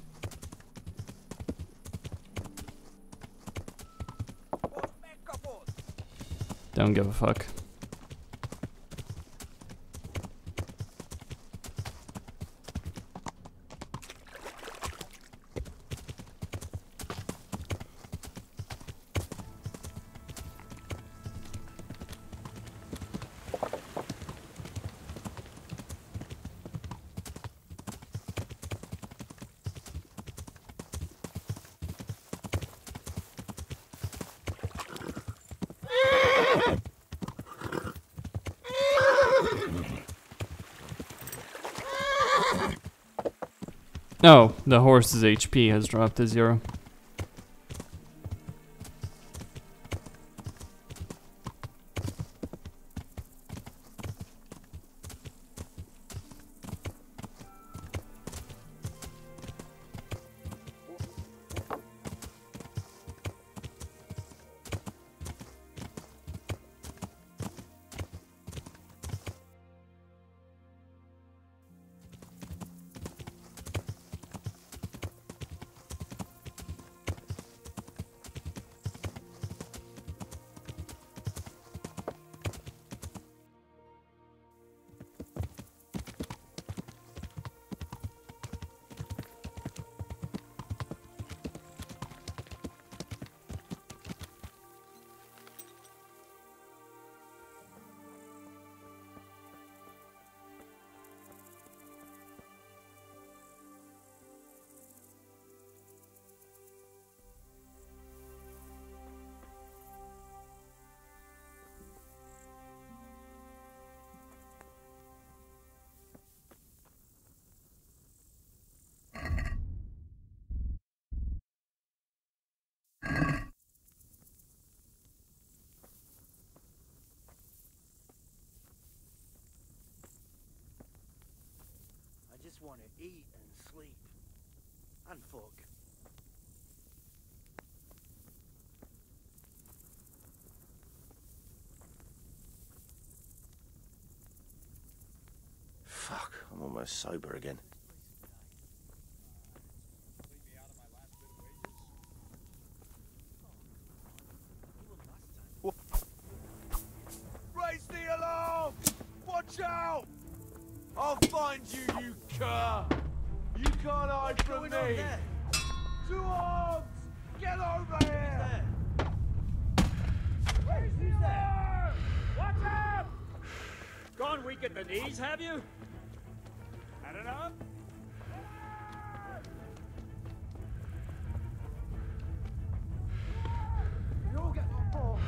Don't give a fuck. Oh, the horse's HP has dropped to 0. Want to eat and sleep and fuck. Fuck, I'm almost sober again. Raise the alarm! Watch out! I'll find you, you cur! You can't hide from me! 2 arms! Get over here! Raise the alarm! Watch out! Gone weak at the knees, have you? Had enough? You all get my ball.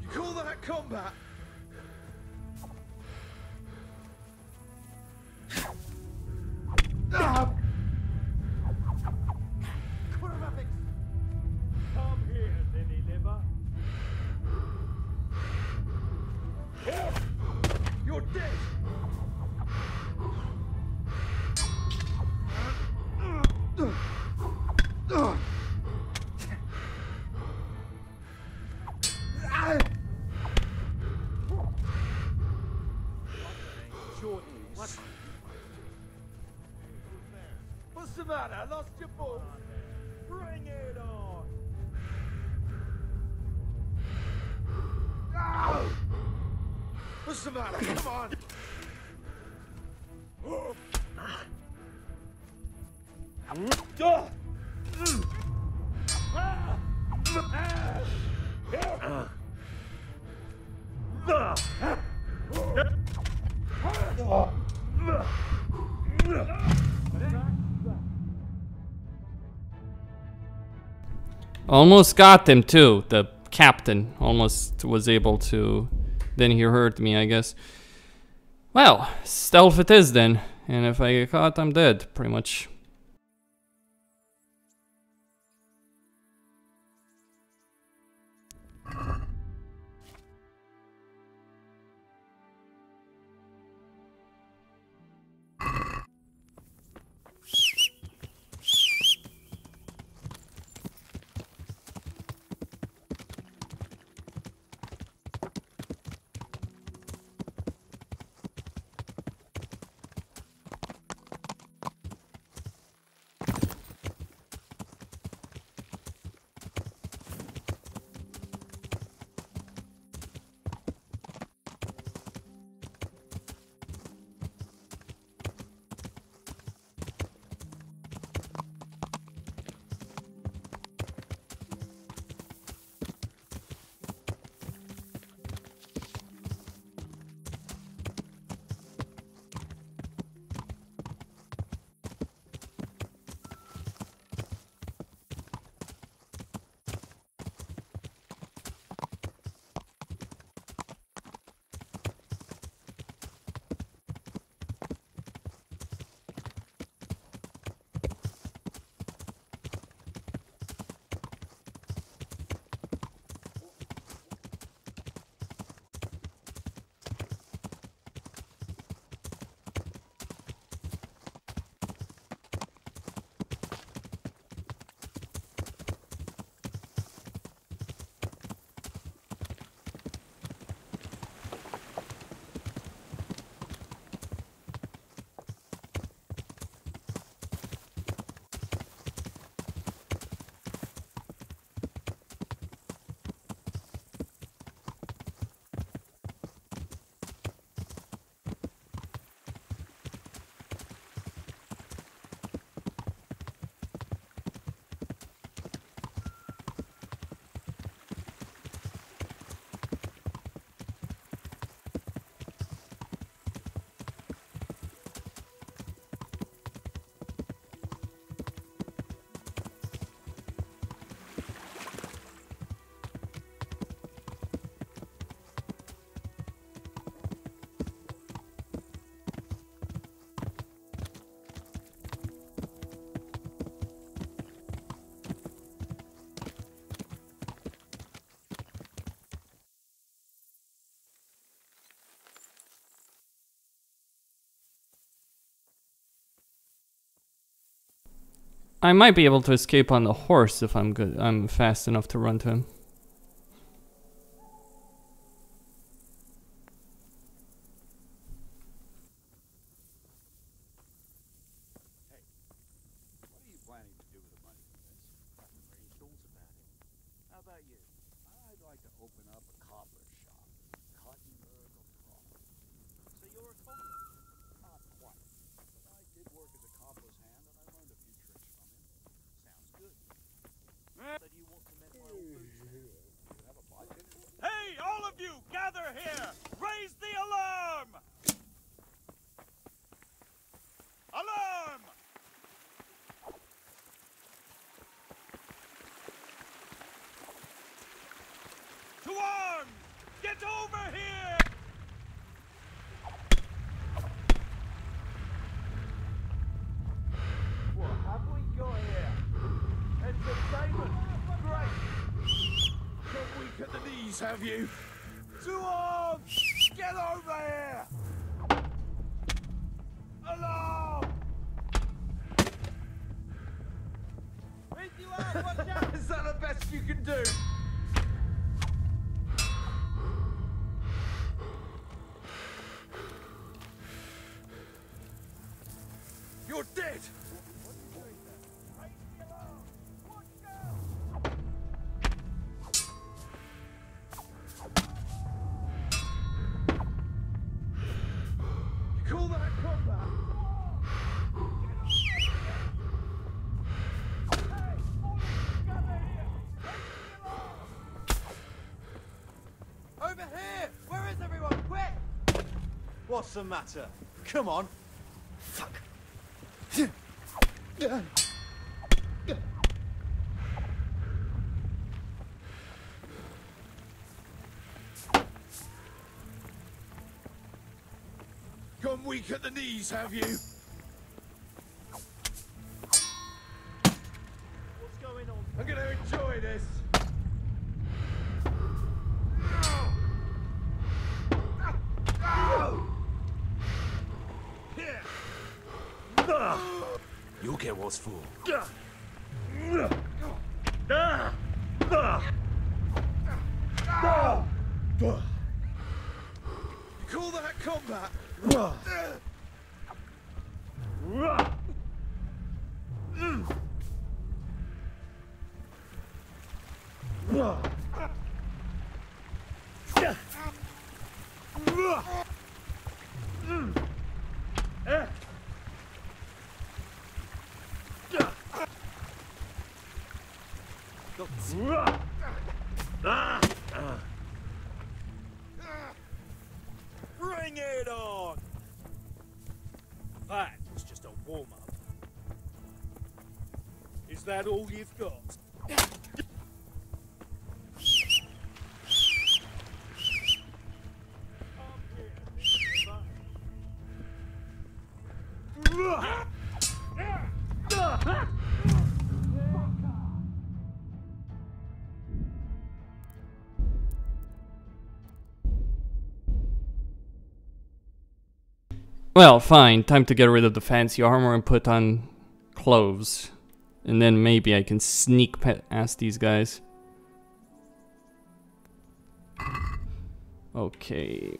You call that combat? Come here, lily liver. You're dead! What's the matter? Lost your balls? Bring it on! Ow! What's the matter? Come on! Almost got them too. The captain almost was able to. Then he hurt me, I guess. Well, stealth it is then. And if I get caught, I'm dead, pretty much. I might be able to escape on the horse if I'm good. I'm fast enough to run to him. What are you planning to do with the money from this? Nothing very thoughts about it. How about you? I'd like to open up a cobbler shop. Cotton or profit. So you're a cobbler? Not quite. But I did work as a cobbler's hand and I learned a few tricks from him. Sounds good. That you won't commit my own food stamps. You have a budget? Hey, all of you, gather here! Raise the alarm! Alarm! To arms! Get over here! What have we got here? Entertainment! Great! Get weak at the knees, have you? To arms! Get over here! Alarm! Raise you up! Watch out! Is that the best you can do? You're dead! You call that combat? Over here! Where is everyone? Quick! What's the matter? Come on! Fuck! weak at the knees, have you? What's going on? I'm gonna enjoy this. You'll get what's for. You call that combat? Bring it on! That was just a warm-up. Is that all you've got? Well, fine. Time to get rid of the fancy armor and put on clothes. And then maybe I can sneak past these guys. Okay.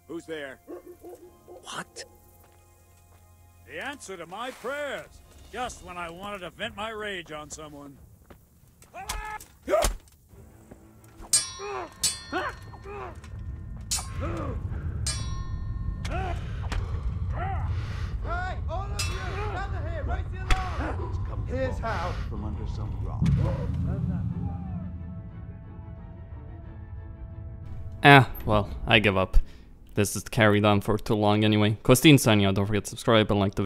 Who's there? What? The answer to my prayers. Just when I wanted to vent my rage on someone. Hey, all of you, gather here, raise the alarm! Here's how. From under some rock. Well, I give up. This is carried on for too long anyway. Costin signing out. Don't forget to subscribe and like the video.